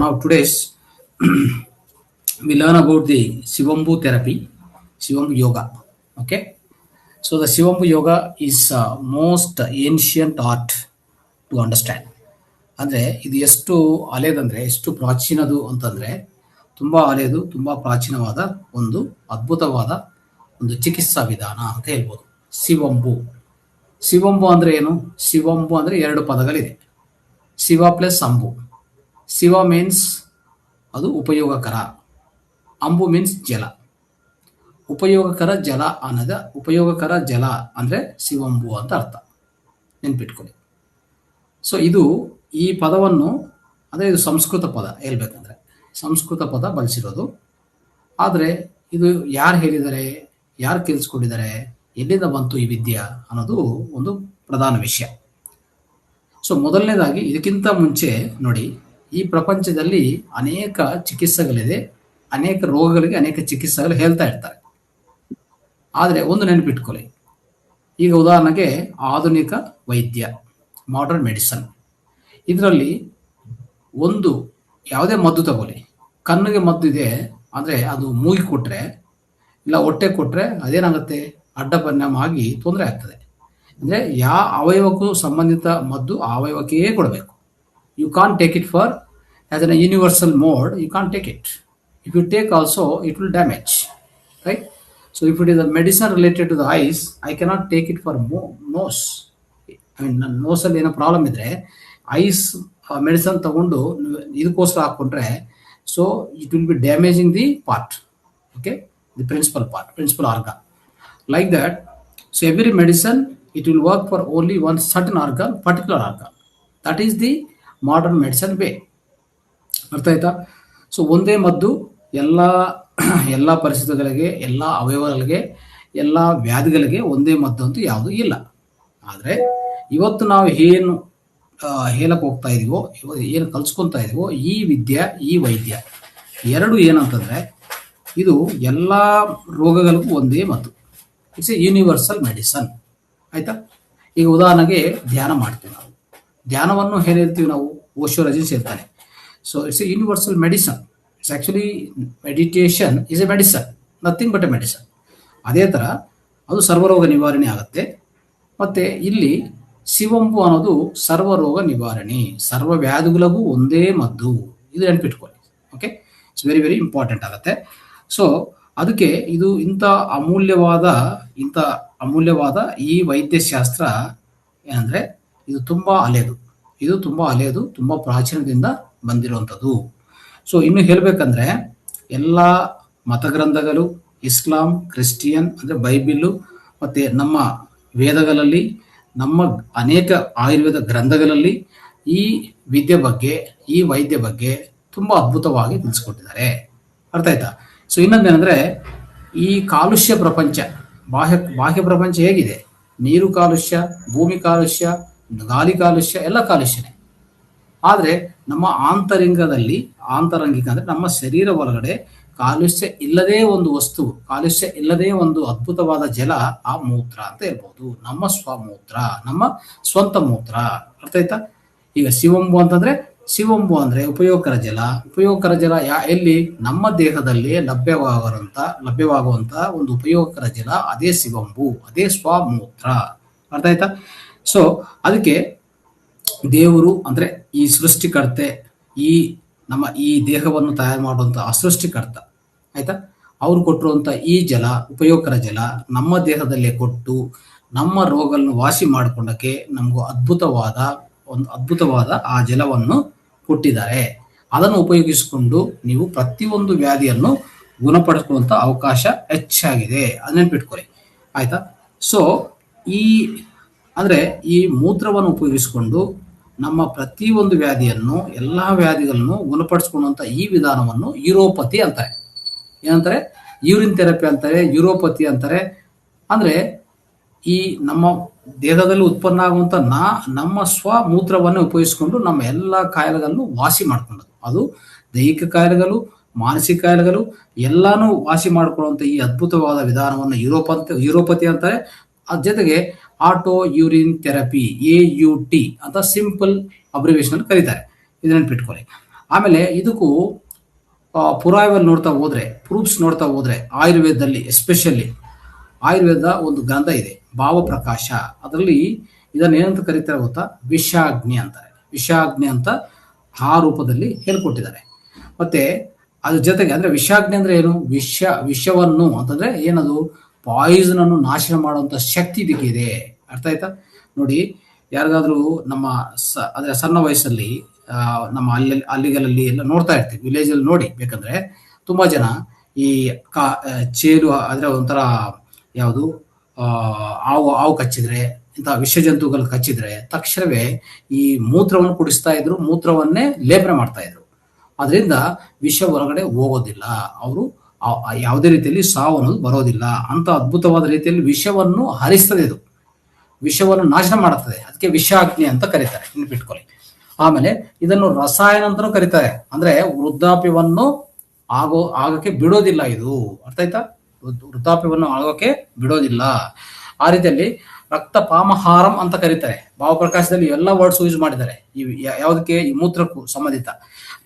now today's we learn about the Shivambu therapy, Shivambu yoga. Okay, so the Shivambu yoga is most ancient art to understand. ಅಂದರೆ ಇದು ಎಷ್ಟು ಹಳೆಯದಂದ್ರೆ ಎಷ್ಟು ಪ್ರಾಚೀನದು ಅಂತಂದ್ರೆ ತುಂಬಾ ಹಳೆಯದು, ತುಂಬಾ ಪ್ರಾಚೀನವಾದ ಒಂದು ಅದ್ಭುತವಾದ ಒಂದು ಚಿಕಿತ್ಸಾ ವಿಧಾನ ಅಂತ ಹೇಳ್ಬೋದು. ಶಿವಂಬು ಶಿವಂಬು ಅಂದ್ರೆ ಏನು? ಶಿವಂಬು ಅಂದ್ರೆ ಎರಡು ಪದಗಳಿದೆ, ಶಿವ ಪ್ಲಸ್ ಅಂಬು. ಶಿವ ಮೀನ್ಸ್ ಅದು ಉಪಯೋಗಕರ, ಅಂಬು ಮೀನ್ಸ್ ಜಲ. ಉಪಯೋಗಕರ ಜಲ ಅಂದ್ರೆ ಶಿವಂಬು ಅಂತ ಅರ್ಥ, ನೆನ್ಪಿಟ್ಕೊಳ್ಳಿ. ಸೊ ಈ ಪದವನ್ನು ಅಂದರೆ ಇದು ಸಂಸ್ಕೃತ ಪದ, ಹೇಳ್ಬೇಕಂದ್ರೆ ಸಂಸ್ಕೃತ ಪದ ಬಳಸಿರೋದು. ಆದರೆ ಇದು ಯಾರು ಹೇಳಿದ್ದಾರೆ, ಯಾರು ಕೇಳಿಸ್ಕೊಂಡಿದ್ದಾರೆ, ಎಲ್ಲಿಂದ ಬಂತು ಈ ವಿದ್ಯೆ ಅನ್ನೋದು ಒಂದು ಪ್ರಧಾನ ವಿಷಯ. ಸೊ ಮೊದಲನೇದಾಗಿ ಇದಕ್ಕಿಂತ ಮುಂಚೆ ನೋಡಿ, ಈ ಪ್ರಪಂಚದಲ್ಲಿ ಅನೇಕ ಚಿಕಿತ್ಸೆಗಳಿದೆ, ಅನೇಕ ರೋಗಗಳಿಗೆ ಅನೇಕ ಚಿಕಿತ್ಸೆಗಳು ಹೇಳ್ತಾ ಇರ್ತಾರೆ. ಆದರೆ ಒಂದು ನೆನಪಿಟ್ಕೊಳ್ಳಿ, ಈಗ ಉದಾಹರಣೆಗೆ ಆಧುನಿಕ ವೈದ್ಯ, ಮಾಡರ್ನ್ ಮೆಡಿಸನ್, ಇದರಲ್ಲಿ ಒಂದು ಯಾವುದೇ ಮದ್ದು ತಗೊಳ್ಳಿ, ಕಣ್ಣಿಗೆ ಮದ್ದು ಇದೆ ಅಂದರೆ ಅದು ಮೂಗಿ ಕೊಟ್ಟರೆ ಇಲ್ಲ ಹೊಟ್ಟೆ ಕೊಟ್ಟರೆ ಅದೇನಾಗುತ್ತೆ, ಅಡ್ಡ ಪರಿಣಾಮ ಆಗಿ ತೊಂದರೆ ಆಗ್ತದೆ. ಅಂದರೆ ಯಾವ ಅವಯವಕ್ಕೂ ಸಂಬಂಧಿತ ಮದ್ದು ಆ ಅವಯವಕ್ಕೇ ಕೊಡಬೇಕು. You can take it for as an universal mode, you can take it. If you take also it will damage, right? So if it is a medicine related to the eyes, I cannot take it for nose. I mean ನನ್ನ ನೋಸಲ್ಲಿ ಏನೋ problem ಇದ್ರೆ ice medicine ತಗೊಂಡು ಇದಕ್ಕೋಸ್ಕರ ಹಾಕ್ಕೊಂಡ್ರೆ, so it will be damaging the part, okay, the principal organ, like that. So every medicine it will work for only one certain organ, particular organ. That is the modern medicine way. ಅರ್ಥ ಆಯ್ತಾ? So ಒಂದೇ ಮದ್ದು ಎಲ್ಲ ಪರಿಸ್ಥಿತಿಗಳಿಗೆ, ಎಲ್ಲ ಅವಯವಗಳಿಗೆ, ಎಲ್ಲ ವ್ಯಾಧಿಗಳಿಗೆ ಒಂದೇ ಮದ್ದು ಅಂತೂ ಯಾವುದೂ ಇಲ್ಲ. ಆದರೆ ಇವತ್ತು ನಾವು ಏನು ಹೇಳಕ್ಕೆ ಹೋಗ್ತಾ ಇದೀವೋ, ಏನು ಕಲ್ಸ್ಕೊತಾ ಇದೀವೋ, ಈ ವಿದ್ಯೆ, ಈ ವೈದ್ಯ ಎರಡು ಏನಂತಂದ್ರೆ ಇದು ಎಲ್ಲ ರೋಗಗಳಿಗೂ ಒಂದೇ ಮದ್ದು. It's A universal medicine. ಆಯ್ತಾ? ಈಗ ಉದಾಹರಣೆಗೆ ಧ್ಯಾನ ಮಾಡ್ತೀವಿ ನಾವು. ಧ್ಯಾನವನ್ನು ಏನ್ ಹೇಳ್ತೀವಿ ನಾವು? ಓಶೋ ರಜಿನ್ಸ್ ಹೇಳ್ತಾನೆ. So it's A universal medicine. It's actually meditation is A medicine, nothing but a medicine. ಅದೇ ಥರ ಅದು ಸರ್ವರೋಗ ನಿವಾರಣೆ ಆಗುತ್ತೆ. ಮತ್ತೆ ಇಲ್ಲಿ ಶಿವಂಬು ಅನ್ನೋದು ಸರ್ವರೋಗ ನಿವಾರಣೆ, ಸರ್ವ ವ್ಯಾಧಿಗಳಿಗೂ ಒಂದೇ ಮದ್ದು. ಇದು ನೆನಪಿಟ್ಕೊಳ್ಳಿ. Okay, it's very very important ಆಗುತ್ತೆ. ಸೊ ಅದಕ್ಕೆ ಇದು ಇಂಥ ಅಮೂಲ್ಯವಾದ ಈ ವೈದ್ಯಶಾಸ್ತ್ರ ಏನಂದ್ರೆ ಇದು ತುಂಬಾ ಹಳೆಯದು, ತುಂಬಾ ಪ್ರಾಚೀನದಿಂದ ಬಂದಿರುವಂಥದ್ದು. ಸೊ ಇನ್ನು ಹೇಳ್ಬೇಕಂದ್ರೆ ಎಲ್ಲ ಮತಗ್ರಂಥಗಳು, ಇಸ್ಲಾಂ, ಕ್ರಿಶ್ಚಿಯನ್ ಅಂದ್ರೆ ಬೈಬಿಲು, ಮತ್ತೆ ನಮ್ಮ ವೇದಗಳಲ್ಲಿ, ನಮ್ಮ ಅನೇಕ ಆಯುರ್ವೇದ ಗ್ರಂಥಗಳಲ್ಲಿ ಈ ವಿದ್ಯೆ ಬಗ್ಗೆ, ಈ ವೈದ್ಯ ಬಗ್ಗೆ ತುಂಬಾ ಅದ್ಭುತವಾಗಿ ತಿಳಿಸ್ಕೊಟ್ಟಿದ್ದಾರೆ. ಅರ್ಥ ಆಯ್ತಾ? ಸೊ ಇನ್ನೊಂದೇನೆಂದ್ರೆ, ಈ ಕಾಲುಷ್ಯ ಪ್ರಪಂಚ, ಬಾಹ್ಯ ಪ್ರಪಂಚ ಹೇಗಿದೆ, ನೀರು ಕಾಲುಷ್ಯ, ಭೂಮಿ ಕಾಲುಷ್ಯ, ಗಾಳಿ ಕಾಲುಷ್ಯ, ಎಲ್ಲ ಕಾಲುಷ್ಯನೇ. ಆದರೆ ನಮ್ಮ ಆಂತರಂಗಿಕ ಅಂದ್ರೆ ನಮ್ಮ ಶರೀರ ಒಳಗಡೆ ಕಾಲುಷ್ಯ ಇಲ್ಲದೇ ಒಂದು ವಸ್ತು, ಕಾಲುಷ್ಯ ಇಲ್ಲದೇ ಒಂದು ಅದ್ಭುತವಾದ ಜಲ, ಆ ಮೂತ್ರ ಅಂತ ಹೇಳ್ಬೋದು. ನಮ್ಮ ಸ್ವಮೂತ್ರ, ನಮ್ಮ ಸ್ವಂತ ಮೂತ್ರ. ಅರ್ಥ ಆಯ್ತಾ? ಈಗ ಶಿವಂಬು ಅಂದ್ರೆ ಉಪಯೋಗಕರ ಜಲ. ಎಲ್ಲಿ? ನಮ್ಮ ದೇಹದಲ್ಲಿ ಲಭ್ಯವಾಗುವಂತ ಒಂದು ಉಪಯೋಗಕರ ಜಲ, ಅದೇ ಶಿವಂಬು, ಅದೇ ಸ್ವಮೂತ್ರ. ಅರ್ಥ ಆಯ್ತಾ? ಸೊ ಅದಕ್ಕೆ ದೇವರು ಅಂದ್ರೆ ಈ ಸೃಷ್ಟಿಕರ್ತೆ, ಈ ದೇಹವನ್ನು ತಯಾರು ಮಾಡುವಂತ ಆ ಸೃಷ್ಟಿಕರ್ತ, ಆಯ್ತಾ, ಅವ್ರು ಕೊಟ್ಟಿರುವಂತ ಈ ಜಲ, ಉಪಯೋಗಕರ ಜಲ ನಮ್ಮ ದೇಹದಲ್ಲೇ ಕೊಟ್ಟು ನಮ್ಮ ರೋಗಗಳನ್ನು ವಾಸಿ ಮಾಡಿಕೊಂಡಕ್ಕೆ ನಮಗೂ ಅದ್ಭುತವಾದ ಆ ಜಲವನ್ನು ಕೊಟ್ಟಿದ್ದಾರೆ. ಅದನ್ನು ಉಪಯೋಗಿಸಿಕೊಂಡು ನೀವು ಪ್ರತಿಯೊಂದು ವ್ಯಾಧಿಯನ್ನು ಗುಣಪಡಿಸುವಂತ ಅವಕಾಶ ಹೆಚ್ಚಾಗಿದೆ. ಅದನ್ನ ನೆನ್ಪಿಟ್ಕೊಳ್ಳಿ, ಆಯ್ತಾ? ಸೊ ಈ ಮೂತ್ರವನ್ನು ಉಪಯೋಗಿಸಿಕೊಂಡು ನಮ್ಮ ಪ್ರತಿಯೊಂದು ವ್ಯಾಧಿಯನ್ನು, ಎಲ್ಲಾ ವ್ಯಾಧಿಗಳನ್ನು ಗುಣಪಡಿಸಿಕೊಳ್ಳುವಂತ ಈ ವಿಧಾನವನ್ನು ಯೂರೋಪತಿ ಅಂತಾರೆ. ಏನಂತಾರೆ? ಯೂರಿನ್ ಥೆರಪಿ ಅಂತಾರೆ, ಯೂರೋಪತಿ ಅಂತಾರೆ. ಅಂದ್ರೆ ಈ ನಮ್ಮ ದೇಹದಲ್ಲಿ ಉತ್ಪನ್ನ ಆಗುವಂತ ನಮ್ಮ ಸ್ವಮೂತ್ರವನ್ನು ಉಪಯೋಗಿಸಿಕೊಂಡು ನಮ್ಮ ಎಲ್ಲ ಕಾಯಿಲೆಗಳನ್ನು ವಾಸಿ ಮಾಡ್ಕೊಂಡದ್ದು. ಅದು ದೈಹಿಕ ಕಾಯಿಲೆಗಳು, ಮಾನಸಿಕ ಕಾಯಿಲೆಗಳು ಎಲ್ಲಾನು ವಾಸಿ ಮಾಡ್ಕೊಳ್ಳುವಂತ ಈ ಅದ್ಭುತವಾದ ವಿಧಾನವನ್ನು ಯೂರೋಪತಿ ಅಂತಾರೆ. ಅದ್ರ ಜೊತೆಗೆ ಆಟೋ ಯೂರಿನ್ ಥೆರಪಿ, AUT ಅಂತ ಸಿಂಪಲ್ ಅಬ್ರಿವೇಷನ್ ಕರೀತಾರೆ. ಇದನ್ನ ನೆನ್ಪಿಟ್ಕೊಳ್ಳಿ. ಆಮೇಲೆ ಇದಕ್ಕೂ ಪುರಾವೆಲ್ ನೋಡ್ತಾ ಹೋದ್ರೆ, ಪ್ರೂಫ್ಸ್ ನೋಡ್ತಾ ಹೋದ್ರೆ, ಆಯುರ್ವೇದದಲ್ಲಿ ಎಸ್ಪೆಷಲಿ ಆಯುರ್ವೇದ ಒಂದು ಗ್ರಂಥ ಇದೆ ಭಾವಪ್ರಕಾಶ. ಅದರಲ್ಲಿ ಇದನ್ನ ಏನಂತ ಕರೀತಾರೆ ಗೊತ್ತಾ? ವಿಷಾಗ್ನಿ ಅಂತಾರೆ. ವಿಷಾಗ್ನಿ ಅಂತ ಆ ರೂಪದಲ್ಲಿ ಹೇಳ್ಕೊಟ್ಟಿದ್ದಾರೆ. ಮತ್ತೆ ಅದ್ರ ಜೊತೆಗೆ ಅಂದ್ರೆ ವಿಷಾಗ್ನಿ ಅಂದ್ರೆ ಏನು? ವಿಷವನ್ನು ಅಂತಂದ್ರೆ ಏನದು? ಪಾಯ್ಸನ್ ಅನ್ನು ನಾಶ ಮಾಡುವಂತ ಶಕ್ತಿ ಇದಕ್ಕಿದೆ. ಅರ್ಥ ಆಯ್ತಾ? ನೋಡಿ, ಯಾರಿಗಾದ್ರೂ ನಮ್ಮ ಅಂದ್ರೆ ಸಣ್ಣ ವಯಸ್ಸಲ್ಲಿ ನಮ್ಮ ಹಳ್ಳಿಗಳಲ್ಲಿ ಎಲ್ಲ ನೋಡ್ತಾ ಇರ್ತೀವಿ, ವಿಲೇಜ್ ಅಲ್ಲಿ ನೋಡಿ ಬೇಕಂದ್ರೆ ತುಂಬಾ ಜನ ಈ ಚೇರು ಅಂದ್ರೆ ಒಂಥರ ಯಾವುದು ಹಾವು ಕಚ್ಚಿದ್ರೆ, ಇಂತಹ ವಿಷ ಜಂತುಗಳು ಕಚ್ಚಿದ್ರೆ ತಕ್ಷಣವೇ ಈ ಮೂತ್ರವನ್ನು ಕುಡಿಸ್ತಾ ಇದ್ರು, ಮೂತ್ರವನ್ನೇ ಲೇಪನ ಮಾಡ್ತಾ ಇದ್ರು. ಅದರಿಂದ ವಿಷ ಹೊರಗಡೆ ಹೋಗೋದಿಲ್ಲ, ಅವರು ಯಾವುದೇ ರೀತಿಯಲ್ಲಿ ಸಾವು ಅನ್ನೋದು ಬರೋದಿಲ್ಲ. ಅಂತ ಅದ್ಭುತವಾದ ರೀತಿಯಲ್ಲಿ ವಿಷವನ್ನು ಹರಿಸ್ತದೆ, ಇದು ವಿಷವನ್ನು ನಾಶ ಮಾಡುತ್ತದೆ. ಅದಕ್ಕೆ ವಿಷಾಗ್ನಿ ಅಂತ ಕರೀತಾರೆ, ನೆನ್ಪಿಟ್ಕೊಳ್ಳಿ. ಆಮೇಲೆ ಇದನ್ನು ರಸಾಯನ ಅಂತಲೂ ಕರೀತಾರೆ. ಅಂದ್ರೆ ವೃದ್ಧಾಪ್ಯವನ್ನು ಆಗಕ್ಕೆ ಬಿಡೋದಿಲ್ಲ ಇದು. ಅರ್ಥ ಆಯ್ತಾ? ವೃದ್ಧಾಪ್ಯವನ್ನು ಆಗೋಕೆ ಬಿಡೋದಿಲ್ಲ. ಆ ರೀತಿಯಲ್ಲಿ ರಕ್ತ ಪಾಮಹಾರಂ ಅಂತ ಕರೀತಾರೆ. ಭಾವಪ್ರಕಾಶದಲ್ಲಿ ಎಲ್ಲ ವರ್ಡ್ಸ್ ಯೂಸ್ ಮಾಡಿದ್ದಾರೆ. ಈ ಯಾವುದಕ್ಕೆ? ಈ ಮೂತ್ರಕ್ಕೂ ಸಂಬಂಧಿತ.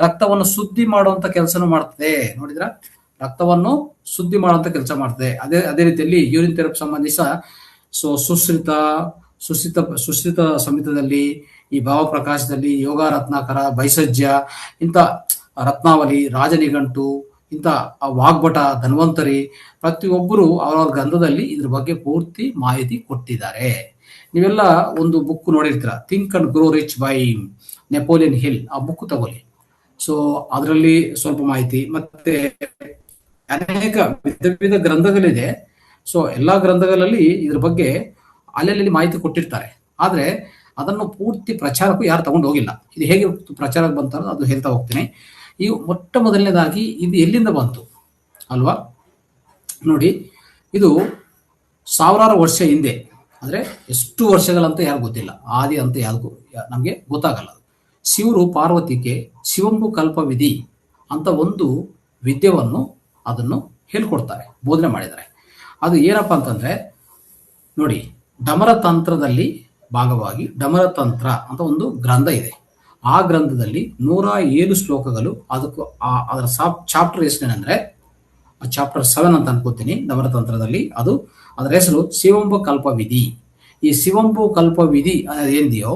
ರಕ್ತವನ್ನು ಶುದ್ಧಿ ಮಾಡುವಂತ ಕೆಲಸನೂ ಮಾಡ್ತದೆ. ನೋಡಿದ್ರ? ರಕ್ತವನ್ನು ಶುದ್ಧಿ ಮಾಡುವಂತ ಕೆಲಸ ಮಾಡ್ತದೆ. ಅದೇ ರೀತಿಯಲ್ಲಿ ಯೂರಿನ್ ಥೆರಪಿ ಸಂಬಂಧಿಸ ಸುಶ್ರಿತ ಸಂಹಿತದಲ್ಲಿ, ಈ ಭಾವಪ್ರಕಾಶದಲ್ಲಿ, ಯೋಗ ರತ್ನಾಕರ, ಭೈಸಜ್ಯ, ಇಂಥ ರತ್ನಾವಲಿ, ರಾಜನಿಘಂಟು, ಇಂಥ ವಾಗ್ಭಟ, ಧನ್ವಂತರಿ, ಪ್ರತಿಯೊಬ್ಬರು ಅವರವರ ಗ್ರಂಥದಲ್ಲಿ ಇದ್ರ ಬಗ್ಗೆ ಪೂರ್ತಿ ಮಾಹಿತಿ ಕೊಟ್ಟಿದ್ದಾರೆ. ನೀವೆಲ್ಲ ಒಂದು ಬುಕ್ ನೋಡಿರ್ತೀರ, think and grow rich by Napoleon Hill. ಆ ಬುಕ್ ತಗೊಳ್ಳಿ. ಸೊ ಅದರಲ್ಲಿ ಸ್ವಲ್ಪ ಮಾಹಿತಿ, ಮತ್ತೆ ಅನೇಕ ವಿಧ ಗ್ರಂಥಗಳಿದೆ. ಸೊ ಎಲ್ಲಾ ಗ್ರಂಥಗಳಲ್ಲಿ ಇದ್ರ ಬಗ್ಗೆ ಅಲ್ಲಲ್ಲಿ ಮಾಹಿತಿ ಕೊಟ್ಟಿರ್ತಾರೆ. ಆದ್ರೆ ಅದನ್ನು ಪೂರ್ತಿ ಪ್ರಚಾರಕ್ಕೂ ಯಾರು ತಗೊಂಡು ಹೋಗಿಲ್ಲ. ಇದು ಹೇಗೆ ಪ್ರಚಾರಕ್ಕೆ ಬಂತಾರೋ ಅದು ಹೇಳ್ತಾ ಹೋಗ್ತೀನಿ. ಈ ಮೊಟ್ಟ ಮೊದಲನೇದಾಗಿ ಇದು ಎಲ್ಲಿಂದ ಬಂತು ಅಲ್ವಾ? ನೋಡಿ, ಇದು ಸಾವಿರಾರು ವರ್ಷ ಹಿಂದೆ, ಅಂದ್ರೆ ಎಷ್ಟು ವರ್ಷಗಳಂತ ಯಾರು ಗೊತ್ತಿಲ್ಲ, ಆದಿ ಅಂತ ಯಾರಿಗೂ ನಮಗೆ ಗೊತ್ತಾಗಲ್ಲ. ಶಿವರು ಪಾರ್ವತಿಗೆ ಶಿವಂಬು ಕಲ್ಪವಿಧಿ ಅಂತ ಒಂದು ವಿದ್ಯೆಯನ್ನು ಅದನ್ನು ಹೇಳ್ಕೊಡ್ತಾರೆ, ಬೋಧನೆ ಮಾಡಿದ್ದಾರೆ. ಅದು ಏನಪ್ಪಾ ಅಂತಂದ್ರೆ, ನೋಡಿ, ಡಮರ ತಂತ್ರದಲ್ಲಿ ಭಾಗವಾಗಿ ಡಮರ ತಂತ್ರ ಅಂತ ಒಂದು ಗ್ರಂಥ ಇದೆ. ಆ ಗ್ರಂಥದಲ್ಲಿ 107 ಶ್ಲೋಕಗಳು. ಅದಕ್ಕೂ ಅದರ ಚಾಪ್ಟರ್ ಹೆಸರೇನೆಂದ್ರೆ ಚಾಪ್ಟರ್ 7 ಅಂತ ಅನ್ಕೋತೀನಿ ಡಮರ ತಂತ್ರದಲ್ಲಿ. ಅದರ ಹೆಸರು ಶಿವಂಬು ಕಲ್ಪವಿಧಿ. ಈ ಶಿವಂಬು ಕಲ್ಪವಿಧಿ ಏನಿದೆಯೋ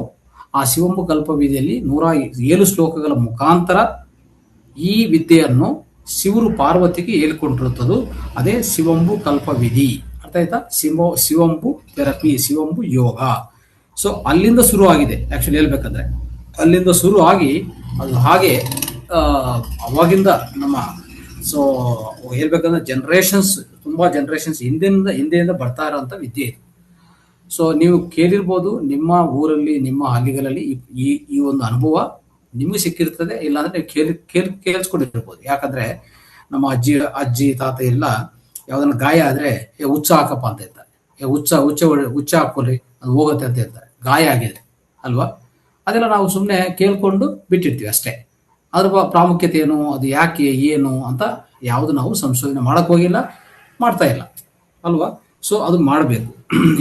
ಆ ಶಿವಂಬು ಕಲ್ಪವಿಧಿಯಲ್ಲಿ 107 ಶ್ಲೋಕಗಳ ಮುಖಾಂತರ ಈ ವಿದ್ಯೆಯನ್ನು ಶಿವರು ಪಾರ್ವತಿಗೆ ಹೇಳ್ಕೊಂಡಿರುತ್ತದೆ. ಅದೇ ಶಿವಂಬು ಕಲ್ಪವಿಧಿ. ಅರ್ಥ ಆಯ್ತಾ? ಶಿವಂಬು ಥೆರಪಿ, ಶಿವಂಬು ಯೋಗ. ಸೊ ಅಲ್ಲಿಂದ ಶುರು ಆಗಿದೆ. ಆಕ್ಚುಲಿ ಹೇಳ್ಬೇಕಂದ್ರೆ ಅಲ್ಲಿಂದ ಶುರು ಆಗಿ ಅದು ಹಾಗೆ ಅವಾಗಿಂದ ನಮ್ಮ ಸೊ ಹೇಳ್ಬೇಕಂದ್ರೆ ತುಂಬಾ ಜನರೇಷನ್ಸ್ ಹಿಂದೆಯಿಂದ ಬರ್ತಾ ಇರೋಂಥ ವಿದ್ಯೆ ಇದು. ಸೊ ನೀವು ಕೇಳಿರ್ಬೋದು, ನಿಮ್ಮ ಊರಲ್ಲಿ, ನಿಮ್ಮ ಹಳ್ಳಿಗಳಲ್ಲಿ ಈ ಒಂದು ಅನುಭವ ನಿಮಗೆ ಸಿಕ್ಕಿರ್ತದೆ. ಇಲ್ಲಾಂದ್ರೆ ನೀವು ಕೇಳಿಸ್ಕೊಂಡಿರ್ಬೋದು. ಯಾಕಂದ್ರೆ ನಮ್ಮ ಅಜ್ಜಿ ತಾತ ಎಲ್ಲ ಯಾವ್ದನ್ನ ಗಾಯ ಆದ್ರೆ ಹುಚ್ಚ ಹಾಕಪ್ಪ ಅಂತ ಹೇಳ್ತಾರೆ. ಹುಚ್ಚ ಹಾಕೊಳ್ಳಿ, ಅದು ಹೋಗುತ್ತೆ ಅಂತ ಹೇಳ್ತಾರೆ, ಗಾಯ ಆಗಿದೆ ಅಲ್ವಾ. ಅದೆಲ್ಲ ನಾವು ಸುಮ್ಮನೆ ಕೇಳ್ಕೊಂಡು ಬಿಟ್ಟಿರ್ತೀವಿ ಅಷ್ಟೇ. ಅದ್ರ ಪ್ರಾಮುಖ್ಯತೆ ಏನು, ಅದು ಯಾಕೆ, ಏನು ಅಂತ ಯಾವುದು ನಾವು ಸಂಶೋಧನೆ ಮಾಡಕ್ ಹೋಗಿಲ್ಲ, ಮಾಡ್ತಾ ಇಲ್ಲ ಅಲ್ವಾ. ಸೊ ಅದು ಮಾಡಬೇಕು.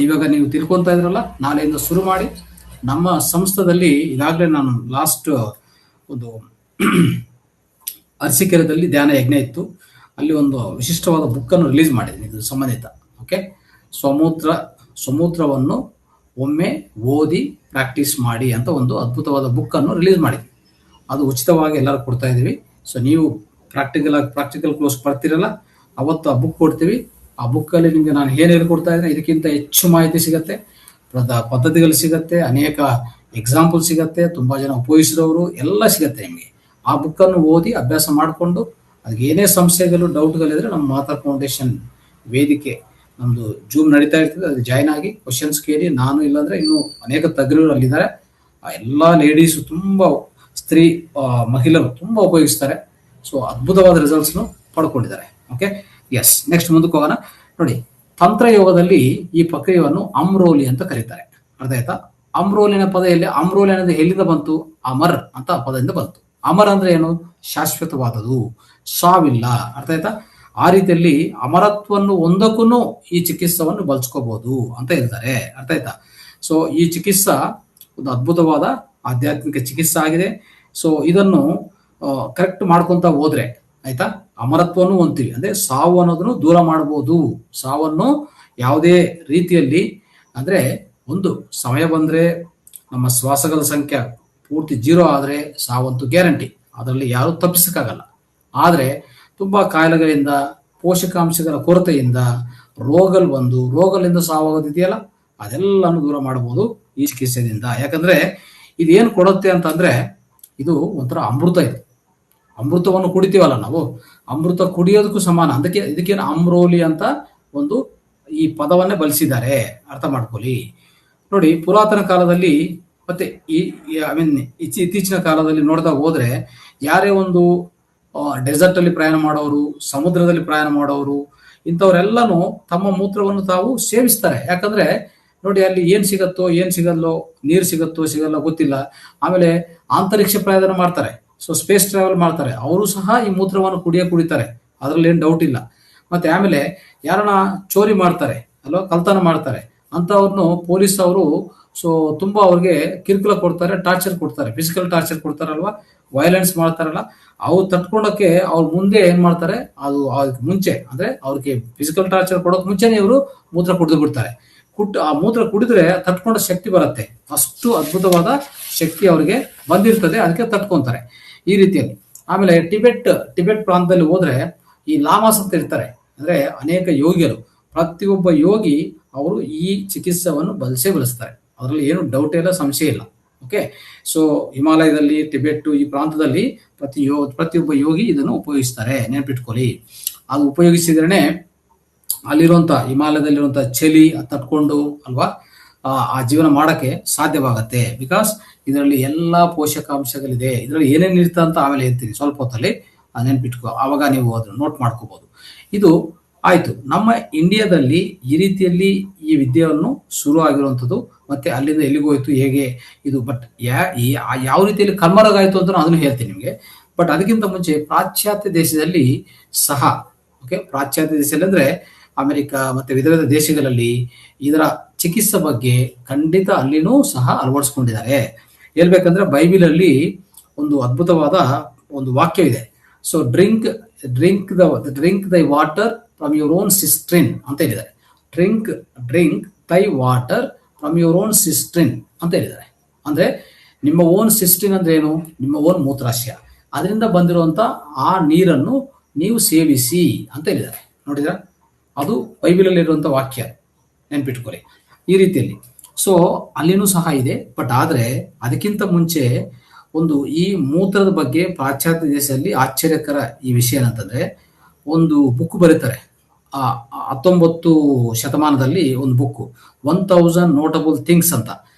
ಇವಾಗ ನೀವು ತಿಳ್ಕೊಂತ ಇದ್ರಲ್ಲ, ನಾಳೆಯಿಂದ ಶುರು ಮಾಡಿ. ನಮ್ಮ ಸಂಸ್ಥೆದಲ್ಲಿ ಈಗಾಗಲೇ ನಾನು ಲಾಸ್ಟ್ ಒಂದು ಅರಸೀಕೆರೆದಲ್ಲಿ ಧ್ಯಾನ ಯಜ್ಞ ಇತ್ತು, ಅಲ್ಲಿ ಒಂದು ವಿಶಿಷ್ಟವಾದ ಬುಕ್ಕನ್ನು ರಿಲೀಸ್ ಮಾಡಿದ್ದೀನಿ ಇದು ಸಂಬಂಧಿತ. ಓಕೆ, ಸಮುದ್ರವನ್ನು ಒಮ್ಮೆ ಓದಿ ಪ್ರಾಕ್ಟೀಸ್ ಮಾಡಿ ಅಂತ ಒಂದು ಅದ್ಭುತವಾದ ಬುಕ್ಕನ್ನು ರಿಲೀಸ್ ಮಾಡಿದ್ವಿ. ಅದು ಉಚಿತವಾಗಿ ಎಲ್ಲರೂ ಕೊಡ್ತಾ ಇದ್ದೀವಿ. ಸೊ ನೀವು ಪ್ರಾಕ್ಟಿಕಲ್ ಕ್ಲೋಸ್ ಬರ್ತೀರಲ್ಲ, ಅವತ್ತು ಆ ಬುಕ್ ಕೊಡ್ತೀವಿ. ಆ ಬುಕ್ಕಲ್ಲಿ ನಿಮಗೆ ನಾನು ಏನು ಹೇಳ್ಕೊಡ್ತಾ ಇದ್ದೀನಿ ಇದಕ್ಕಿಂತ ಹೆಚ್ಚು ಮಾಹಿತಿ ಸಿಗುತ್ತೆ, ಪದ್ಧತಿಗಳು ಸಿಗುತ್ತೆ, ಅನೇಕ ಎಕ್ಸಾಂಪಲ್ ಸಿಗುತ್ತೆ, ತುಂಬಾ ಜನ ಉಪಯೋಗಿಸಿದವರು ಎಲ್ಲ ಸಿಗುತ್ತೆ ನಿಮಗೆ. ಆ ಬುಕ್ಕನ್ನು ಓದಿ ಅಭ್ಯಾಸ ಮಾಡಿಕೊಂಡು ಅದಕ್ಕೆ ಏನೇ ಸಂಶಯಗಳು, ಡೌಟ್ಗಳಿದ್ರೆ ನಮ್ಮ ಮಾತಾ ಫೌಂಡೇಶನ್ ವೇದಿಕೆ ನಮ್ದು ಜೂಮ್ ನಡೀತಾ ಇರ್ತದೆ, ಅದು ಜಾಯ್ನ್ ಆಗಿ ಕ್ವಶನ್ಸ್ ಕೇಳಿ. ನಾನು ಇಲ್ಲಾಂದ್ರೆ ಇನ್ನೂ ಅನೇಕ ತಜ್ಞರು ಅಲ್ಲಿದ್ದಾರೆ. ಆ ಎಲ್ಲ ಲೇಡೀಸು ತುಂಬಾ ಮಹಿಳೆಯರು ತುಂಬಾ ಉಪಯೋಗಿಸ್ತಾರೆ. ಸೊ ಅದ್ಭುತವಾದ ರಿಸಲ್ಟ್ಸ್ನು ಪಡ್ಕೊಂಡಿದ್ದಾರೆ. ಓಕೆ, ಎಸ್, ನೆಕ್ಸ್ಟ್ ಮುಂದಕ್ಕೆ ಹೋಗೋಣ. ನೋಡಿ, ತಂತ್ರಯೋಗದಲ್ಲಿ ಈ ಪ್ರಕ್ರಿಯೆಯನ್ನು ಅಮ್ರೋಲಿ ಅಂತ ಕರೀತಾರೆ. ಅರ್ಥ ಆಯ್ತಾ? ಅಮ್ರೋಲಿನ ಪದ ಅಮ್ರೋಲಿ ಅನ್ನೋದು ಎಲ್ಲಿಂದ ಬಂತು? ಅಮರ್ ಅಂತ ಪದದಿಂದ ಬಂತು. ಅಮರ್ ಅಂದ್ರೆ ಏನು? ಶಾಶ್ವತವಾದದು, ಸಾವಿಲ್ಲ. ಅರ್ಥ ಆಯ್ತಾ? ಆ ರೀತಿಯಲ್ಲಿ ಅಮರತ್ವವನ್ನು ಒಂದಕ್ಕೂ ಈ ಚಿಕಿತ್ಸವನ್ನು ಬಳಸ್ಕೋಬಹುದು ಅಂತ ಹೇಳ್ತಾರೆ. ಅರ್ಥ ಆಯ್ತಾ? ಸೊ ಈ ಚಿಕಿತ್ಸಾ ಒಂದು ಅದ್ಭುತವಾದ ಆಧ್ಯಾತ್ಮಿಕ ಚಿಕಿತ್ಸೆ ಆಗಿದೆ. ಸೊ ಇದನ್ನು ಕರೆಕ್ಟ್ ಮಾಡ್ಕೊಂತ ಹೋದ್ರೆ ಆಯ್ತಾ, ಅಮರತ್ವವನ್ನು ಹೊಂದ್ತೀವಿ. ಅಂದ್ರೆ ಸಾವು ಅನ್ನೋದನ್ನು ದೂರ ಮಾಡಬಹುದು. ಸಾವನ್ನು ಯಾವುದೇ ರೀತಿಯಲ್ಲಿ, ಅಂದ್ರೆ ಒಂದು ಸಮಯ ಬಂದ್ರೆ ನಮ್ಮ ಶ್ವಾಸಗಳ ಸಂಖ್ಯೆ ಪೂರ್ತಿ 0 ಆದ್ರೆ ಸಾವಂತೂ ಗ್ಯಾರಂಟಿ, ಅದರಲ್ಲಿ ಯಾರು ತಪ್ಪಿಸಕ್ಕಾಗಲ್ಲ. ಆದ್ರೆ ತುಂಬಾ ಕಾಯಿಲೆಗಳಿಂದ, ಪೋಷಕಾಂಶಗಳ ಕೊರತೆಯಿಂದ ರೋಗಗಳಿಂದ ಸಾವಾಗೋದಿದೆಯಲ್ಲ, ಅದೆಲ್ಲನೂ ದೂರ ಮಾಡಬಹುದು ಈ ಚಿಕಿತ್ಸೆಯಿಂದ. ಯಾಕಂದ್ರೆ ಇದೇನು ಕೊಡುತ್ತೆ ಅಂತಂದ್ರೆ, ಇದು ಒಂಥರ ಅಮೃತ. ಇದು ಅಮೃತವನ್ನು ಕುಡಿತೀವಲ್ಲ ನಾವು, ಅಮೃತ ಕುಡಿಯೋದಕ್ಕೂ ಸಮಾನ. ಇದಕ್ಕೇನು ಅಮ್ರೋಲಿ ಅಂತ ಒಂದು ಈ ಪದವನ್ನೇ ಬಳಸಿದ್ದಾರೆ, ಅರ್ಥ ಮಾಡ್ಕೊಳ್ಳಿ. ನೋಡಿ, ಪುರಾತನ ಕಾಲದಲ್ಲಿ ಮತ್ತೆ ಇತ್ತೀಚಿನ ಕಾಲದಲ್ಲಿ ನೋಡ್ತಾ ಹೋದ್ರೆ, ಯಾರೇ ಒಂದು ಡೆಸರ್ಟ್ ಅಲ್ಲಿ ಪ್ರಯಾಣ ಮಾಡೋರು, ಸಮುದ್ರದಲ್ಲಿ ಪ್ರಯಾಣ ಮಾಡೋರು, ಇಂಥವರೆಲ್ಲನೂ ತಮ್ಮ ಮೂತ್ರವನ್ನು ತಾವು ಸೇವಿಸ್ತಾರೆ. ಯಾಕಂದ್ರೆ ನೋಡಿ, ಅಲ್ಲಿ ಏನ್ ಸಿಗತ್ತೋ ಏನ್ ಸಿಗಲ್ಲೋ, ನೀರು ಸಿಗತ್ತೋ ಸಿಗಲ್ಲ ಗೊತ್ತಿಲ್ಲ. ಆಮೇಲೆ ಅಂತರಿಕ್ಷ ಪ್ರಯಾಣ ಮಾಡ್ತಾರೆ, ಸೊ ಸ್ಪೇಸ್ ಟ್ರಾವೆಲ್ ಮಾಡ್ತಾರೆ, ಅವರು ಸಹ ಈ ಮೂತ್ರವನ್ನು ಕುಡಿತಾರೆ, ಅದ್ರಲ್ಲಿ ಏನು ಡೌಟ್ ಇಲ್ಲ. ಮತ್ತೆ ಆಮೇಲೆ ಯಾರನ್ನ ಚೋರಿ ಮಾಡ್ತಾರೆ ಅಲ್ವಾ, ಕಳ್ತನ ಮಾಡ್ತಾರೆ, ಅಂತವ್ರನ್ನು ಪೊಲೀಸ್ ಅವರು ಸೊ ತುಂಬಾ ಅವ್ರಿಗೆ ಕಿರುಕುಳ ಕೊಡ್ತಾರೆ, ಟಾರ್ಚರ್ ಕೊಡ್ತಾರೆ, ಫಿಸಿಕಲ್ ಟಾರ್ಚರ್ ಕೊಡ್ತಾರಲ್ವಾ, ವೈಲೆನ್ಸ್ ಮಾಡ್ತಾರಲ್ಲ, ಅವ್ರು ತಟ್ಕೊಂಡಕ್ಕೆ ಅವ್ರ ಮುಂದೆ ಏನ್ ಮಾಡ್ತಾರೆ, ಅದಕ್ಕೆ ಮುಂಚೆ ಅಂದ್ರೆ ಅವ್ರಿಗೆ ಫಿಸಿಕಲ್ ಟಾರ್ಚರ್ ಕೊಡೋಕ್ ಮುಂಚೆನೆ ಇವರು ಮೂತ್ರ ಕುಡಿದು ಬಿಡ್ತಾರೆ. ಆ ಮೂತ್ರ ಕುಡಿದ್ರೆ ತಟ್ಕೊಂಡ ಶಕ್ತಿ ಬರುತ್ತೆ, ಅಷ್ಟು ಅದ್ಭುತವಾದ ಶಕ್ತಿ ಅವರಿಗೆ ಬಂದಿರ್ತದೆ, ಅದಕ್ಕೆ ತಟ್ಕೊಂತಾರೆ ಈ ರೀತಿಯಲ್ಲಿ. ಆಮೇಲೆ ಟಿಬೆಟ್ ಪ್ರಾಂತದಲ್ಲಿ ಹೋದ್ರೆ ಈ ಲಾಮಾಸ್ ಅಂತ ಇರ್ತಾರೆ, ಅಂದ್ರೆ ಅನೇಕ ಯೋಗಿಗಳು. ಪ್ರತಿಯೊಬ್ಬ ಯೋಗಿ ಅವರು ಈ ಚಿಕಿತ್ಸೆಯನ್ನು ಬಳಸ್ತಾರೆ, ಅದರಲ್ಲಿ ಏನು ಡೌಟ್ ಇಲ್ಲ, ಸಂಶಯ ಇಲ್ಲ. ಓಕೆ, ಸೊ ಹಿಮಾಲಯದಲ್ಲಿ, ಟಿಬೆಟ್ ಈ ಪ್ರಾಂತದಲ್ಲಿ ಪ್ರತಿಯೊಬ್ಬ ಯೋಗಿ ಇದನ್ನು ಉಪಯೋಗಿಸ್ತಾರೆ, ನೆನಪಿಟ್ಕೊಳ್ಳಿ. ಅದು ಉಪಯೋಗಿಸಿದ್ರೇನೆ ಅಲ್ಲಿರುವಂತ ಹಿಮಾಲಯದಲ್ಲಿರುವಂತ ಚಳಿ ತಟ್ಕೊಂಡು ಅಲ್ವಾ ಆ ಜೀವನ ಮಾಡಕ್ಕೆ ಸಾಧ್ಯವಾಗತ್ತೆ. ಬಿಕಾಸ್ ಇದರಲ್ಲಿ ಎಲ್ಲಾ ಪೋಷಕಾಂಶಗಳಿದೆ. ಇದರಲ್ಲಿ ಏನೇನು ಇರ್ತ ಅಂತ ಆಮೇಲೆ ಹೇಳ್ತೀನಿ ಸ್ವಲ್ಪ ಹೊತ್ತಲ್ಲಿ, ನೆನ್ಪಿಟ್ಕೋ, ಆವಾಗ ನೀವು ಅದನ್ನು ನೋಟ್ ಮಾಡ್ಕೋಬಹುದು. ಇದು ಆಯ್ತು. ನಮ್ಮ ಇಂಡಿಯಾದಲ್ಲಿ ಈ ರೀತಿಯಲ್ಲಿ ಈ ವಿದ್ಯೆಯನ್ನು ಶುರು ಆಗಿರುವಂಥದ್ದು, ಮತ್ತೆ ಅಲ್ಲಿಂದ ಎಲ್ಲಿಗೂ ಹೋಯ್ತು, ಹೇಗೆ ಇದು, ಬಟ್ ಯಾವ ರೀತಿಯಲ್ಲಿ ಕಣ್ಮರಗಾಯ್ತು ಅಂತ ಅದನ್ನು ಹೇಳ್ತೀನಿ ನಿಮಗೆ. ಬಟ್ ಅದಕ್ಕಿಂತ ಮುಂಚೆ ಪಾಶ್ಚಾತ್ಯ ದೇಶದಲ್ಲಿ ಸಹ, ಓಕೆ, ಪಾಶ್ಚಾತ್ಯ ದೇಶದಲ್ಲಿ ಅಂದ್ರೆ ಅಮೆರಿಕ ಮತ್ತೆ ವಿವಿಧ ದೇಶಗಳಲ್ಲಿ ಇದರ ಚಿಕಿತ್ಸೆ ಬಗ್ಗೆ ಖಂಡಿತ ಅಲ್ಲಿನೂ ಸಹ ಅಳವಡಿಸ್ಕೊಂಡಿದ್ದಾರೆ. ಹೇಳ್ಬೇಕಂದ್ರೆ ಬೈಬಿಲಲ್ಲಿ ಒಂದು ಅದ್ಭುತವಾದ ಒಂದು ವಾಕ್ಯವಿದೆ. ಸೊ ಡ್ರಿಂಕ್ ದೈ ವಾಟರ್ ಫ್ರಮ್ ಯುವರ್ ಓನ್ ಸಿಸ್ಟ್ರಿನ್ ಅಂತ ಹೇಳಿದ್ದಾರೆ. ಡ್ರಿಂಕ್ ದೈ ವಾಟರ್ ಫ್ರಮ್ ಯುವರ್ ಓನ್ ಸಿಸ್ಟ್ರಿನ್ ಅಂತ ಹೇಳಿದ್ದಾರೆ. ಅಂದ್ರೆ ನಿಮ್ಮ ಓನ್ ಸಿಸ್ಟ್ರಿನ್ ಅಂದ್ರೆ ಏನು, ನಿಮ್ಮ ಓನ್ ಮೂತ್ರಾಶಯ, ಅದರಿಂದ ಬಂದಿರುವಂತ ಆ ನೀರನ್ನು ನೀವು ಸೇವಿಸಿ ಅಂತ ಹೇಳಿದ್ದಾರೆ. ನೋಡಿದ್ರ, ಅದು ಬೈಬಿಲಲ್ಲಿ ಇರುವಂತ ವಾಕ್ಯ, ನೆನ್ಪಿಟ್ಕೊಳ್ಳಿ ಈ ರೀತಿಯಲ್ಲಿ. ಸೊ ಅಲ್ಲಿನೂ ಸಹ ಇದೆ. ಬಟ್ ಆದ್ರೆ ಅದಕ್ಕಿಂತ ಮುಂಚೆ ಒಂದು ಈ ಮೂತ್ರದ ಬಗ್ಗೆ ಪಾಶ್ಚಾತ್ಯ ದೇಶದಲ್ಲಿ ಆಶ್ಚರ್ಯಕರ ಈ ವಿಷಯ ಏನಂತಂದ್ರೆ, ಒಂದು ಬುಕ್ ಬರೀತಾರೆ 19 ಶತಮಾನದಲ್ಲಿ, ಒಂದು ಬುಕ್ 1000 ನೋಟಬಲ್ ಥಿಂಗ್ಸ್ ಅಂತ.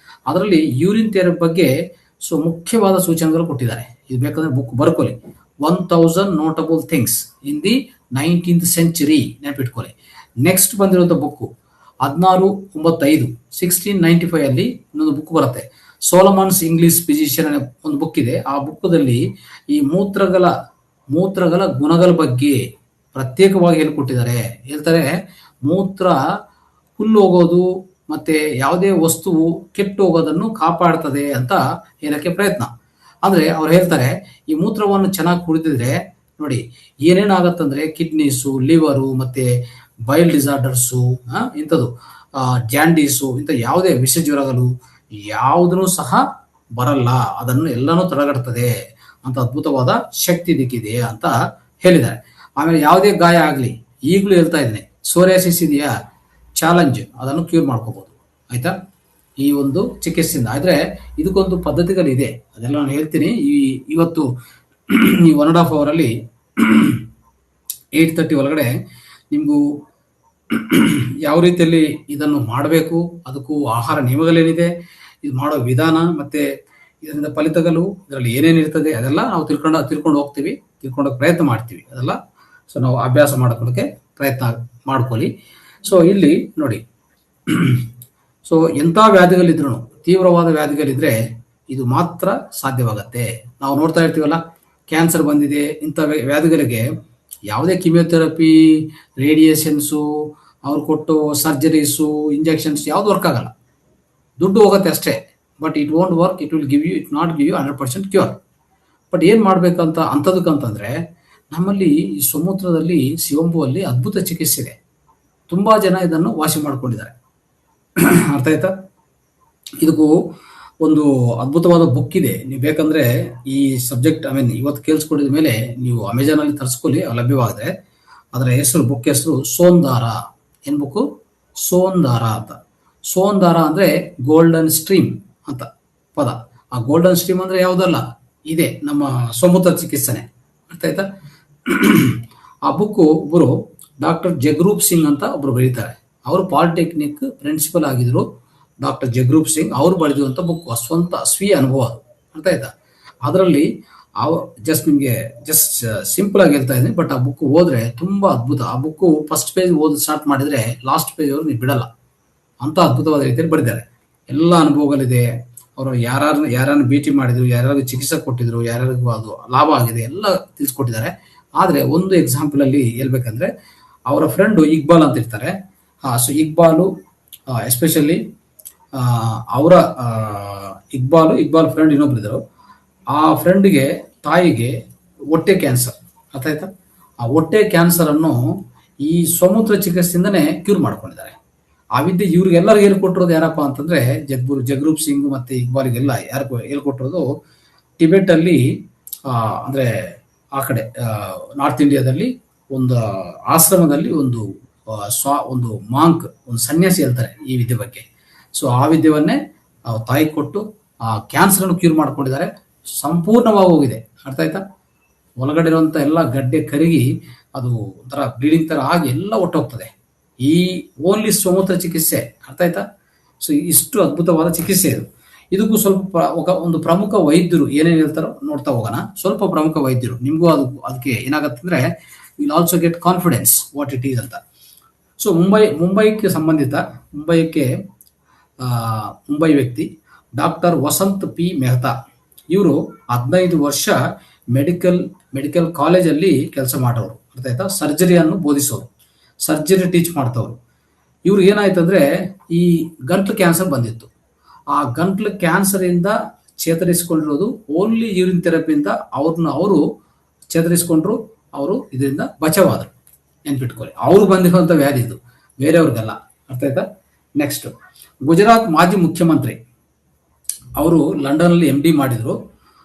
ಅದರಲ್ಲಿ ಯೂರಿನ್ ಥೆರಪಿ ಬಗ್ಗೆ ಸೊ ಮುಖ್ಯವಾದ ಸೂಚನೆಗಳು ಕೊಟ್ಟಿದ್ದಾರೆ. ಇದು ಬೇಕಂದ್ರೆ ಬುಕ್ ಬರ್ಕೊಳ್ಳಿ, 1000 notable things in the 19th century, ನೆನಪಿಟ್ಕೊಳ್ಳಿ. ನೆಕ್ಸ್ಟ್ ಬಂದಿರುವಂತ ಬುಕ್ 1695 ಅಲ್ಲಿ ಇನ್ನೊಂದು ಬುಕ್ ಬರುತ್ತೆ, ಸೋಲಮನ್ಸ್ ಇಂಗ್ಲಿಷ್ ಫಿಸಿಷಿಯನ್ ಅನ್ನೋ ಒಂದು ಬುಕ್ ಇದೆ. ಆ ಬುಕ್ದಲ್ಲಿ ಈ ಮೂತ್ರಗಳ ಗುಣಗಳ ಬಗ್ಗೆ ಪ್ರತ್ಯೇಕವಾಗಿ ಹೇಳ್ಕೊಟ್ಟಿದ್ದಾರೆ. ಹೇಳ್ತಾರೆ, ಮೂತ್ರ ಹುಲ್ಲು ಹೋಗೋದು ಮತ್ತೆ ಯಾವುದೇ ವಸ್ತುವು ಕೆಟ್ಟು ಹೋಗೋದನ್ನು ಕಾಪಾಡ್ತದೆ ಅಂತ ಹೇಳಕ್ಕೆ ಪ್ರಯತ್ನ. ಅಂದ್ರೆ ಅವ್ರು ಹೇಳ್ತಾರೆ, ಈ ಮೂತ್ರವನ್ನು ಚೆನ್ನಾಗಿ ಕುಡಿದಿದ್ರೆ ನೋಡಿ ಏನೇನಾಗತ್ತಂದ್ರೆ ಕಿಡ್ನೀಸು, ಲಿವರು, ಮತ್ತೆ ಬೈಲ್ ಡಿಸಾರ್ಡರ್ಸು, ಇಂಥದ್ದು ಜಾಂಡೀಸು, ಇಂಥ ಯಾವುದೇ ವಿಷ ಜ್ವರಗಳು ಯಾವುದೂ ಸಹ ಬರಲ್ಲ, ಅದನ್ನು ಎಲ್ಲನೂ ತಡೆಗಟ್ತದೆ ಅಂತ ಅದ್ಭುತವಾದ ಶಕ್ತಿ ದಿಕ್ಕಿದೆ ಅಂತ ಹೇಳಿದ್ದಾರೆ. ಆಮೇಲೆ ಯಾವುದೇ ಗಾಯ ಆಗಲಿ, ಈಗಲೂ ಹೇಳ್ತಾ ಇದ್ದೀನಿ, ಸೋರಿಯಾಸಿಸ್ ಇದೆಯಾ, ಚಾಲೆಂಜ್, ಅದನ್ನು ಕ್ಯೂರ್ ಮಾಡ್ಕೋಬಹುದು. ಆಯ್ತಾ, ಈ ಒಂದು ಚಿಕಿತ್ಸೆಯಿಂದ. ಆದ್ರೆ ಇದಕ್ಕೊಂದು ಪದ್ಧತಿಗಳಿದೆ, ಅದೆಲ್ಲ ನಾನು ಹೇಳ್ತೀನಿ. ಇವತ್ತು ಈ 1.5 hour ಅಲ್ಲಿ 8:30 ಒಳಗಡೆ ನಿಮಗೂ ಯಾವ ರೀತಿಯಲ್ಲಿ ಇದನ್ನು ಮಾಡಬೇಕು, ಅದಕ್ಕೂ ಆಹಾರ ನಿಯಮಗಳೇನಿದೆ, ಇದು ಮಾಡೋ ವಿಧಾನ, ಮತ್ತೆ ಇದರಿಂದ ಫಲಿತಗಳು, ಇದರಲ್ಲಿ ಏನೇನು ಇರ್ತದೆ, ಅದೆಲ್ಲ ನಾವು ತಿಳ್ಕೊಂಡು ಹೋಗ್ತೀವಿ, ತಿಳ್ಕೊಂಡೋಗಿ ಪ್ರಯತ್ನ ಮಾಡ್ತೀವಿ. ಅದೆಲ್ಲ ಸೊ ನಾವು ಅಭ್ಯಾಸ ಮಾಡ್ಕೊಳ್ಳೋಕೆ ಪ್ರಯತ್ನ ಮಾಡ್ಕೊಳ್ಳಿ. ಸೊ ಇಲ್ಲಿ ನೋಡಿ, ಸೊ ಎಂಥ ವ್ಯಾಧಿಗಳಿದ್ರು, ತೀವ್ರವಾದ ವ್ಯಾಧಿಗಳಿದ್ರೆ ಇದು ಮಾತ್ರ ಸಾಧ್ಯವಾಗತ್ತೆ. ನಾವು ನೋಡ್ತಾ ಇರ್ತೀವಲ್ಲ, ಕ್ಯಾನ್ಸರ್ ಬಂದಿದೆ, ಇಂಥ ವ್ಯಾಧಿಗಳಿಗೆ ಯಾವುದೇ ಕಿಮಿಯೋಥೆರಪಿ, ರೇಡಿಯೇಷನ್ಸು, ಅವ್ರು ಕೊಟ್ಟು ಸರ್ಜರೀಸು, ಇಂಜೆಕ್ಷನ್ಸ್ ಯಾವ್ದು ವರ್ಕ್ ಆಗಲ್ಲ, ದುಡ್ಡು ಹೋಗುತ್ತೆ ಅಷ್ಟೇ. But it won't work, it not give you 100% cure. But ಏನು ಮಾಡಬೇಕಂತ ಅಂಥದಕ್ಕಂತಂದರೆ ನಮ್ಮಲ್ಲಿ ಈ ಸಮುದ್ರದಲ್ಲಿ ಶಿವಂಬುವಲ್ಲಿ ಅದ್ಭುತ ಚಿಕಿತ್ಸೆ ಇದೆ. ತುಂಬ ಜನ ಇದನ್ನು ವಾಸಿ ಮಾಡ್ಕೊಂಡಿದ್ದಾರೆ. ಅರ್ಥ ಆಯ್ತಾ? ಇದಕ್ಕೂ ಒಂದು ಅದ್ಭುತವಾದ ಬುಕ್ ಇದೆ. ನೀವು ಬೇಕಂದ್ರೆ ಈ ಸಬ್ಜೆಕ್ಟ್ ಇವತ್ತು ಕೇಳಿಸ್ಕೊಂಡಿದ ಮೇಲೆ ನೀವು ಅಮೆಜಾನಲ್ಲಿ ತರಿಸ್ಕೊಳ್ಳಿ, ಲಭ್ಯವಾಗಿದೆ. ಅದರ ಹೆಸರು, ಬುಕ್ ಹೆಸರು ಸೋಂದಾರ. ಏನು ಬುಕ್ಕು? ಸೋಂದಾರ ಅಂತ. ಸೋಂದಾರ ಅಂದರೆ ಗೋಲ್ಡನ್ ಸ್ಟ್ರೀಮ್ ಅಂತ ಪದ. ಆ ಗೋಲ್ಡನ್ ಸ್ಟ್ರೀಮ್ ಅಂದರೆ ಯಾವುದಲ್ಲ, ಇದೆ ನಮ್ಮ ಸಮುದ್ರ ಚಿಕಿತ್ಸೆನೆ. ಅರ್ಥ ಆಯ್ತಾ? ಆ ಬುಕ್ಕು ಒಬ್ಬರು ಡಾಕ್ಟರ್ ಜಗರೂಪ್ ಸಿಂಗ್ ಅಂತ ಒಬ್ರು ಬರೀತಾರೆ. ಅವರು ಪಾಲಿಟೆಕ್ನಿಕ್ ಪ್ರಿನ್ಸಿಪಲ್ ಆಗಿದ್ರು, ಡಾಕ್ಟರ್ ಜಗರೂಪ್ ಸಿಂಗ್. ಅವರು ಬರೆದಿರುವಂಥ ಬುಕ್, ಸ್ವಂತ ಸ್ವೀಯ ಅನುಭವ ಅದು. ಅರ್ಥ ಆಯ್ತಾ? ಅದರಲ್ಲಿ ನಿಮಗೆ ಜಸ್ಟ್ ಸಿಂಪಲ್ ಆಗಿ ಹೇಳ್ತಾ ಇದ್ದೀನಿ, ಬಟ್ ಆ ಬುಕ್ ಓದ್ರೆ ತುಂಬಾ ಅದ್ಭುತ. ಆ ಬುಕ್ಕು ಫಸ್ಟ್ ಪೇಜ್ ಓದಿ ಸ್ಟಾರ್ಟ್ ಮಾಡಿದ್ರೆ ಲಾಸ್ಟ್ ಪೇಜ್ ಅವರು ನೀವು ಬಿಡಲ್ಲ, ಅಂತ ಅದ್ಭುತವಾದ ರೀತಿಯಲ್ಲಿ ಬರೆದಿದ್ದಾರೆ. ಎಲ್ಲ ಅನುಭವಗಳಿದೆ. ಅವರು ಯಾರನ್ನು ಭೇಟಿ ಮಾಡಿದ್ರು, ಯಾರ್ಯಾರಿಗೂ ಚಿಕಿತ್ಸೆ ಕೊಟ್ಟಿದ್ರು, ಯಾರ್ಯಾರಿಗೂ ಅದು ಲಾಭ ಆಗಿದೆ, ಎಲ್ಲ ತಿಳಿಸ್ಕೊಟ್ಟಿದ್ದಾರೆ. ಆದರೆ ಒಂದು ಎಕ್ಸಾಂಪಲ್ ಅಲ್ಲಿ ಹೇಳ್ಬೇಕಂದ್ರೆ, ಅವರ ಫ್ರೆಂಡು ಇಕ್ಬಾಲ್ ಅಂತ ಇರ್ತಾರೆ. ಸೊ ಇಕ್ಬಾಲು ಎಸ್ಪೆಷಲಿ ಅವರ ಇಕ್ಬಾಲ್ ಫ್ರೆಂಡ್ ಇನ್ನೊಬ್ರಿದ್ರು. ಆ ಫ್ರೆಂಡ್ಗೆ, ತಾಯಿಗೆ ಹೊಟ್ಟೆ ಕ್ಯಾನ್ಸರ್. ಅರ್ಥ ಆಯ್ತಾ? ಆ ಹೊಟ್ಟೆ ಕ್ಯಾನ್ಸರ್ ಅನ್ನು ಈ ಸಮುದ್ರ ಚಿಕಿತ್ಸೆಯಿಂದನೇ ಕ್ಯೂರ್ ಮಾಡ್ಕೊಂಡಿದ್ದಾರೆ. ಆ ವಿದ್ಯೆ ಇವ್ರಿಗೆಲ್ಲರಿಗೂ ಹೇಳ್ಕೊಟ್ಟಿರೋದು ಯಾರಪ್ಪ ಅಂತಂದ್ರೆ ಜಗರೂಪ್ ಸಿಂಗ್ ಮತ್ತೆ ಇಕ್ಬಾಲಿಗೆಲ್ಲ ಯಾರು ಹೇಳ್ಕೊಟ್ಟಿರೋದು ಟಿಬೆಟ್ ಅಲ್ಲಿ, ಅಂದ್ರೆ ಆ ಕಡೆ ನಾರ್ತ್ ಇಂಡಿಯಾದಲ್ಲಿ ಒಂದು ಆಶ್ರಮದಲ್ಲಿ ಒಂದು ಮಾಂಕ್, ಒಂದು ಸನ್ಯಾಸಿ ಹೇಳ್ತಾರೆ ಈ ವಿದ್ಯೆ ಬಗ್ಗೆ. ಸೊ ಆ ವಿದ್ಯವನ್ನೇ ತಾಯಿ ಕೊಟ್ಟು ಆ ಕ್ಯಾನ್ಸರ್ ಅನ್ನು ಕ್ಯೂರ್ ಮಾಡ್ಕೊಂಡಿದ್ದಾರೆ. ಸಂಪೂರ್ಣವಾಗಿ ಹೋಗಿದೆ. ಅರ್ಥ ಆಯ್ತಾ? ಒಳಗಡೆ ಇರುವಂತ ಎಲ್ಲ ಗಡ್ಡೆ ಕರಗಿ ಅದು ಒಂಥರ ಬ್ಲೀಡಿಂಗ್ ತರ ಆಗಿ ಎಲ್ಲ ಒಟ್ಟೋಗ್ತದೆ. ಈ ಓನ್ಲಿ ಸಮುದ್ರ ಚಿಕಿತ್ಸೆ. ಅರ್ಥ ಆಯ್ತಾ? ಸೊ ಇಷ್ಟು ಅದ್ಭುತವಾದ ಚಿಕಿತ್ಸೆ ಇದು. ಇದಕ್ಕೂ ಸ್ವಲ್ಪ ಒಂದು ಪ್ರಮುಖ ವೈದ್ಯರು ಏನೇನು ಹೇಳ್ತಾರೋ ನೋಡ್ತಾ ಹೋಗೋಣ. ಸ್ವಲ್ಪ ಪ್ರಮುಖ ವೈದ್ಯರು ನಿಮಗೂ ಅದಕ್ಕೆ ಏನಾಗತ್ತಂದ್ರೆ, will also get confidence what it is ಅಂತ. ಸೊ ಮುಂಬೈಗೆ ಸಂಬಂಧಿತ ಮುಂಬೈ ವ್ಯಕ್ತಿ ಡಾಕ್ಟರ್ ವಸಂತ್ ಪಿ ಮೆಹ್ತಾ. ಇವರು 15 ವರ್ಷ ಮೆಡಿಕಲ್ ಕಾಲೇಜಲ್ಲಿ ಕೆಲಸ ಮಾಡೋರು. ಅರ್ಥ ಆಯ್ತಾ? ಸರ್ಜರಿಯನ್ನು ಬೋಧಿಸೋರು, ಸರ್ಜರಿ ಟೀಚ್ ಮಾಡ್ತವ್ರು. ಇವ್ರು ಏನಾಯ್ತಂದ್ರೆ, ಈ ಗಂಟ್ಲು ಕ್ಯಾನ್ಸರ್ ಬಂದಿತ್ತು. ಆ ಗಂಟ್ಲು ಕ್ಯಾನ್ಸರ್ ಇಂದ ಚೇತರಿಸಿಕೊಂಡಿರೋದು ಓನ್ಲಿ ಯೂರಿನ್ ಥೆರಪಿಯಿಂದ ಅವರು ಚೇತರಿಸಿಕೊಂಡ್ರು. ಅವರು ಇದರಿಂದ ಬಚಾವಾದರು. ನೆನ್ಪಿಟ್ಕೊಳ್ಳಿ, ಅವ್ರು ಬಂದಿರುವಂಥ ವ್ಯಾಧಿ ಇದು, ಬೇರೆಯವ್ರಿಗಲ್ಲ. ಅರ್ಥ ಆಯ್ತಾ? ನೆಕ್ಸ್ಟ್, ಗುಜರಾತ್ ಮಾಜಿ ಮುಖ್ಯಮಂತ್ರಿ. ಅವರು ಲಂಡನ್ನಲ್ಲಿ MD ಮಾಡಿದ್ರು.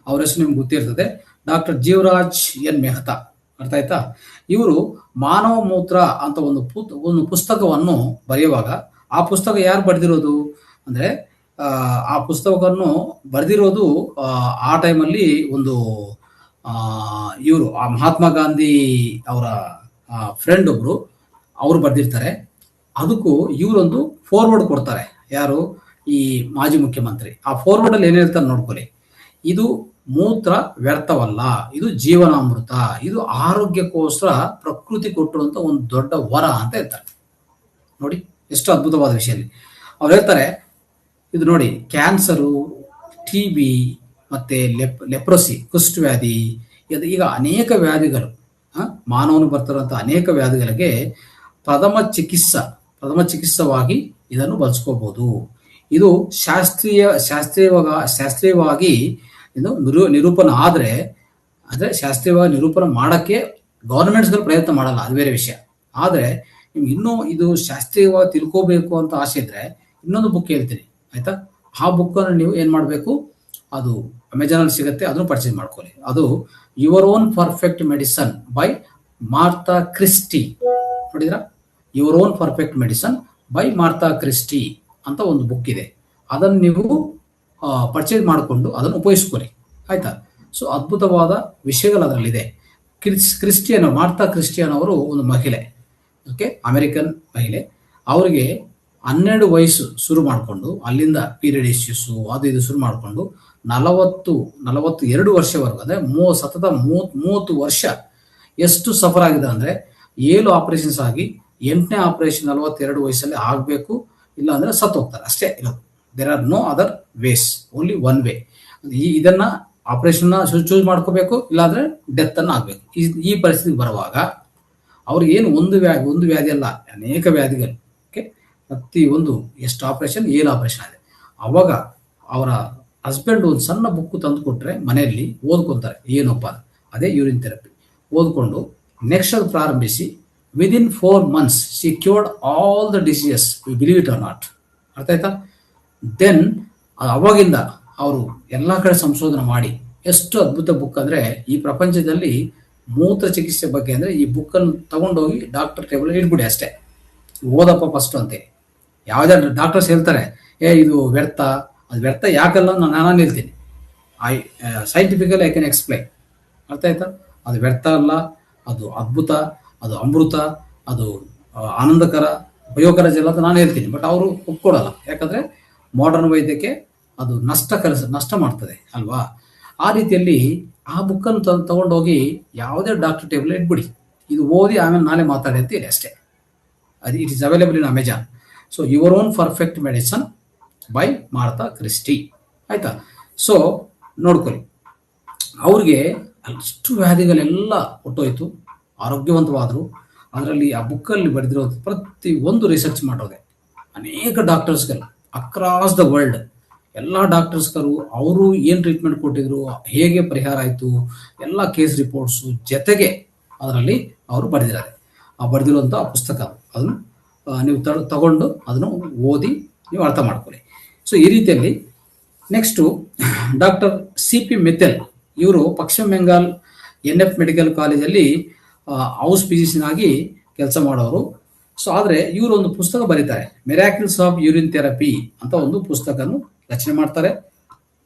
ಅವ್ರ ಹೆಸರು ನಿಮ್ಗೆ ಗೊತ್ತಿರ್ತದೆ, ಡಾಕ್ಟರ್ ಜೀವರಾಜ್ ಎನ್ ಮೆಹ್ತಾ. ಅರ್ಥ ಆಯ್ತಾ? ಇವರು ಮಾನವ ಮೂತ್ರ ಅಂತ ಒಂದು ಪುಸ್ತಕವನ್ನು ಬರೆಯುವಾಗ, ಆ ಪುಸ್ತಕ ಯಾರು ಬರೆದಿರೋದು ಅಂದ್ರೆ, ಆ ಪುಸ್ತಕವನ್ನು ಬರೆದಿರೋದು ಆ ಟೈಮಲ್ಲಿ ಒಂದು ಇವರು ಆ ಮಹಾತ್ಮ ಗಾಂಧಿ ಅವರ ಫ್ರೆಂಡ್ ಒಬ್ರು, ಅವರು ಬರೆದಿರ್ತಾರೆ. ಅದಕ್ಕೂ ಇವರೊಂದು ಫಾರ್ವರ್ಡ್ ಕೊಡ್ತಾರೆ. ಯಾರು? ಈ ಮಾಜಿ ಮುಖ್ಯಮಂತ್ರಿ. ಆ ಫಾರ್ವರ್ಡ್ ಅಲ್ಲಿ ಏನ್ ಹೇಳ್ತಾರೆ ನೋಡ್ಕೊಳ್ಳಿ. ಇದು ಮೂತ್ರ ವ್ಯರ್ಥವಲ್ಲ, ಇದು ಜೀವನಾಮೃತ, ಇದು ಆರೋಗ್ಯಕ್ಕೋಸ್ಕರ ಪ್ರಕೃತಿ ಕೊಟ್ಟಿರುವಂತ ಒಂದು ದೊಡ್ಡ ವರ ಅಂತ ಹೇಳ್ತಾರೆ. ನೋಡಿ ಎಷ್ಟು ಅದ್ಭುತವಾದ ವಿಷಯ. ಅವ್ರು ಹೇಳ್ತಾರೆ, ಇದು ನೋಡಿ, ಕ್ಯಾನ್ಸರು, TB ಮತ್ತೆ ಲೆಪ್ರಸಿ, ಕುಷ್ಠವ್ಯಾಧಿ, ಈಗ ಅನೇಕ ವ್ಯಾಧಿಗಳು, ಮಾನವನು ಬರ್ತಿರುವಂತಹ ಅನೇಕ ವ್ಯಾಧಿಗಳಿಗೆ ಪ್ರಥಮ ಚಿಕಿತ್ಸವಾಗಿ ಇದನ್ನು ಬಳಸ್ಕೋಬಹುದು. ಇದು ಶಾಸ್ತ್ರೀಯವಾಗಿ ಇದು ನಿರೂಪಣೆ ಆದ್ರೆ ಶಾಸ್ತ್ರೀಯವಾಗಿ ನಿರೂಪಣೆ ಮಾಡಕ್ಕೆ ಗವರ್ಮೆಂಟ್ಸ್ಗಳು ಪ್ರಯತ್ನ ಮಾಡಲ್ಲ, ಅದು ಬೇರೆ ವಿಷಯ. ಆದ್ರೆ ನಿಮ್ಗೆ ಇನ್ನೂ ಇದು ಶಾಸ್ತ್ರೀಯವಾಗಿ ತಿಳ್ಕೋಬೇಕು ಅಂತ ಆಸೆ ಇದ್ರೆ ಇನ್ನೊಂದು ಬುಕ್ ಹೇಳ್ತೀನಿ, ಆಯ್ತಾ? ಆ ಬುಕ್ಕನ್ನು ನೀವು ಏನ್ ಮಾಡಬೇಕು, ಅದು ಅಮೆಜಾನಲ್ಲಿ ಸಿಗುತ್ತೆ, ಅದನ್ನು ಪರ್ಚೇಸ್ ಮಾಡ್ಕೊಳ್ಳಿ. ಅದು your own perfect medicine by Martha Christie. ನೋಡಿದ್ರಾ? Your own perfect medicine by Martha Christie ಅಂತ ಒಂದು ಬುಕ್ ಇದೆ. ಅದನ್ನು ನೀವು ಪರ್ಚೇಸ್ ಮಾಡಿಕೊಂಡು ಅದನ್ನು ಉಪಯೋಗಿಸ್ಕೊಳ್ಳಿ, ಆಯ್ತಾ? ಸೊ ಅದ್ಭುತವಾದ ವಿಷಯಗಳು ಅದರಲ್ಲಿದೆ. ಮಾರ್ಥಾ ಕ್ರಿಸ್ಟಿಯನ್ ಅವರು ಒಂದು ಮಹಿಳೆ, ಓಕೆ, ಅಮೆರಿಕನ್ ಮಹಿಳೆ. ಅವರಿಗೆ 12 ವಯಸ್ಸು ಶುರು ಮಾಡಿಕೊಂಡು, ಅಲ್ಲಿಂದ ಪೀರಿಯಡ್ ಇಶ್ಯೂಸು ಅದು ಇದು ಶುರು ಮಾಡಿಕೊಂಡು 42 ವರ್ಷವರೆಗೂ, ಅಂದರೆ ಸತತ 30 ವರ್ಷ ಎಷ್ಟು ಸಫರ್ ಆಗಿದೆ ಅಂದರೆ, 7 ಆಪರೇಷನ್ಸ್ ಆಗಿ 8ನೇ ಆಪರೇಷನ್ 42 ವಯಸ್ಸಲ್ಲಿ ಆಗಬೇಕು, ಇಲ್ಲ ಅಂದರೆ ಸತ್ತು ಹೋಗ್ತಾರೆ ಅಷ್ಟೇ ಇರೋದು. There are no other ways, only one way. ಇದನ್ನ ಆಪರೇಷನ್ನ ಚೂಸ್ ಮಾಡ್ಕೋಬೇಕು, ಇಲ್ಲಾಂದ್ರೆ ಡೆತ್ ಅನ್ನ ಆಗ್ಬೇಕು. ಈ ಪರಿಸ್ಥಿತಿ ಬರುವಾಗ ಅವ್ರಿಗೆ ಏನು ಒಂದು ವ್ಯಾಧಿ ಅಲ್ಲ, ಅನೇಕ ವ್ಯಾಧಿಗಳು. ಓಕೆ, ಪ್ರತಿ ಒಂದು ಎಷ್ಟು ಆಪರೇಷನ್, 7 ಆಪರೇಷನ್ ಆಗಿದೆ. ಅವಾಗ ಅವರ ಹಸ್ಬೆಂಡ್ ಒಂದು ಸಣ್ಣ ಬುಕ್ ತಂದು ಕೊಟ್ಟರೆ ಮನೆಯಲ್ಲಿ ಓದ್ಕೊತಾರೆ, ಏನಪ್ಪ ಅದೇ ಯೂರಿನ್ ಥೆರಪಿ. ಓದ್ಕೊಂಡು ನೆಕ್ಸ್ಟ್ ಅದು ಪ್ರಾರಂಭಿಸಿ within 4 months she cured all the diseases, we believe it or not. ಅರ್ಥ ಆಯ್ತಾ? ದೆನ್ ಅವಾಗಿಂದ ಅವರು ಎಲ್ಲ ಕಡೆ ಸಂಶೋಧನೆ ಮಾಡಿ ಎಷ್ಟು ಅದ್ಭುತ ಬುಕ್ ಅಂದರೆ, ಈ ಪ್ರಪಂಚದಲ್ಲಿ ಮೂತ್ರ ಚಿಕಿತ್ಸೆ ಬಗ್ಗೆ ಅಂದರೆ ಈ ಬುಕ್ಕನ್ನು ತಗೊಂಡೋಗಿ ಡಾಕ್ಟರ್ ಟೇಬಲ್ ಇಟ್ಬಿಡಿ ಅಷ್ಟೇ, ಓದಪ್ಪ ಫಸ್ಟ್ ಅಂತೇಳಿ. ಯಾವುದೇ ಡಾಕ್ಟರ್ಸ್ ಹೇಳ್ತಾರೆ ಇದು ವ್ಯರ್ಥ, ಅದು ವ್ಯರ್ಥ ಯಾಕಲ್ಲ ನಾನು ಹೇಳ್ತೀನಿ. Scientifically I can explain. ಅರ್ಥ ಆಯ್ತಾ? ಅದು ವ್ಯರ್ಥ ಅಲ್ಲ, ಅದು ಅದ್ಭುತ, ಅದು ಅಮೃತ, ಅದು ಆನಂದಕರ, ಉಪಯೋಗಕರ ಜಲ ಅಂತ ನಾನು ಹೇಳ್ತೀನಿ. ಬಟ್ ಅವರು ಒಪ್ಕೊಡಲ್ಲ, ಯಾಕಂದರೆ ಮಾಡರ್ನ್ ವೈದ್ಯಕ್ಕೆ ಅದು ನಷ್ಟ ಮಾಡ್ತದೆ ಅಲ್ವಾ. ಆ ರೀತಿಯಲ್ಲಿ ಆ ಬುಕ್ಕನ್ನು ತಗೊಂಡೋಗಿ ಯಾವುದೇ ಡಾಕ್ಟರ್ ಟೇಬಲ್ ಇಟ್ಬಿಡಿ, ಇದು ಓದಿ ಆಮೇಲೆ ನಾಳೆ ಮಾತಾಡಿ ಅಂತ ಹೇಳಿ ಅಷ್ಟೇ. ಅದು it is available in Amazon. So your own perfect medicine by ಮಾರ್ತಾ ಕ್ರಿಸ್ಟಿ. ಆಯಿತಾ? ಸೊ ನೋಡ್ಕೊಳ್ಳಿ, ಅವ್ರಿಗೆ ಅಷ್ಟು ವ್ಯಾಧಿಗಳೆಲ್ಲ ಹೊಟ್ಟೋಯ್ತು, ಆರೋಗ್ಯವಂತವಾದರು. ಅದರಲ್ಲಿ ಆ ಬುಕ್ಕಲ್ಲಿ ಬರೆದಿರೋದು ಪ್ರತಿ ಒಂದು ರಿಸರ್ಚ್ ಮಾಡೋದೆ. ಅನೇಕ ಡಾಕ್ಟರ್ಸ್ಗಳು ಅಕ್ರಾಸ್ ದ ವರ್ಲ್ಡ್, ಎಲ್ಲ ಡಾಕ್ಟರ್ಸ್ಗಳು ಅವರು ಏನು ಟ್ರೀಟ್ಮೆಂಟ್ ಕೊಟ್ಟಿದ್ರು, ಹೇಗೆ ಪರಿಹಾರ ಆಯಿತು, ಎಲ್ಲ ಕೇಸ್ ರಿಪೋರ್ಟ್ಸು ಜೊತೆಗೆ ಅದರಲ್ಲಿ ಅವರು ಬರೆದಿದ್ದಾರೆ. ಆ ಬರೆದಿರುವಂಥ ಪುಸ್ತಕ ಅದನ್ನು ನೀವು ತಗೊಂಡು ಅದನ್ನು ಓದಿ ನೀವು ಅರ್ಥ ಮಾಡ್ಕೊಳ್ಳಿ. ಸೊ ಈ ರೀತಿಯಲ್ಲಿ ನೆಕ್ಸ್ಟು ಡಾಕ್ಟರ್ CP ಮಿಥೆಲ್, ಇವರು ಪಶ್ಚಿಮ ಬೆಂಗಾಲ್ NF ಮೆಡಿಕಲ್ ಕಾಲೇಜಲ್ಲಿ ಹೌಸ್ ಫಿಸಿಷಿಯನ್ ಆಗಿ ಕೆಲಸ ಮಾಡೋರು. ಸೊ ಆದರೆ ಇವರು ಒಂದು ಪುಸ್ತಕ ಬರೀತಾರೆ, ಮಿರಾಕಲ್ಸ್ ಆಫ್ ಯೂರಿನ್ ಥೆರಪಿ ಅಂತ ಒಂದು ಪುಸ್ತಕವನ್ನು ರಚನೆ ಮಾಡ್ತಾರೆ.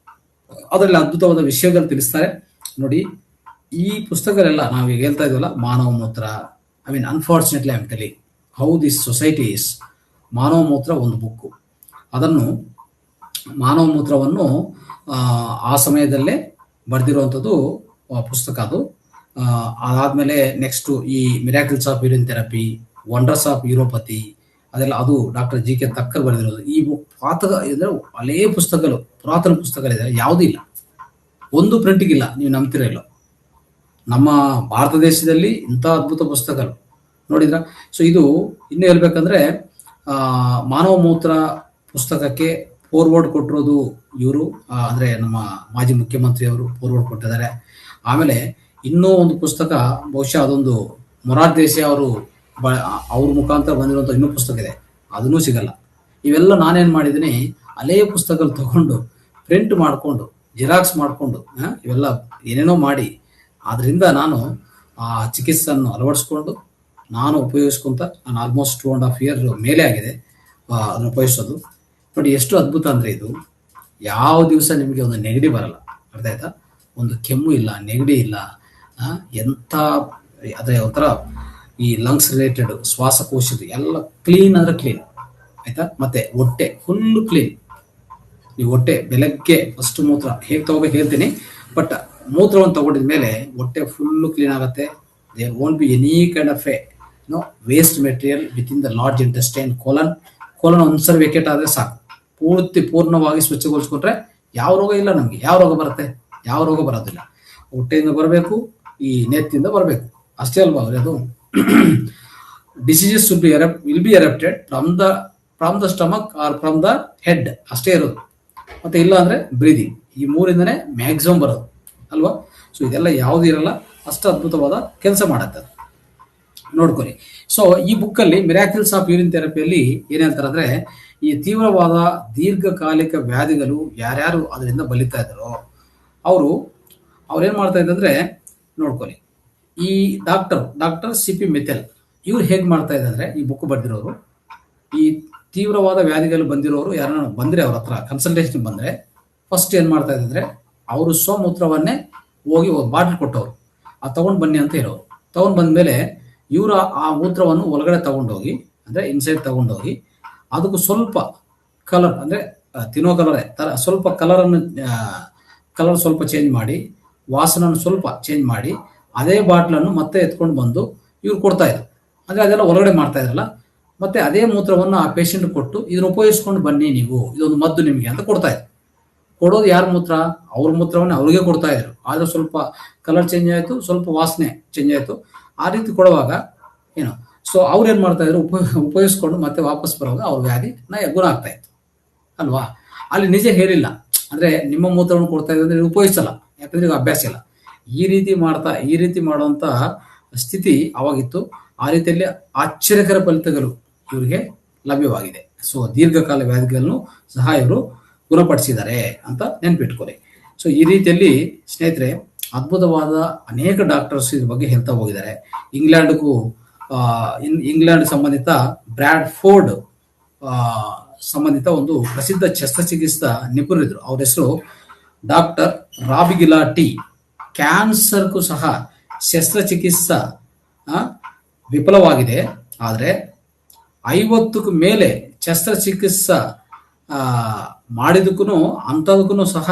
ಅದರಲ್ಲಿ ಅದ್ಭುತವಾದ ವಿಷಯಗಳು ತಿಳಿಸ್ತಾರೆ. ನೋಡಿ, ಈ ಪುಸ್ತಕಗಳೆಲ್ಲ ನಾವೀಗ ಹೇಳ್ತಾ ಇದ್ವಲ್ಲ, ಮಾನವ ಮೂತ್ರ, unfortunately I am telling how this society is. ಮಾನವ ಮೂತ್ರ ಒಂದು ಬುಕ್ಕು, ಅದನ್ನು ಮಾನವ ಮೂತ್ರವನ್ನು ಆ ಸಮಯದಲ್ಲೇ ಬರೆದಿರುವಂಥದ್ದು ಪುಸ್ತಕ ಅದು. ಅದಾದಮೇಲೆ ನೆಕ್ಸ್ಟು ಈ miracles of urine therapy, wonders of uropathy, ಅದೆಲ್ಲ ಅದು ಡಾಕ್ಟರ್ GK ತಕ್ಕರ್ ಬರೆದಿರೋದು. ಈ ಪಾತಕ ಅಂದರೆ ಹಳೇ ಪುಸ್ತಕಗಳು, ಪುರಾತನ ಪುಸ್ತಕಗಳಿದೆ, ಯಾವುದೂ ಇಲ್ಲ, ಒಂದು ಪ್ರಿಂಟಿಗಿಲ್ಲ, ನೀವು ನಂಬ್ತಿರೋ ಇಲ್ಲ. ನಮ್ಮ ಭಾರತ ದೇಶದಲ್ಲಿ ಇಂಥ ಅದ್ಭುತ ಪುಸ್ತಕಗಳು ನೋಡಿದ್ರ. ಸೊ ಇದು ಇನ್ನೂ ಹೇಳ್ಬೇಕಂದ್ರೆ ಮಾನವ ಮೂತ್ರ ಪುಸ್ತಕಕ್ಕೆ ಫೋರ್ವರ್ಡ್ ಕೊಟ್ಟಿರೋದು ಇವರು, ಅಂದರೆ ನಮ್ಮ ಮಾಜಿ ಮುಖ್ಯಮಂತ್ರಿಯವರು ಫೋರ್ವರ್ಡ್ ಕೊಟ್ಟಿದ್ದಾರೆ. ಆಮೇಲೆ ಇನ್ನೂ ಒಂದು ಪುಸ್ತಕ, ಬಹುಶಃ ಅದೊಂದು ಮೊರಾರ್ ದೇಸಾಯಿ ಅವರು ಅವ್ರ ಮುಖಾಂತರ ಬಂದಿರುವಂಥ ಇನ್ನೂ ಪುಸ್ತಕ ಇದೆ, ಅದನ್ನೂ ಸಿಗಲ್ಲ. ಇವೆಲ್ಲ ನಾನೇನು ಮಾಡಿದ್ದೀನಿ, ಹಳೆಯ ಪುಸ್ತಕಗಳು ತಗೊಂಡು ಪ್ರಿಂಟ್ ಮಾಡಿಕೊಂಡು ಜಿರಾಕ್ಸ್ ಮಾಡಿಕೊಂಡು ಇವೆಲ್ಲ ಏನೇನೋ ಮಾಡಿ ಅದರಿಂದ ನಾನು ಆ ಚಿಕಿತ್ಸೆಯನ್ನು ಅಳವಡಿಸ್ಕೊಂಡು ನಾನು ಉಪಯೋಗಿಸ್ಕೊಂತ ನಾನು ಆಲ್ಮೋಸ್ಟ್ 2.5 year ಮೇಲೆ ಆಗಿದೆ ಅದನ್ನು ಉಪಯೋಗಿಸೋದು. ನೋಡಿ ಎಷ್ಟು ಅದ್ಭುತ ಅಂದರೆ, ಇದು ಯಾವ ದಿವಸ ನಿಮಗೆ ಒಂದು ನೆಗಡಿ ಬರಲ್ಲ. ಅರ್ಥ ಆಯ್ತಾ? ಒಂದು ಕೆಮ್ಮು ಇಲ್ಲ, ನೆಗಡಿ ಇಲ್ಲ, ಎಂಥ ಅದೇ ಒಂಥರ ಈ ಲಂಗ್ಸ್ ರಿಲೇಟೆಡ್ ಶ್ವಾಸಕೋಶದ ಎಲ್ಲ ಕ್ಲೀನ್ ಅಂದರೆ ಕ್ಲೀನ್. ಆಯಿತಾ? ಮತ್ತು ಹೊಟ್ಟೆ ಫುಲ್ಲು ಕ್ಲೀನ್. ನೀವು ಹೊಟ್ಟೆ ಬೆಳಗ್ಗೆ ಫಸ್ಟ್ ಮೂತ್ರ ಹೇಗೆ ತಗೋಬೇಕು ಹೇಳ್ತೀನಿ, ಬಟ್ ಮೂತ್ರವನ್ನು ತಗೊಂಡಿದ ಮೇಲೆ ಹೊಟ್ಟೆ ಫುಲ್ಲು ಕ್ಲೀನ್ ಆಗುತ್ತೆ. There won't be any kind of waste material within the large intestine. Colon ಒಂದ್ಸರಿ ವೇಕೆಟ್ ಆದರೆ ಸಾಕು, ಪೂರ್ಣವಾಗಿ ಸ್ವಚ್ಛಗೊಳಿಸ್ಕೊಟ್ರೆ ಯಾವ ರೋಗ ಇಲ್ಲ ನಮಗೆ. ಯಾವ ರೋಗ ಬರುತ್ತೆ? ಯಾವ ರೋಗ ಬರೋದಿಲ್ಲ. ಹೊಟ್ಟೆಯಿಂದ ಬರಬೇಕು, ಈ ನೆತ್ತಿಂದ ಬರಬೇಕು, ಅಷ್ಟೇ ಅಲ್ವಾ ಅದು. Diseases will be erupted from the stomach or from the head, ಅಷ್ಟೇ ಇರೋದು. ಮತ್ತೆ ಇಲ್ಲ ಅಂದರೆ ಬ್ರೀದಿಂಗ್, ಈ ಮೂರಿಂದನೇ ಮ್ಯಾಕ್ಸಿಮಮ್ ಬರೋದು ಅಲ್ವಾ. ಸೊ ಇದೆಲ್ಲ ಯಾವುದು ಇರಲ್ಲ, ಅಷ್ಟು ಅದ್ಭುತವಾದ ಕೆಲಸ ಮಾಡುತ್ತೆ ನೋಡ್ಕೊಳ್ಳಿ. ಸೊ ಈ ಬುಕ್ಕಲ್ಲಿ ಮಿರಾಕಲ್ಸ್ ಆಫ್ ಯೂರಿನ್ ಥೆರಪಿಯಲ್ಲಿ ಏನು ಹೇಳ್ತಾರೆ ಅಂದರೆ, ಈ ತೀವ್ರವಾದ ದೀರ್ಘಕಾಲಿಕ ವ್ಯಾಧಿಗಳು ಯಾರ್ಯಾರು ಅದರಿಂದ ಬಲಿತಾ ಇದ್ದಾರೋ ಅವ್ರೇನು ಮಾಡ್ತಾ ಇದ್ದಂದ್ರೆ ನೋಡ್ಕೊಳ್ಳಿ. ಈ ಡಾಕ್ಟರ್ CP ಮಿಥೆಲ್ ಇವ್ರು ಹೇಗೆ ಮಾಡ್ತಾ ಇದ್ದಾರೆ, ಈ ಬುಕ್ ಬರೆದಿರೋರು, ಈ ತೀವ್ರವಾದ ವ್ಯಾಧಿಗಳು ಬಂದಿರೋರು ಯಾರನ್ನ ಬಂದರೆ ಅವ್ರ ಹತ್ರ ಕನ್ಸಲ್ಟೇಷನ್ ಬಂದರೆ ಫಸ್ಟ್ ಏನು ಮಾಡ್ತಾ ಇದ್ದಾರೆ, ಅವರು ಸ್ವಮೂತ್ರವನ್ನೇ ಹೋಗಿ ಒಂದು ಬಾಟ್ಲ್ ಕೊಟ್ಟವರು, ಅದು ತೊಗೊಂಡು ಬನ್ನಿ ಅಂತ ಹೇಳೋರು. ತೊಗೊಂಡು ಬಂದಮೇಲೆ ಇವರು ಆ ಮೂತ್ರವನ್ನು ಒಳಗಡೆ ತೊಗೊಂಡೋಗಿ, ಅಂದರೆ ಇನ್ಸೈಡ್ ತೊಗೊಂಡೋಗಿ ಅದಕ್ಕೂ ಸ್ವಲ್ಪ ಕಲರ್, ಅಂದರೆ ತಿನ್ನೋ ಕಲರೇ ಥರ ಸ್ವಲ್ಪ ಕಲರ್ ಸ್ವಲ್ಪ ಚೇಂಜ್ ಮಾಡಿ, ವಾಸನನ್ನು ಸ್ವಲ್ಪ ಚೇಂಜ್ ಮಾಡಿ, ಅದೇ ಬಾಟ್ಲನ್ನು ಮತ್ತೆ ಎತ್ಕೊಂಡು ಬಂದು ಇವ್ರು ಕೊಡ್ತಾಯಿದ್ರು. ಅಂದರೆ ಅದೆಲ್ಲ ಹೊರಗಡೆ ಮಾಡ್ತಾ ಇದ್ರಲ್ಲ, ಮತ್ತೆ ಅದೇ ಮೂತ್ರವನ್ನು ಆ ಪೇಷಂಟ್ ಕೊಟ್ಟು ಇದನ್ನು ಉಪಯೋಗಿಸ್ಕೊಂಡು ಬನ್ನಿ ನೀವು, ಇದೊಂದು ಮದ್ದು ನಿಮಗೆ ಅಂತ ಕೊಡ್ತಾಯಿದ್ರು. ಕೊಡೋದು ಯಾರ ಮೂತ್ರ? ಅವ್ರ ಮೂತ್ರವನ್ನೇ ಅವ್ರಿಗೆ ಕೊಡ್ತಾ ಇದ್ರು. ಆದರೆ ಸ್ವಲ್ಪ ಕಲರ್ ಚೇಂಜ್ ಆಯಿತು, ಸ್ವಲ್ಪ ವಾಸನೆ ಚೇಂಜ್ ಆಯಿತು. ಆ ರೀತಿ ಕೊಡುವಾಗ ಏನು, ಸೊ ಅವ್ರು ಏನು ಮಾಡ್ತಾಯಿದ್ರು, ಉಪಯೋಗಿಸ್ಕೊಂಡು ಮತ್ತೆ ವಾಪಸ್ ಬರುವಾಗ ಅವ್ರ ವ್ಯಾಧಿ ಗುಣ ಆಗ್ತಾಯಿತ್ತು ಅಲ್ವಾ. ಅಲ್ಲಿ ನಿಜ ಹೇಳಿಲ್ಲ, ಅಂದರೆ ನಿಮ್ಮ ಮೂತ್ರವನ್ನು ಕೊಡ್ತಾ ಇದೆ ಅಂದರೆ ಉಪಯೋಗಿಸಲ್ಲ, ಯಾಕಂದರೆ ಈಗ ಅಭ್ಯಾಸ ಇಲ್ಲ. ಈ ರೀತಿ ಮಾಡುವಂಥ ಸ್ಥಿತಿ ಅವಾಗಿತ್ತು. ಆ ರೀತಿಯಲ್ಲಿ ಆಶ್ಚರ್ಯಕರ ಫಲಿತಗಳು ಇವರಿಗೆ ಲಭ್ಯವಾಗಿದೆ. ಸೊ ದೀರ್ಘಕಾಲ ವ್ಯಾಧಿಗಳನ್ನು ಸಹ ಇವರು ಗುಣಪಡಿಸಿದ್ದಾರೆ ಅಂತ ನೆನ್ಪಿಟ್ಕೊಳ್ಳಿ. ಸೊ ಈ ರೀತಿಯಲ್ಲಿ ಸ್ನೇಹಿತರೆ ಅದ್ಭುತವಾದ ಅನೇಕ ಡಾಕ್ಟರ್ಸ್ ಇದ್ರ ಬಗ್ಗೆ ಹೇಳ್ತಾ ಹೋಗಿದ್ದಾರೆ. ಇಂಗ್ಲೆಂಡ್ ಸಂಬಂಧಿತ ಬ್ರಾಡ್ಫೋರ್ಡ್ ಸಂಬಂಧಿತ ಒಂದು ಪ್ರಸಿದ್ಧ ಶಸ್ತ್ರಚಿಕಿತ್ಸಾ ನಿಪುಣರಿದ್ರು. ಅವ್ರ ಹೆಸರು ಡಾಕ್ಟರ್ ರಾಬಿಗಿಲಾ ಟಿ. ಕ್ಯಾನ್ಸರ್ಗೂ ಸಹ ಶಸ್ತ್ರಚಿಕಿತ್ಸಾ ವಿಫಲವಾಗಿದೆ, ಆದರೆ 50ಕ್ಕೂ ಮೇಲೆ ಶಸ್ತ್ರಚಿಕಿತ್ಸಾ ಮಾಡಿದಕ್ಕೂ ಅಂಥದಕ್ಕೂ ಸಹ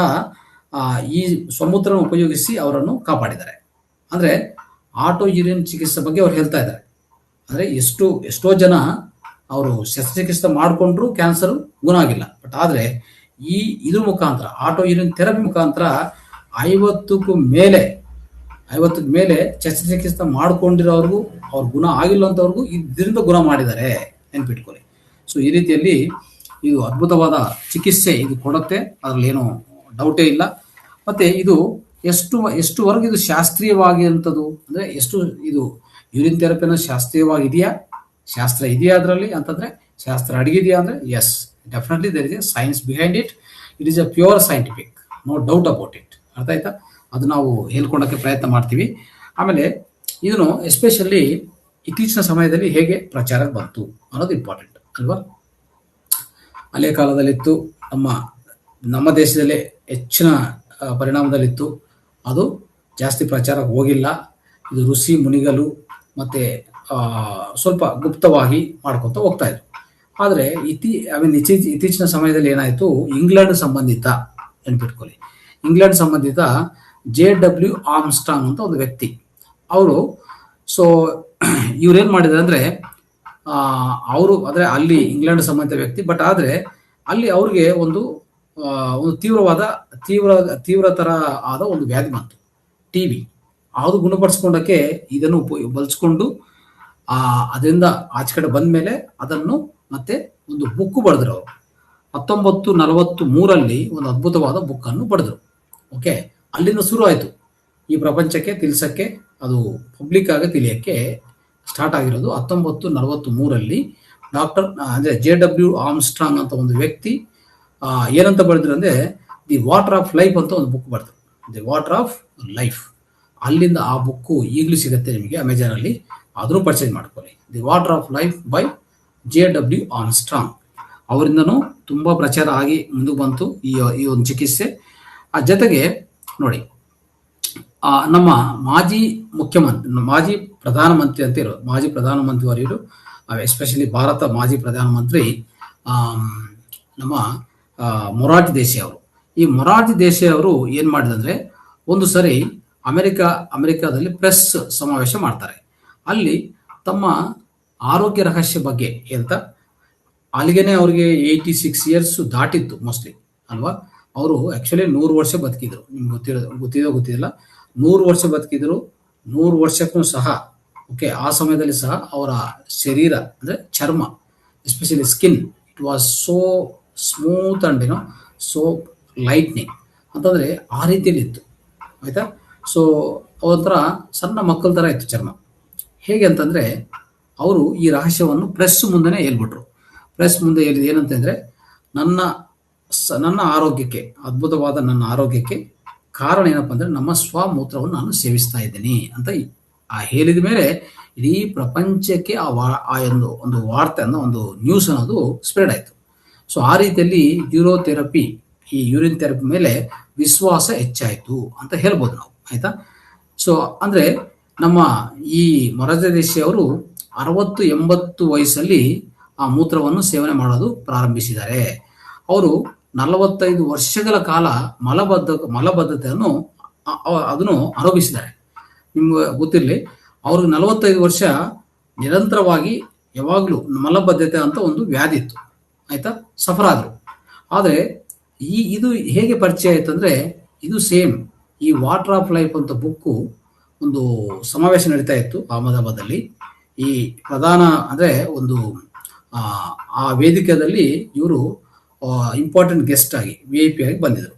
ಈ ಸ್ವಮೂತ್ರ ಉಪಯೋಗಿಸಿ ಅವರನ್ನು ಕಾಪಾಡಿದ್ದಾರೆ. ಅಂದರೆ ಆಟೋ ಯೂರಿನ್ ಚಿಕಿತ್ಸೆ ಬಗ್ಗೆ ಅವ್ರು ಹೇಳ್ತಾ ಇದ್ದಾರೆ. ಅಂದರೆ ಎಷ್ಟೋ ಜನ ಅವರು ಶಸ್ತ್ರಚಿಕಿತ್ಸೆ ಮಾಡಿಕೊಂಡ್ರು ಕ್ಯಾನ್ಸರ್ ಗುಣ ಆಗಿಲ್ಲ. ಬಟ್ ಆದರೆ ಇದ್ರ ಮುಖಾಂತರ ಆಟೋ ಯೂರಿನ್ ಥೆರಪಿ ಮುಖಾಂತರ 50ಕ್ಕೂ ಮೇಲೆ ಶಸ್ತ್ರಚಿಕಿತ್ಸೆ ಮಾಡ್ಕೊಂಡಿರೋರ್ಗೂ ಅವ್ರ ಗುಣ ಆಗಿಲ್ಲ ಅಂತವ್ರಿಗೂ ಇದರಿಂದ ಗುಣ ಮಾಡಿದ್ದಾರೆ, ನೆನ್ಪಿಟ್ಕೊಳ್ಳಿ. ಸೊ ಈ ರೀತಿಯಲ್ಲಿ ಇದು ಅದ್ಭುತವಾದ ಚಿಕಿತ್ಸೆ ಇದು ಕೊಡುತ್ತೆ, ಅದರಲ್ಲಿ ಏನೂ ಡೌಟೇ ಇಲ್ಲ. ಮತ್ತೆ ಇದು ಎಷ್ಟುವರೆಗೆ ಇದು ಶಾಸ್ತ್ರೀಯವಾಗಿರುವಂಥದ್ದು ಅಂದರೆ ಇದು ಯೂರಿನ್ ಥೆರಪಿನ ಶಾಸ್ತ್ರೀಯವಾಗಿದೆಯಾ, ಶಾಸ್ತ್ರ ಇದೆಯಾ ಅದರಲ್ಲಿ ಅಂತಂದರೆ, ಶಾಸ್ತ್ರ ಅಡಗಿದೆಯಾ ಅಂದರೆ yes, definitely there is a science behind it. It is a pure scientific, no doubt about it. ಅರ್ಥ ಆಯ್ತಾ? ಅದು ನಾವು ಹೇಳ್ಕೊಳಕ್ಕೆ ಪ್ರಯತ್ನ ಮಾಡ್ತೀವಿ. ಆಮೇಲೆ ಇದನ್ನು ಎಸ್ಪೆಷಲಿ ಇತ್ತೀಚಿನ ಸಮಯದಲ್ಲಿ ಹೇಗೆ ಪ್ರಚಾರಕ್ಕೆ ಬಂತು ಅನ್ನೋದು ಇಂಪಾರ್ಟೆಂಟ್ ಅಲ್ವಾ. ಹಳೆಯ ಕಾಲದಲ್ಲಿತ್ತು, ನಮ್ಮ ದೇಶದಲ್ಲೇ ಹೆಚ್ಚಿನ ಪರಿಣಾಮದಲ್ಲಿತ್ತು, ಅದು ಜಾಸ್ತಿ ಪ್ರಚಾರಕ್ಕೆ ಹೋಗಿಲ್ಲ. ಇದು ಋಷಿ ಮುನಿಗಳು ಮತ್ತು ಸ್ವಲ್ಪ ಗುಪ್ತವಾಗಿ ಮಾಡ್ಕೊತ ಹೋಗ್ತಾ ಇದ್ರು. ಆದರೆ ಇತ್ತೀಚಿನ ಸಮಯದಲ್ಲಿ ಏನಾಯಿತು, ಇಂಗ್ಲೆಂಡ್ ಸಂಬಂಧಿತ ನೆನ್ಪಿಟ್ಕೊಳ್ಳಿ, ಇಂಗ್ಲೆಂಡ್ ಸಂಬಂಧಿತ JW ಆರ್ಮ್ಸ್ಟ್ರಾಂಗ್ ಅಂತ ಒಂದು ವ್ಯಕ್ತಿ ಅವರು. ಸೊ ಇವ್ರೇನು ಮಾಡಿದ್ದಾರೆ ಅಂದರೆ ಅವರು ಅಂದರೆ ಅಲ್ಲಿ ಇಂಗ್ಲೆಂಡ್ ಸಂಬಂಧಿತ ವ್ಯಕ್ತಿ, ಬಟ್ ಆದರೆ ಅಲ್ಲಿ ಅವ್ರಿಗೆ ಒಂದು ತೀವ್ರತರ ಆದ ಒಂದು ವ್ಯಾಧಿ ಬಂತು, TB. ಅದು ಗುಣಪಡಿಸ್ಕೊಂಡಕ್ಕೆ ಇದನ್ನು ಬಳಸ್ಕೊಂಡು ಅದರಿಂದ ಆಚೆ ಕಡೆ ಬಂದ ಮೇಲೆ ಅದನ್ನು ಮತ್ತೆ ಒಂದು ಬುಕ್ ಬರೆದ್ರು ಅವರು. 1943 ಒಂದು ಅದ್ಭುತವಾದ ಬುಕ್ಕನ್ನು ಬರೆದ್ರು. ಓಕೆ, ಅಲ್ಲಿಂದ ಶುರು ಆಯಿತು ಈ ಪ್ರಪಂಚಕ್ಕೆ ತಿಳಿಸಕ್ಕೆ, ಅದು ಪಬ್ಲಿಕ್ ಆಗಿ ತಿಳಿಯಕ್ಕೆ ಸ್ಟಾರ್ಟ್ ಆಗಿರೋದು 1943. ಡಾಕ್ಟರ್ ಅಂದರೆ JW ಆರ್ಮ್ಸ್ಟ್ರಾಂಗ್ ಅಂತ ಒಂದು ವ್ಯಕ್ತಿ ಏನಂತ ಬರೆದ್ರು ಅಂದರೆ ದಿ ವಾಟರ್ ಆಫ್ ಲೈಫ್ ಅಂತ ಒಂದು ಬುಕ್ ಬರೆದ್ರು, ದಿ ವಾಟರ್ ಆಫ್ ಲೈಫ್. ಅಲ್ಲಿಂದ ಆ ಬುಕ್ಕು ಈಗಲೂ ಸಿಗುತ್ತೆ ನಿಮಗೆ ಅಮೆಜಾನಲ್ಲಿ, ಆದರೂ ಪರ್ಚೇಸ್ ಮಾಡ್ಕೊಳ್ಳಿ. The water of life by JW Armstrong. ಅವರಿಂದನೂ ತುಂಬ ಪ್ರಚಾರ ಆಗಿ ಮುಂದಕ್ಕೆ ಬಂತು ಈ ಒಂದು ಚಿಕಿತ್ಸೆ. ಆ ಜೊತೆಗೆ ನೋಡಿ, ನಮ್ಮ ಮಾಜಿ ಪ್ರಧಾನಮಂತ್ರಿ ಅಂತ ಇರೋರು, ಮಾಜಿ ಪ್ರಧಾನಮಂತ್ರಿ ಅವರು, ಎಸ್ಪೆಷಲಿ ಭಾರತ ಮಾಜಿ ಪ್ರಧಾನಮಂತ್ರಿ ನಮ್ಮ ಮೊರಾರ್ಜಿ ದೇಸಾಯಿ ಅವರು. ಈ ಮೊರಾರ್ಜಿ ದೇಸಾಯಿ ಅವರು ಏನು ಮಾಡಿದಂದ್ರೆ, ಒಂದು ಸರಿ ಅಮೆರಿಕಾದಲ್ಲಿ ಪ್ರೆಸ್ ಸಮಾವೇಶ ಮಾಡ್ತಾರೆ. ಅಲ್ಲಿ ತಮ್ಮ ಆರೋಗ್ಯ ರಹಸ್ಯ ಬಗ್ಗೆ ಹೇಳ್ತಾ, ಅಲ್ಲಿಗೆನೆ ಅವ್ರಿಗೆ 86 ಇಯರ್ಸ್ ದಾಟಿತ್ತು ಮೋಸ್ಟ್ಲಿ ಅಲ್ವಾ. ಅವರು ಆ್ಯಕ್ಚುಲಿ 100 ವರ್ಷ ಬದುಕಿದ್ರು, ನಿಮ್ಗೆ ಗೊತ್ತಿಲ್ಲ, 100 ವರ್ಷ ಬದುಕಿದ್ರು. 100 ವರ್ಷಕ್ಕೂ ಸಹ ಓಕೆ, ಆ ಸಮಯದಲ್ಲಿ ಸಹ ಅವರ ಶರೀರ ಅಂದರೆ ಚರ್ಮ, especially skin, it was so smooth and so lightning ಅಂತಂದರೆ ಆ ರೀತಿಯಲ್ಲಿ ಇತ್ತು, ಆಯಿತಾ. ಸೊ ಒಂಥರ ಸಣ್ಣ ಮಕ್ಕಳ ಥರ ಇತ್ತು ಚರ್ಮ. ಹೇಗೆ ಅಂತಂದರೆ ಅವರು ಈ ರಹಸ್ಯವನ್ನು ಪ್ರೆಸ್ ಮುಂದೆ ಹೇಳ್ಬಿಟ್ರು. ಪ್ರೆಸ್ ಮುಂದೆ ಹೇಳಿದ ಏನಂತಂದರೆ, ನನ್ನ ಆರೋಗ್ಯಕ್ಕೆ, ಅದ್ಭುತವಾದ ನನ್ನ ಆರೋಗ್ಯಕ್ಕೆ ಕಾರಣ ಏನಪ್ಪ ಅಂದರೆ ನಮ್ಮ ಸ್ವಮೂತ್ರವನ್ನು ನಾನು ಸೇವಿಸ್ತಾ ಇದ್ದೀನಿ ಅಂತ ಹೇಳಿದ ಮೇಲೆ ಇಡೀ ಪ್ರಪಂಚಕ್ಕೆ ಆ ಒಂದು ವಾರ್ತೆ ಅನ್ನೋ ಒಂದು ನ್ಯೂಸ್ ಅನ್ನೋದು ಸ್ಪ್ರೆಡ್ ಆಯಿತು. ಸೊ ಆ ರೀತಿಯಲ್ಲಿ ಈ ಯೂರಿನ್ ಥೆರಪಿ ಮೇಲೆ ವಿಶ್ವಾಸ ಹೆಚ್ಚಾಯಿತು ಅಂತ ಹೇಳ್ಬೋದು ನಾವು, ಆಯಿತಾ. ಸೊ ಅಂದರೆ ನಮ್ಮ ಈ ಮೊರಾರ್ಜಿ ದೇಸಾಯಿ ಅವರು 60-80 ವಯಸ್ಸಲ್ಲಿ ಆ ಮೂತ್ರವನ್ನು ಸೇವನೆ ಮಾಡೋದು ಪ್ರಾರಂಭಿಸಿದ್ದಾರೆ. ಅವರು 45 ವರ್ಷಗಳ ಕಾಲ ಮಲಬದ್ಧತೆಯನ್ನು ಅದನ್ನು ಅನುಭವಿಸಿದ್ದಾರೆ. ನಿಮ್ಗೆ ಗೊತ್ತಿರಲಿ, ಅವ್ರಿಗೆ 45 ವರ್ಷ ನಿರಂತರವಾಗಿ ಯಾವಾಗಲೂ ಮಲಬದ್ಧತೆ ಅಂತ ಒಂದು ವ್ಯಾಧಿ ಇತ್ತು, ಆಯಿತಾ, ಸಫರ್ ಆದರು. ಆದರೆ ಇದು ಹೇಗೆ ಪರಿಚಯ ಆಯಿತು ಅಂದರೆ, ಇದು ಸೇಮ್ ಈ ವಾಟರ್ ಆಫ್ ಲೈಫ್ ಅಂತ ಬುಕ್ಕು ಒಂದು ಸಮಾವೇಶ ನಡೀತಾ ಇತ್ತು ಅಹಮದಾಬಾದಲ್ಲಿ. ಈ ಪ್ರಧಾನ ಅಂದರೆ ಒಂದು ಆ ವೇದಿಕೆಯಲ್ಲಿ ಇವರು ಇಂಪಾರ್ಟೆಂಟ್ ಗೆಸ್ಟ್ ಆಗಿ VIP ಆಗಿ ಬಂದಿದ್ರು.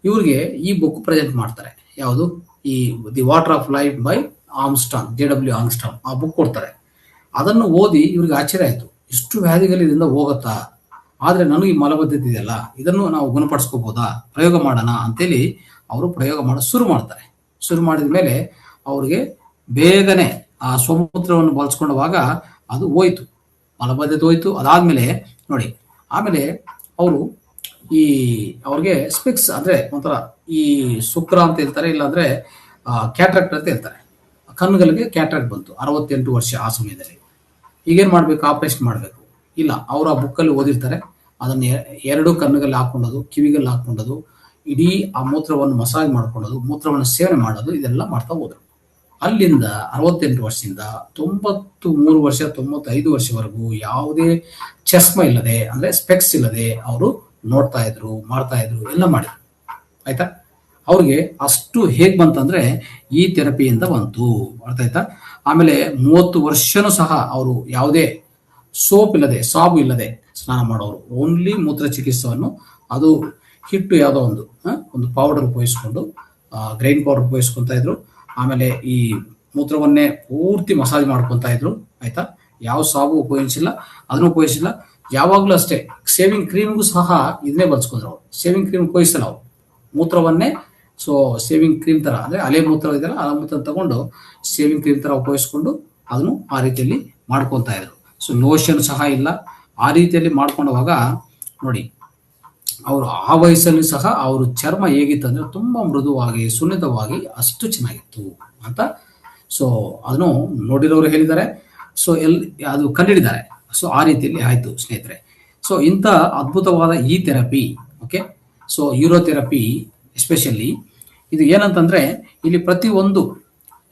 ಇವ್ರಿಗೆ ಈ ಬುಕ್ ಪ್ರೆಸೆಂಟ್ ಮಾಡ್ತಾರೆ. ಯಾವುದು? ಈ the water of life by Armstrong, JW Armstrong ಆ ಬುಕ್ ಕೊಡ್ತಾರೆ. ಅದನ್ನು ಓದಿ ಇವ್ರಿಗೆ ಆಶ್ಚರ್ಯ ಆಯಿತು, ಇಷ್ಟು ವ್ಯಾಧಿಗಳು ಇದರಿಂದ ಹೋಗುತ್ತಾ, ಆದರೆ ನನಗೆ ಈ ಮಲಬದ್ಧತೆ ಇದೆಯಲ್ಲ, ಇದನ್ನು ನಾವು ಗುಣಪಡಿಸ್ಕೋಬೋದಾ, ಪ್ರಯೋಗ ಮಾಡೋಣ ಅಂತೇಳಿ ಅವರು ಪ್ರಯೋಗ ಮಾಡೋದು ಶುರು ಮಾಡ್ತಾರೆ. ಶುರು ಮಾಡಿದ ಮೇಲೆ ಅವ್ರಿಗೆ ಬೇಗನೆ ಆ ಸ್ವಮೂತ್ರವನ್ನು ಬಳಸ್ಕೊಂಡವಾಗ ಅದು ಹೋಯ್ತು, ಮಲಬದ್ಧತೆ ಹೋಯ್ತು. ಅದಾದ್ಮೇಲೆ ನೋಡಿ, ಆಮೇಲೆ ಅವರು ಅವ್ರಿಗೆ ಸ್ಪೆಕ್ಸ್ ಅಂದ್ರೆ ಒಂಥರ ಈ ಶುಕ್ರ ಅಂತ ಹೇಳ್ತಾರೆ, ಇಲ್ಲಾಂದ್ರೆ ಕ್ಯಾಟ್ರಾಕ್ಟ್ ಅಂತ ಹೇಳ್ತಾರೆ. ಕಣ್ಣುಗಳಿಗೆ ಕ್ಯಾಟ್ರಾಕ್ಟ್ ಬಂತು 68 ವರ್ಷ ಆ ಸಮಯದಲ್ಲಿ. ಈಗೇನ್ ಮಾಡ್ಬೇಕು? ಆಪರೇಷನ್ ಮಾಡಬೇಕು. ಇಲ್ಲ, ಅವರು ಆ ಬುಕ್ಕಲ್ಲಿ ಓದಿರ್ತಾರೆ, ಅದನ್ನ 2 ಕಣ್ಣುಗಳಲ್ಲಿ ಹಾಕೊಂಡೋದು, ಕಿವಿಗಳಲ್ಲಿ ಹಾಕೊಂಡೋದು, ಇಡೀ ಆ ಮೂತ್ರವನ್ನು ಮಸಾಜ್ ಮಾಡ್ಕೊಳ್ಳೋದು, ಮೂತ್ರವನ್ನು ಸೇವನೆ ಮಾಡೋದು, ಇದೆಲ್ಲ ಮಾಡ್ತಾ ಹೋದ್ರು. ಅಲ್ಲಿಂದ 68 ವರ್ಷದಿಂದ 93 ವರ್ಷ 95 ವರ್ಷವರೆಗೂ ಯಾವುದೇ ಚಸ್ಮ ಇಲ್ಲದೆ, ಅಂದ್ರೆ ಸ್ಪೆಕ್ಸ್ ಇಲ್ಲದೆ ಅವರು ನೋಡ್ತಾ ಇದ್ರು, ಮಾಡ್ತಾ ಇದ್ರು, ಎಲ್ಲ ಮಾಡಿದ್ರು. ಆಯ್ತಾ? ಅವ್ರಿಗೆ ಅಷ್ಟು ಹೇಗ್ ಬಂತಂದ್ರೆ ಈ ಥೆರಪಿಯಿಂದ ಬಂತು. ಅರ್ಥ ಆಯ್ತಾ? ಆಮೇಲೆ 30 ವರ್ಷನೂ ಸಹ ಅವರು ಯಾವುದೇ ಸೋಪ್ ಇಲ್ಲದೆ, ಸಾಬು ಇಲ್ಲದೆ ಸ್ನಾನ ಮಾಡೋರು. ಓನ್ಲಿ ಮೂತ್ರ ಚಿಕಿತ್ಸೆಯನ್ನು, ಅದು ಹಿಟ್ಟು ಯಾವುದೋ ಒಂದು ಪೌಡರ್ ಉಪಯೋಗಿಸ್ಕೊಂಡು, ಗ್ರೈನ್ ಪೌಡರ್ ಉಪಯೋಗಿಸ್ಕೊಂತ ಇದ್ರು. ಆಮೇಲೆ ಈ ಮೂತ್ರವನ್ನೇ ಪೂರ್ತಿ ಮಸಾಜ್ ಮಾಡ್ಕೊತಾ ಇದ್ರು. ಆಯ್ತಾ? ಯಾವ ಸಾಬು ಉಪಯೋಗಿಸಿಲ್ಲ, ಅದನ್ನು ಉಪಯೋಗಿಸಿಲ್ಲ. ಯಾವಾಗ್ಲೂ ಅಷ್ಟೇ, ಶೇವಿಂಗ್ ಕ್ರೀಮ್ಗೂ ಸಹ ಇದನ್ನೇ ಬಳಸ್ಕೊಂಡ್ರು ಅವ್ರು. ಶೇವಿಂಗ್ ಕ್ರೀಮ್ ಉಪಯೋಗಿಸಲ್ಲ ಅವ್ರು, ಮೂತ್ರವನ್ನೇ. ಸೊ ಶೇವಿಂಗ್ ಕ್ರೀಮ್ ತರ, ಅಂದ್ರೆ ಅಲೆ ಮೂತ್ರ ಇದೆಯಲ್ಲ, ಆ ಮೂತ್ರ ತಗೊಂಡು ಶೇವಿಂಗ್ ಕ್ರೀಮ್ ತರ ಉಪಯೋಗಿಸ್ಕೊಂಡು ಅದನ್ನು ಆ ರೀತಿಯಲ್ಲಿ ಮಾಡ್ಕೊತಾ ಇದ್ರು. ಸೊ ಲೋಷನ್ ಸಹ ಇಲ್ಲ. ಆ ರೀತಿಯಲ್ಲಿ ಮಾಡ್ಕೊಂಡವಾಗ ನೋಡಿ, ಅವರು ಆ ವಯಸ್ಸಲ್ಲಿ ಸಹ ಅವರು ಚರ್ಮ ಹೇಗಿತ್ತು ಅಂದ್ರೆ ತುಂಬಾ ಮೃದುವಾಗಿ, ಸುನ್ನಿತವಾಗಿ, ಅಷ್ಟು ಚೆನ್ನಾಗಿತ್ತು ಅಂತ. ಸೊ ಅದನ್ನು ನೋಡಿರೋರು ಹೇಳಿದ್ದಾರೆ. ಸೊ ಅದು ಕಂಡಿಡಿದ್ದಾರೆ. ಸೊ ಆ ರೀತಿಯಲ್ಲಿ ಆಯ್ತು ಸ್ನೇಹಿತರೆ. ಸೊ ಇಂಥ ಅದ್ಭುತವಾದ ಈ ಥೆರಪಿ, ಓಕೆ. ಸೊ ಯೂರೋಥೆರಪಿ ಎಸ್ಪೆಷಲಿ ಇದು ಏನಂತಂದ್ರೆ, ಇಲ್ಲಿ ಪ್ರತಿಯೊಂದು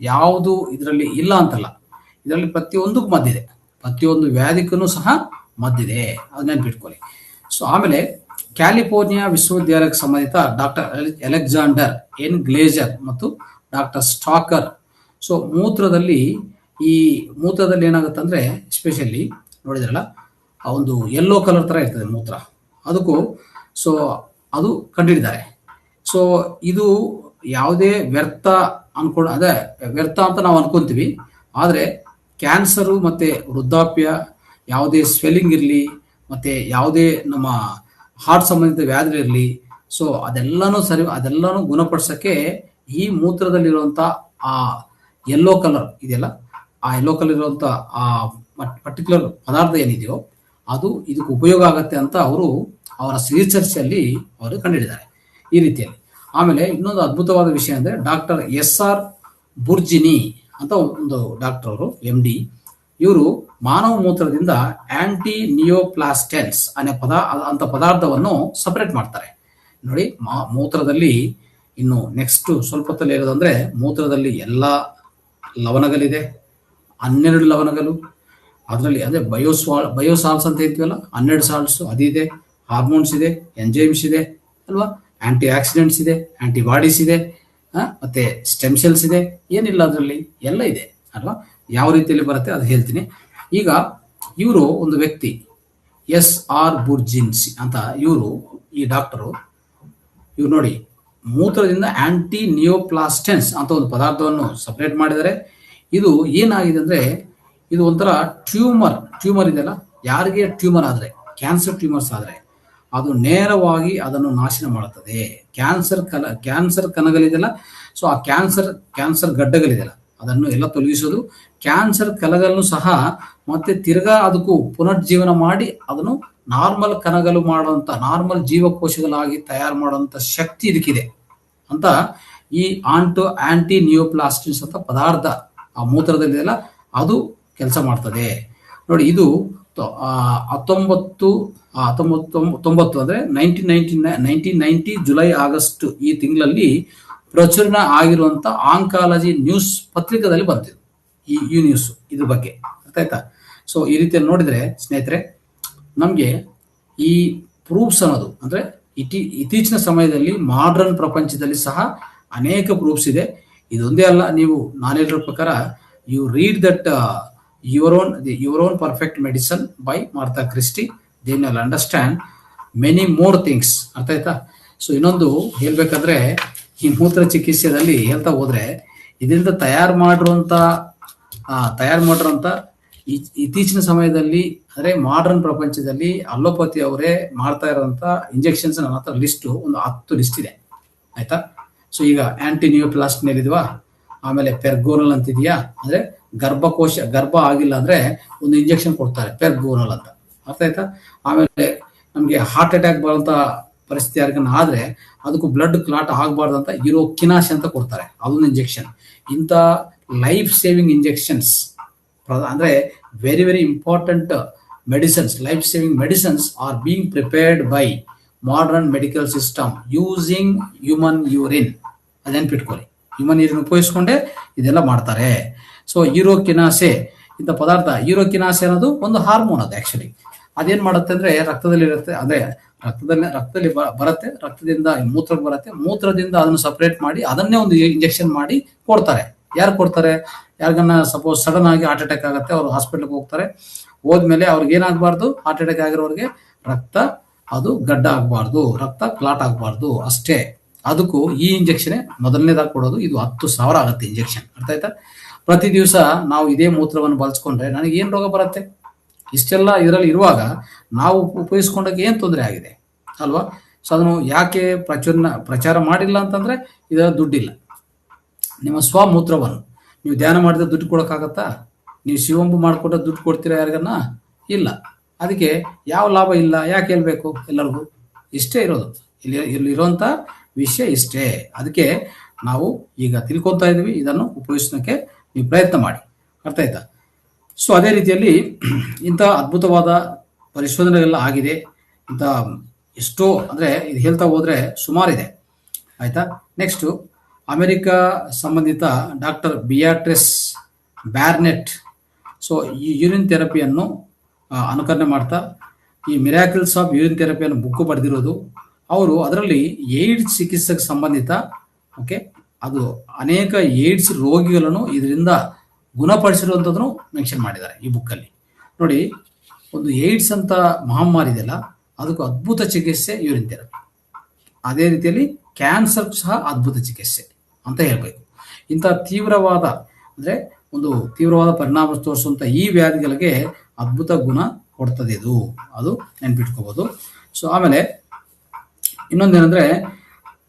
ಯಾವುದು ಇದರಲ್ಲಿ ಇಲ್ಲ ಅಂತಲ್ಲ, ಇದರಲ್ಲಿ ಪ್ರತಿಯೊಂದಕ್ಕೂ ಮದ್ದಿದೆ, ಪ್ರತಿಯೊಂದು ವ್ಯಾಧಿಗೂ ಸಹ ಮದ್ದಿದೆ, ಅದು ನೆನ್ಪಿಟ್ಕೊಳ್ಳಿ. ಸೊ ಆಮೇಲೆ ಕ್ಯಾಲಿಫೋರ್ನಿಯಾ ವಿಶ್ವವಿದ್ಯಾಲಯಕ್ಕೆ ಸಂಬಂಧಿತ ಡಾಕ್ಟರ್ ಅಲೆಕ್ಸಾಂಡರ್ ಎನ್ ಗ್ಲೇಜರ್ ಮತ್ತು ಡಾಕ್ಟರ್ ಸ್ಟಾಕರ್. ಸೊ ಮೂತ್ರದಲ್ಲಿ ಏನಾಗುತ್ತೆ ಅಂದ್ರೆ, ಎಸ್ಪೆಷಲಿ ನೋಡಿದ್ರಲ್ಲ, ಆ ಒಂದು ಯೆಲ್ಲೋ ಕಲರ್ ತರ ಇರ್ತದೆ ಮೂತ್ರ, ಅದಕ್ಕೂ ಸೊ ಅದು ಕಂಡಿಡಿದ್ದಾರೆ. ಸೊ ಇದು ಯಾವುದೇ ವ್ಯರ್ಥ ಅದೇ ವ್ಯರ್ಥ ಅಂತ ನಾವು ಅನ್ಕೊಂತೀವಿ. ಆದರೆ ಕ್ಯಾನ್ಸರು ಮತ್ತೆ ವೃದ್ಧಾಪ್ಯ, ಯಾವುದೇ ಸ್ವೆಲ್ಲಿಂಗ್ ಇರಲಿ, ಮತ್ತೆ ಯಾವುದೇ ನಮ್ಮ ಹಾರ್ಟ್ ಸಂಬಂಧಿತ ವ್ಯಾಧಿಗಳಿರಲಿ, ಸೊ ಅದೆಲ್ಲನೂ ಗುಣಪಡಿಸೋಕ್ಕೆ ಈ ಮೂತ್ರದಲ್ಲಿರುವಂಥ ಆ ಯೆಲ್ಲೋ ಕಲರ್ ಇದೆಯಲ್ಲ, ಆ ಯೆಲ್ಲೋ ಕಲರ್ ಇರುವಂಥ ಆ ಪರ್ಟಿಕ್ಯುಲರ್ ಪದಾರ್ಥ ಏನಿದೆಯೋ ಅದು ಇದಕ್ಕೆ ಉಪಯೋಗ ಆಗುತ್ತೆ ಅಂತ ಅವರ ರಿಸರ್ಚ್ ಅಲ್ಲಿ ಅವರು ಕಂಡುಹಿಡಿದ್ದಾರೆ ಈ ರೀತಿಯಲ್ಲಿ. ಆಮೇಲೆ ಇನ್ನೊಂದು ಅದ್ಭುತವಾದ ವಿಷಯ ಅಂದ್ರೆ, ಡಾಕ್ಟರ್ SR ಬುರ್ಜಿನಿ ಅಂತ ಒಂದು ಡಾಕ್ಟರ್, ಅವರು MD. ಇವರು ಮಾನವ ಮೂತ್ರದಿಂದ ಆಂಟಿ ನಿಯೋಪ್ಲಾಸ್ಟೆನ್ಸ್ ಅಂತ ಪದಾರ್ಥವನ್ನು ಸಪರೇಟ್ ಮಾಡ್ತಾರೆ. ನೋಡಿ, ಮೂತ್ರದಲ್ಲಿ ಇನ್ನು ನೆಕ್ಸ್ಟ್ ಸ್ವಲ್ಪ ಹೊತ್ತಲ್ಲಿ ಹೇಳೋದಂದ್ರೆ, ಮೂತ್ರದಲ್ಲಿ ಎಲ್ಲ ಲವಣಗಳಿದೆ, 12 ಲವಣಗಳು. ಅದರಲ್ಲಿ ಅದೇ ಬಯೋಸಾಲ್ಸ್ ಅಂತ ಹೇಳ್ತೀವಲ್ಲ, 12 ಸಾಲ್ಟ್ಸ್ ಅದಿದೆ, ಹಾರ್ಮೋನ್ಸ್ ಇದೆ, ಎಂಜೈಮ್ಸ್ ಇದೆ ಅಲ್ವಾ, ಆಂಟಿ ಆಕ್ಸಿಡೆಂಟ್ಸ್ ಇದೆ, ಆಂಟಿಬಾಡೀಸ್ ಇದೆ, ಮತ್ತೆ ಸ್ಟೆಮ್ ಸೆಲ್ಸ್ ಇದೆ. ಏನಿಲ್ಲ ಅದರಲ್ಲಿ, ಎಲ್ಲ ಇದೆ ಅಲ್ವಾ. ಯಾವ ರೀತಿಯಲ್ಲಿ ಬರುತ್ತೆ ಅದು ಹೇಳ್ತೀನಿ. ಈಗ ಇವರು ಒಂದು ವ್ಯಕ್ತಿ SR ಬುರ್ಜಿನ್ಸಿ ಅಂತ, ಈ ಡಾಕ್ಟರು, ಇವ್ರು ನೋಡಿ, ಮೂತ್ರದಿಂದ ಆಂಟಿ ನಿಯೋಪ್ಲಾಸ್ಟೆನ್ಸ್ ಅಂತ ಒಂದು ಪದಾರ್ಥವನ್ನು ಸಪರೇಟ್ ಮಾಡಿದರೆ. ಇದು ಏನಾಗಿದೆ ಅಂದ್ರೆ, ಇದು ಒಂಥರ ಟ್ಯೂಮರ್ ಇದೆಯಲ್ಲ, ಯಾರಿಗೆ ಟ್ಯೂಮರ್ ಆದರೆ, ಕ್ಯಾನ್ಸರ್ ಟ್ಯೂಮರ್ಸ್ ಆದರೆ ಅದು ನೇರವಾಗಿ ಅದನ್ನು ನಾಶನ ಮಾಡುತ್ತದೆ. ಕ್ಯಾನ್ಸರ್ ಕಣಗಳಿದೆಯಲ್ಲ, ಸೊ ಆ ಕ್ಯಾನ್ಸರ್ ಗಡ್ಡೆಗಳಿದೆಯಲ್ಲ, ಅದನ್ನು ಎಲ್ಲ ತೊಲಗಿಸೋದು. ಕ್ಯಾನ್ಸರ್ ಕಣಗಳನ್ನು ಸಹ ಮತ್ತೆ ತಿರ್ಗಾ ಅದಕ್ಕೂ ಪುನರ್ಜೀವನ ಮಾಡಿ ಅದನ್ನು ನಾರ್ಮಲ್ ಕಣಗಳು ಮಾಡುವಂತ, ನಾರ್ಮಲ್ ಜೀವಕೋಶಗಳಾಗಿ ತಯಾರು ಮಾಡುವಂತ ಶಕ್ತಿ ಇದಕ್ಕಿದೆ ಅಂತ ಈ ಆಂಟಿ ನಿಯೋಪ್ಲಾಸ್ಟಿನ್ಸ್ ಅಂತ ಪದಾರ್ಥ ಆ ಮೂತ್ರದಲ್ಲಿದೆಯಲ್ಲ, ಅದು ಕೆಲಸ ಮಾಡ್ತದೆ. ನೋಡಿ, ಇದು 1990 ಅಂದ್ರೆ 1990 ಜುಲೈ ಆಗಸ್ಟ್ ಈ ತಿಂಗಳಲ್ಲಿ ಪ್ರಚುರಣ ಆಗಿರುವಂತ ಆಂಕಾಲಜಿ ನ್ಯೂಸ್ ಪತ್ರಿಕೆದಲ್ಲಿ ಬಂತಿದೆ ಈ ನ್ಯೂಸ್, ಇದ್ರ ಬಗ್ಗೆ. ಅರ್ಥ ಆಯ್ತಾ? ಸೊ ಈ ರೀತಿಯಲ್ಲಿ ನೋಡಿದ್ರೆ ಸ್ನೇಹಿತರೆ, ನಮ್ಗೆ ಈ ಪ್ರೂಫ್ಸ್ ಅನ್ನೋದು ಅಂದ್ರೆ ಇತ್ತೀಚಿನ ಸಮಯದಲ್ಲಿ ಮಾಡರ್ನ್ ಪ್ರಪಂಚದಲ್ಲಿ ಸಹ ಅನೇಕ ಪ್ರೂಫ್ಸ್ ಇದೆ. ಇದೊಂದೇ ಅಲ್ಲ, ನೀವು ನಾನು ಹೇಳಿರೋ ಪ್ರಕಾರ you read that your own perfect medicine by Martha Christie, then you'll understand many more things. ಅರ್ಥ ಆಯ್ತಾ? ಸೊ ಇನ್ನೊಂದು ಹೇಳ್ಬೇಕಂದ್ರೆ ಈ ಮೂತ್ರ ಚಿಕಿತ್ಸೆಯಲ್ಲಿ ಹೇಳ್ತಾ ಹೋದ್ರೆ ಇದರಿಂದ ತಯಾರು ಮಾಡಿರುವಂತ ಇತ್ತೀಚಿನ ಸಮಯದಲ್ಲಿ ಅಂದ್ರೆ ಮಾಡರ್ನ್ ಪ್ರಪಂಚದಲ್ಲಿ ಅಲ್ಲೋಪತಿ ಅವರೇ ಮಾಡ್ತಾ ಇರುವಂತ ಇಂಜೆಕ್ಷನ್ಸ್ ನನ್ನ ಹತ್ರ ಒಂದು 10 ಲಿಸ್ಟ್ ಇದೆ. ಆಯ್ತಾ. ಸೊ ಈಗ ಆಂಟಿನಿಯೋಪ್ಲಾಸ್ಟಿನ್ ಹೇಳಿದ್ವಾ, ಆಮೇಲೆ ಪೆರ್ಗೋನಲ್ ಅಂತಿದೆಯಾ, ಅಂದ್ರೆ ಗರ್ಭ ಆಗಿಲ್ಲ ಅಂದ್ರೆ ಒಂದು ಇಂಜೆಕ್ಷನ್ ಕೊಡ್ತಾರೆ ಪೆರ್ಗೋನಲ್ ಅಂತ, ಅರ್ಥ ಆಯ್ತಾ. ಆಮೇಲೆ ನಮ್ಗೆ ಹಾರ್ಟ್ ಅಟ್ಯಾಕ್ ಬರುವಂತ ಪರಿಸ್ಥಿತಿ ಯಾರಿಗನ್ನ ಆದ್ರೆ ಅದಕ್ಕೂ ಬ್ಲಡ್ ಕ್ಲಾಟ್ ಆಗಬಾರ್ದು ಅಂತ ಕಿನಾಶ್ ಅಂತ ಕೊಡ್ತಾರೆ, ಅದೊಂದು ಇಂಜೆಕ್ಷನ್. ಇಂಥ ಲೈಫ್ ಸೇವಿಂಗ್ ಇಂಜೆಕ್ಷನ್ಸ್ ಅಂದ್ರೆ very very important medicines, life saving medicines are being prepared by modern medical system using human urine. ಅದೇನ್ಪಿಟ್ಕೊಳ್ಳಿ, ಹ್ಯೂಮನ್ ಯೂರಿನ್ ಉಪಯೋಗಿಸ್ಕೊಂಡೆ ಇದೆಲ್ಲ ಮಾಡ್ತಾರೆ. ಸೊ ಯೂರೋಕಿನಾಸೆ ಇಂಥ ಪದಾರ್ಥ, ಯೂರೋಕಿನಾಸೆ ಅನ್ನೋದು ಒಂದು ಹಾರ್ಮೋನ್, ಅದು ಆಕ್ಚುಲಿ ಅದೇನ್ ಮಾಡುತ್ತೆ ಅಂದ್ರೆ ರಕ್ತದಲ್ಲಿ ಇರುತ್ತೆ, ಅಂದ್ರೆ ರಕ್ತದಲ್ಲಿ ಬರುತ್ತೆ, ರಕ್ತದಿಂದ ಮೂತ್ರಕ್ಕೆ ಬರುತ್ತೆ, ಮೂತ್ರದಿಂದ ಅದನ್ನು ಸಪರೇಟ್ ಮಾಡಿ ಅದನ್ನೇ ಒಂದು ಇಂಜೆಕ್ಷನ್ ಮಾಡಿ ಕೊಡ್ತಾರೆ. ಯಾರು ಕೊಡ್ತಾರೆ? ಯಾರಿಗನ್ನ ಸಪೋಸ್ ಸಡನ್ ಆಗಿ ಹಾರ್ಟ್ ಅಟ್ಯಾಕ್ ಆಗುತ್ತೆ, ಅವರು ಹಾಸ್ಪಿಟಲ್ಗೆ ಹೋಗ್ತಾರೆ, ಹೋದ್ಮೇಲೆ ಅವ್ರಿಗೆ ಏನಾಗಬಾರ್ದು, ಹಾರ್ಟ್ ಅಟ್ಯಾಕ್ ಆಗಿರೋರಿಗೆ ರಕ್ತ ಅದು ಗಡ್ಡ ಆಗಬಾರ್ದು, ರಕ್ತ ಕ್ಲಾಟ್ ಆಗಬಾರ್ದು ಅಷ್ಟೇ. ಅದಕ್ಕೂ ಈ ಇಂಜೆಕ್ಷನ್ ಮೊದಲನೇದಾಗಿ ಕೊಡೋದು. ಇದು 10,000 ಆಗುತ್ತೆ ಇಂಜೆಕ್ಷನ್, ಅರ್ಥ ಆಯ್ತಾ. ಪ್ರತಿ ದಿವಸ ನಾವು ಇದೇ ಮೂತ್ರವನ್ನು ಬಳಸ್ಕೊಂಡ್ರೆ ನನಗೆ ಏನ್ ರೋಗ ಬರುತ್ತೆ? ಇಷ್ಟೆಲ್ಲ ಇದರಲ್ಲಿ ಇರುವಾಗ ನಾವು ಉಪಯೋಗಿಸ್ಕೊಂಡಾಗ ಏನ್ ತೊಂದರೆ ಆಗಿದೆ ಅಲ್ವಾ. ಸೊ ಅದನ್ನು ಯಾಕೆ ಪ್ರಚಾರ ಮಾಡಿಲ್ಲ ಅಂತಂದ್ರೆ ಇದರ ದುಡ್ಡಿಲ್ಲ. ನಿಮ್ಮ ಸ್ವಮೂತ್ರವನ್ನು ನೀವು ಧ್ಯಾನ ಮಾಡಿದ್ರೆ ದುಡ್ಡು ಕೊಡೋಕ್ಕಾಗತ್ತಾ? ನೀವು ಶಿವಂಬು ಮಾಡಿಕೊಟ್ರೆ ದುಡ್ಡು ಕೊಡ್ತೀರಾ ಯಾರಿಗನ್ನ? ಇಲ್ಲ. ಅದಕ್ಕೆ ಯಾವ ಲಾಭ ಇಲ್ಲ. ಯಾಕೆ ಹೇಳ್ಬೇಕು ಎಲ್ಲರಿಗೂ? ಇಷ್ಟೇ ಇರೋದು, ಇಲ್ಲಿರುವಂತ ವಿಷಯ ಇಷ್ಟೇ. ಅದಕ್ಕೆ ನಾವು ಈಗ ತಿಳ್ಕೊತಾ ಇದೀವಿ, ಇದನ್ನು ಉಪಯೋಗಿಸೋಕೆ ನೀವು ಪ್ರಯತ್ನ ಮಾಡಿ, ಅರ್ಥ ಆಯ್ತಾ. ಸೊ ಅದೇ ರೀತಿಯಲ್ಲಿ ಇಂಥ ಅದ್ಭುತವಾದ ಪರಿಶೋಧನೆಗಳೆಲ್ಲ ಆಗಿದೆ. ಇಂಥ ಎಷ್ಟೋ ಅಂದ್ರೆ ಇದು ಹೇಳ್ತಾ ಹೋದ್ರೆ ಸುಮಾರಿದೆ, ಆಯ್ತಾ. ನೆಕ್ಸ್ಟ್ ಅಮೆರಿಕ ಸಂಬಂಧಿತ ಡಾಕ್ಟರ್ ಬಿಯಾಟ್ರಿಸ್ ಬ್ಯಾರ್ನೆಟ್ ಸೊ ಈ ಯೂರಿನ್ ಥೆರಪಿಯನ್ನು ಅನುಕರಣೆ ಮಾಡ್ತಾ ಈ ಮಿರಾಕಲ್ಸ್ ಆಫ್ ಯೂರಿನ್ ಥೆರಪಿಯನ್ನು ಬುಕ್ ಬರೆದಿರೋದು ಅವರು. ಅದರಲ್ಲಿ ಏಡ್ಸ್ ಚಿಕಿತ್ಸೆಗೆ ಸಂಬಂಧಿತ ಓಕೆ, ಅದು ಅನೇಕ ಏಡ್ಸ್ ರೋಗಿಗಳನ್ನು ಇದರಿಂದ ಗುಣಪಡಿಸಿರುವಂಥದ್ದನ್ನು ಮೆನ್ಷನ್ ಮಾಡಿದ್ದಾರೆ ಈ ಬುಕ್ಕಲ್ಲಿ. ನೋಡಿ, ಒಂದು ಏಡ್ಸ್ ಅಂತ ಮಹಾಮಾರಿ ಇದೆಯಲ್ಲ, ಅದಕ್ಕೂ ಅದ್ಭುತ ಚಿಕಿತ್ಸೆ ಯೂರಿನ್ ಥೆರಪಿ. ಅದೇ ರೀತಿಯಲ್ಲಿ ಕ್ಯಾನ್ಸರ್ ಸಹ ಅದ್ಭುತ ಚಿಕಿತ್ಸೆ ಅಂತ ಹೇಳ್ಬೇಕು. ಇಂಥ ತೀವ್ರವಾದ ಅಂದ್ರೆ ಒಂದು ತೀವ್ರವಾದ ಪರಿಣಾಮ ತೋರಿಸುವಂತ ಈ ವ್ಯಾಧಿಗಳಿಗೆ ಅದ್ಭುತ ಗುಣ ಕೊಡ್ತದೆ ಇದು, ಅದು ನೆನ್ಪಿಟ್ಕೋಬಹುದು. ಸೊ ಆಮೇಲೆ ಇನ್ನೊಂದೇನೆಂದ್ರೆ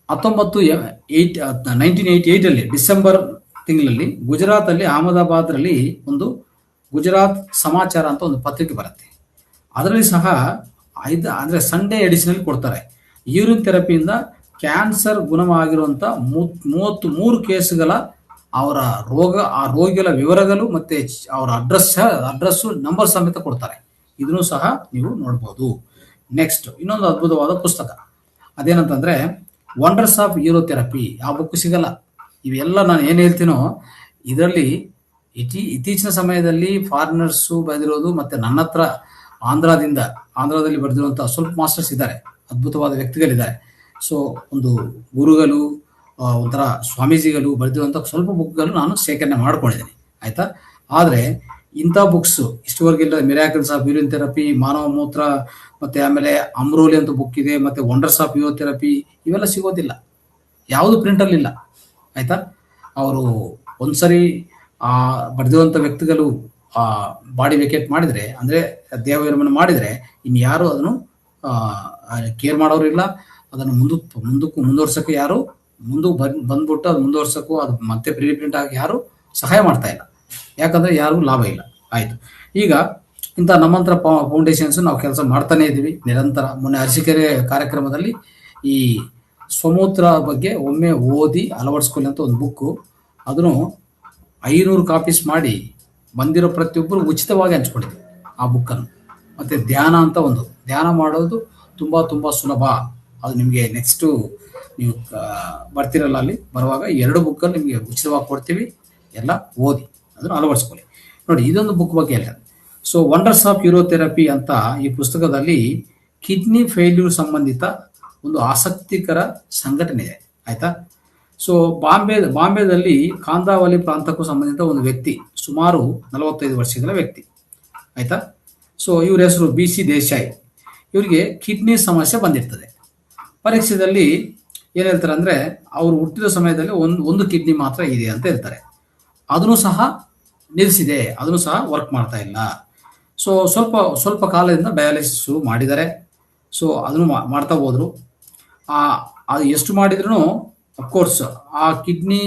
1988 ಅಲ್ಲಿ ಡಿಸೆಂಬರ್ ತಿಂಗಳಲ್ಲಿ ಗುಜರಾತ್ ಅಲ್ಲಿ ಅಹಮದಾಬಾದ್ ರಲ್ಲಿ ಒಂದು ಗುಜರಾತ್ ಸಮಾಚಾರ ಅಂತ ಒಂದು ಪತ್ರಿಕೆ ಬರುತ್ತೆ. ಅದರಲ್ಲಿ ಸಹ ಅಂದ್ರೆ ಸಂಡೇ ಎಡಿಷನ್ ಅಲ್ಲಿ ಕೊಡ್ತಾರೆ. ಯೂರಿನ್ ಥೆರಪಿಯಿಂದ ಕ್ಯಾನ್ಸರ್ ಗುಣವಾಗಿರುವಂತ 33 ಕೇಸ್ಗಳ ಅವರ ಆ ರೋಗಿಗಳ ವಿವರಗಳು ಮತ್ತೆ ಅವರ ಅಡ್ರೆಸ್ ನಂಬರ್ ಸಮೇತ ಕೊಡ್ತಾರೆ. ಇದನ್ನು ಸಹ ನೀವು ನೋಡ್ಬೋದು. ನೆಕ್ಸ್ಟ್ ಇನ್ನೊಂದು ಅದ್ಭುತವಾದ ಪುಸ್ತಕ ಅದೇನಂತಂದ್ರೆ ವಂಡರ್ಸ್ ಆಫ್ ಯೂರೋಥೆರಪಿ. ಆ ಬುಕ್ ಸಿಗಲ್ಲ. ಇವೆಲ್ಲ ನಾನು ಏನ್ ಹೇಳ್ತೀನೋ ಇದರಲ್ಲಿ ಇತ್ತೀಚಿನ ಸಮಯದಲ್ಲಿ ಫಾರಿನರ್ಸು ಬರೆದಿರೋದು, ಮತ್ತೆ ನನ್ನ ಹತ್ರ ಆಂಧ್ರದಲ್ಲಿ ಬರೆದಿರುವಂತಹ ಸ್ವಲ್ಪ ಮಾಸ್ಟರ್ಸ್ ಇದ್ದಾರೆ, ಅದ್ಭುತವಾದ ವ್ಯಕ್ತಿಗಳಿದ್ದಾರೆ. ಸೊ ಒಂದು ಗುರುಗಳು, ಒಂಥರ ಸ್ವಾಮೀಜಿಗಳು ಬರೆದಿರುವಂಥ ಸ್ವಲ್ಪ ಬುಕ್ಗಳು ನಾನು ಸೇಕರಣೆ ಮಾಡ್ಕೊಂಡಿದ್ದೀನಿ, ಆಯ್ತಾ. ಆದರೆ ಇಂಥ ಬುಕ್ಸ್ ಇಷ್ಟುವರೆಗಿಲ್ಲ. ಮಿರಾಕಲ್ಸ್ ಆಫ್ ಯೂರಿನ್ ಥೆರಪಿ, ಮಾನವ ಮೂತ್ರ, ಮತ್ತೆ ಆಮೇಲೆ ಅಮ್ರೋಲಿ ಅಂತ ಬುಕ್ ಇದೆ, ಮತ್ತೆ ವಂಡರ್ಸ್ ಆಫ್ ಯೂರೋಥೆರಪಿ, ಇವೆಲ್ಲ ಸಿಗೋದಿಲ್ಲ, ಯಾವುದು ಪ್ರಿಂಟಲ್ಲಿ ಇಲ್ಲ, ಆಯ್ತಾ. ಅವರು ಒಂದ್ಸರಿ ಬರೆದಿರುವಂಥ ವ್ಯಕ್ತಿಗಳು ಬಾಡಿ ವೇಕೇಟ್ ಮಾಡಿದ್ರೆ, ಅಂದ್ರೆ ದೇಹ ವಿರಮಣೆ ಮಾಡಿದ್ರೆ, ಇನ್ಯಾರು ಅದನ್ನು ಕೇರ್ ಮಾಡೋರು ಇಲ್ಲ. ಅದನ್ನು ಮುಂದಕ್ಕೂ ಮುಂದುವರ್ಸಕ್ಕೆ ಯಾರು ಬಂದ್ಬಿಟ್ಟು ಅದು ಮುಂದುವರ್ಸಕ್ಕೂ ಅದು ಮತ್ತೆ ಪ್ರಿಂಟ್ ಆಗಿ ಯಾರು ಸಹಾಯ ಮಾಡ್ತಾ ಇಲ್ಲ, ಯಾಕಂದ್ರೆ ಯಾರಿಗೂ ಲಾಭ ಇಲ್ಲ. ಆಯ್ತು. ಈಗ ಇಂಥ ನಮ್ಮಂತರ ಫೌಂಡೇಶನ್ಸ್ ನಾವು ಕೆಲಸ ಮಾಡ್ತಾನೆ ಇದ್ದೀವಿ ನಿರಂತರ. ಮೊನ್ನೆ ಅರಸೀಕೆರೆ ಕಾರ್ಯಕ್ರಮದಲ್ಲಿ ಈ ಸ್ವಮೂತ್ರ ಬಗ್ಗೆ ಒಮ್ಮೆ ಓದಿ ಅಳವಡಿಸ್ಕೊಳ್ಳಿ ಅಂತ ಒಂದು ಬುಕ್ಕು, ಅದನ್ನು 500 ಕಾಪೀಸ್ ಮಾಡಿ ಬಂದಿರೋ ಪ್ರತಿಯೊಬ್ಬರು ಉಚಿತವಾಗಿ ಹಂಚ್ಕೊಂಡಿದ್ವಿ ಆ ಬುಕ್ಕನ್ನು. ಮತ್ತೆ ಧ್ಯಾನ ಅಂತ ಒಂದು ಧ್ಯಾನ ಮಾಡೋದು ತುಂಬಾ ತುಂಬಾ ಸುಲಭ. ಅದು ನಿಮಗೆ ನೆಕ್ಸ್ಟ್ ನೀವು ಬರ್ತಿರಲ್ಲ ಅಲ್ಲಿ ಬರುವಾಗ 2 ಬುಕ್ಕನ್ನು ನಿಮಗೆ ಉಚಿತವಾಗಿ ಕೊಡ್ತೀವಿ, ಎಲ್ಲ ಓದಿ ಅದನ್ನು ಅಳವಡಿಸ್ಕೊಳ್ಳಿ. ನೋಡಿ, ಇದೊಂದು ಬುಕ್ ಬಗ್ಗೆ ಹೇಳ್ತಾರೆ. ಸೊ ವಂಡರ್ಸ್ ಆಫ್ ಯೂರೋಥೆರಪಿ ಅಂತ ಈ ಪುಸ್ತಕದಲ್ಲಿ ಕಿಡ್ನಿ ಫೇಲ್ಯೂರ್ ಸಂಬಂಧಿತ ಒಂದು ಆಸಕ್ತಿಕರ ಸಂಘಟನೆ ಇದೆ, ಆಯ್ತಾ. ಸೊ ಬಾಂಬೆದಲ್ಲಿ ಕಾಂದಾವಲಿ ಪ್ರಾಂತಕ್ಕೂ ಸಂಬಂಧಿತ ಒಂದು ವ್ಯಕ್ತಿ, ಸುಮಾರು 45 ವರ್ಷಗಳ ವ್ಯಕ್ತಿ, ಆಯ್ತಾ. ಸೊ ಇವ್ರ ಹೆಸರು BC ದೇಸಾಯಿ. ಇವರಿಗೆ ಕಿಡ್ನಿ ಸಮಸ್ಯೆ ಬಂದಿರ್ತದೆ. ಪರೀಕ್ಷೆಯಲ್ಲಿ ಏನು ಹೇಳ್ತಾರೆ ಅಂದರೆ ಅವರು ಹುಟ್ಟಿದ ಸಮಯದಲ್ಲಿ ಒಂದು ಕಿಡ್ನಿ ಮಾತ್ರ ಇದೆ ಅಂತ ಹೇಳ್ತಾರೆ. ಅದನ್ನು ಸಹ ನಿಲ್ಲಿಸಿದೆ, ಅದನ್ನು ಸಹ ವರ್ಕ್ ಮಾಡ್ತಾ ಇಲ್ಲ. ಸೊ ಸ್ವಲ್ಪ ಸ್ವಲ್ಪ ಕಾಲದಿಂದ ಡಯಾಲಿಸಿಸ್ ಶುರು ಮಾಡಿದ್ದಾರೆ. ಸೊ ಅದನ್ನು ಮಾಡ್ತಾ ಹೋದ್ರು. ಅದು ಎಷ್ಟು ಮಾಡಿದ್ರು ಅಫ್ಕೋರ್ಸ್ ಆ ಕಿಡ್ನಿ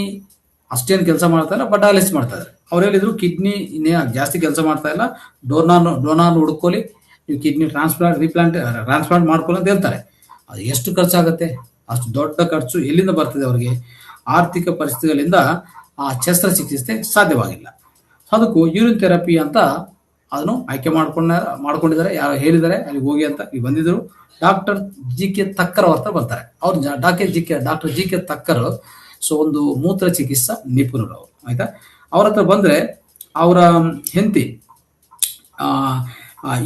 ಅಷ್ಟೇನು ಕೆಲಸ ಮಾಡ್ತಾ ಇಲ್ಲ, ಬಟ್ ಡಯಾಲಿಸಿಸ್ ಮಾಡ್ತಾ ಇದ್ದಾರೆ. ಅವ್ರು ಹೇಳಿದ್ರು ಕಿಡ್ನಿ ಇನ್ನೇ ಜಾಸ್ತಿ ಕೆಲಸ ಮಾಡ್ತಾ ಇಲ್ಲ, ಡೋನಾರ್ ಹುಡ್ಕೊಳ್ಳಿ, ನೀವು ಕಿಡ್ನಿ ಟ್ರಾನ್ಸ್ಪ್ಲಾಂಟ್ ಮಾಡ್ಕೊಳ್ಳಿ ಅಂತ ಹೇಳ್ತಾರೆ. ಅದು ಎಷ್ಟು ಖರ್ಚಾಗುತ್ತೆ? ಅಷ್ಟು ದೊಡ್ಡ ಖರ್ಚು ಎಲ್ಲಿಂದ ಬರ್ತದೆ ಅವರಿಗೆ? ಆರ್ಥಿಕ ಪರಿಸ್ಥಿತಿಗಳಿಂದ ಆ ಶಸ್ತ್ರಚಿಕಿತ್ಸೆ ಸಾಧ್ಯವಾಗಿಲ್ಲ. ಅದಕ್ಕೂ ಯೂರಿನ್ ಥೆರಪಿ ಅಂತ ಅದನ್ನು ಆಯ್ಕೆ ಮಾಡ್ಕೊಂಡಿದ್ದಾರೆ. ಯಾರು ಹೇಳಿದ್ದಾರೆ ಅಲ್ಲಿಗೆ ಹೋಗಿ ಅಂತ ಇಲ್ಲಿ ಬಂದಿದ್ದರು. Doctor GK. ತಕ್ಕರ್ ಅವ್ರ ಹತ್ರ ಬರ್ತಾರೆ. ಅವ್ರು ಡಾಕ್ಟರ್ ಜಿ.ಕೆ. ತಕ್ಕರ್ ಸೊ ಒಂದು ಮೂತ್ರ ಚಿಕಿತ್ಸಾ ನಿಪುಣರು ಅವರು, ಆಯ್ತಾ. ಅವ್ರ ಹತ್ರ ಬಂದರೆ ಅವರ ಹೆಂಡತಿ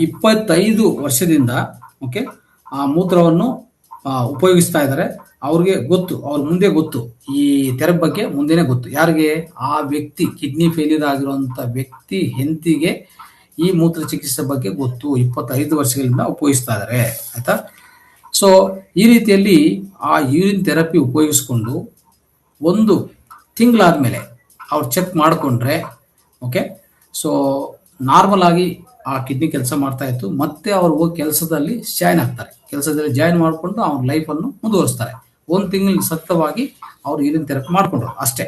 25 ವರ್ಷದಿಂದ ಓಕೆ ಆ ಮೂತ್ರವನ್ನು ಉಪಯೋಗಿಸ್ತಾ ಇದ್ದಾರೆ. ಅವ್ರಿಗೆ ಗೊತ್ತು, ಅವ್ರ ಮುಂದೆ ಗೊತ್ತು, ಈ ಥೆರಪಿ ಬಗ್ಗೆ ಮುಂದೆನೇ ಗೊತ್ತು. ಯಾರಿಗೆ? ಆ ವ್ಯಕ್ತಿ, ಕಿಡ್ನಿ ಫೇಲ್ಯೂರ್ ಆಗಿರುವಂಥ ವ್ಯಕ್ತಿ ಹೆಂಡತಿಗೆ ಈ ಮೂತ್ರ ಚಿಕಿತ್ಸೆ ಬಗ್ಗೆ ಗೊತ್ತು. 25 ವರ್ಷಗಳಿಂದ ಉಪಯೋಗಿಸ್ತಾ ಇದ್ದಾರೆ, ಆಯ್ತಾ. ಸೊ ಈ ರೀತಿಯಲ್ಲಿ ಆ ಯೂರಿನ್ ಥೆರಪಿ ಉಪಯೋಗಿಸ್ಕೊಂಡು 1 ತಿಂಗಳಾದ್ಮೇಲೆ ಅವ್ರು ಚೆಕ್ ಮಾಡಿಕೊಂಡ್ರೆ ಓಕೆ ಸೊ ನಾರ್ಮಲ್ ಆಗಿ ಆ ಕಿಡ್ನಿ ಕೆಲಸ ಮಾಡ್ತಾ ಇತ್ತು. ಮತ್ತೆ ಅವ್ರು ಹೋಗಿ ಕೆಲಸದಲ್ಲಿ ಜಾಯ್ನ್ ಮಾಡಿಕೊಂಡು ಅವ್ರ ಲೈಫನ್ನು ಮುಂದುವರಿಸ್ತಾರೆ. 1 ತಿಂಗಳು ಸತತವಾಗಿ ಅವ್ರು ಯೂರಿನ್ ಥೆರಪಿ ಮಾಡಿಕೊಂಡ್ರು ಅಷ್ಟೇ,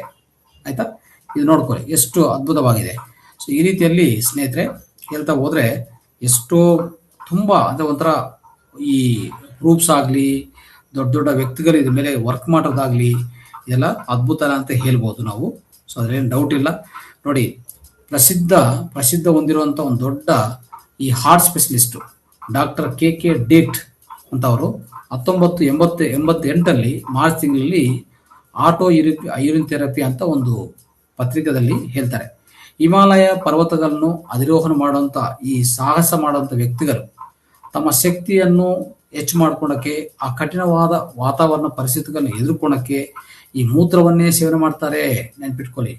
ಆಯ್ತಾ. ಇದು ನೋಡ್ಕೊಳ್ಳಿ ಎಷ್ಟು ಅದ್ಭುತವಾಗಿದೆ. ಸೊ ಈ ರೀತಿಯಲ್ಲಿ ಸ್ನೇಹಿತರೆ ಹೇಳ್ತಾ ಹೋದ್ರೆ ಎಷ್ಟೋ ತುಂಬ ಅಂದರೆ ಒಂಥರ ಈ ಪ್ರೂಫ್ಸ್ ಆಗಲಿ, ದೊಡ್ಡ ದೊಡ್ಡ ವ್ಯಕ್ತಿಗಳು ಇದ್ರ ಮೇಲೆ ವರ್ಕ್ ಮಾಡೋದಾಗಲಿ ಇದೆಲ್ಲ ಅದ್ಭುತ ಅಂತ ಹೇಳ್ಬೋದು ನಾವು. ಸೊ ಅದ್ರೇನು ಡೌಟ್ ಇಲ್ಲ. ನೋಡಿ, ಪ್ರಸಿದ್ಧ ಹೊಂದಿರುವಂಥ ಒಂದು ದೊಡ್ಡ ಈ heart specialist doctor K Date ಅಂತವರು 1988 ಮಾರ್ಚ್ ತಿಂಗಳಲ್ಲಿ ಆಟೋ ಯೂರಿನ್ ಥೆರಪಿ ಅಂತ ಒಂದು ಪತ್ರಿಕೆಯಲ್ಲಿ ಹೇಳ್ತಾರೆ. ಹಿಮಾಲಯ ಪರ್ವತಗಳನ್ನು ಅಧಿರೋಹಣ ಮಾಡುವಂಥ ಈ ಸಾಹಸ ಮಾಡುವಂಥ ವ್ಯಕ್ತಿಗಳು ತಮ್ಮ ಶಕ್ತಿಯನ್ನು ಹೆಚ್ಚು ಮಾಡ್ಕೊಳಕ್ಕೆ, ಆ ಕಠಿಣವಾದ ವಾತಾವರಣ ಪರಿಸ್ಥಿತಿಗಳನ್ನು ಎದುರ್ಕೊಳಕ್ಕೆ ಈ ಮೂತ್ರವನ್ನೇ ಸೇವನೆ ಮಾಡ್ತಾರೆ. ನೆನ್ಪಿಟ್ಕೊಳ್ಳಿ,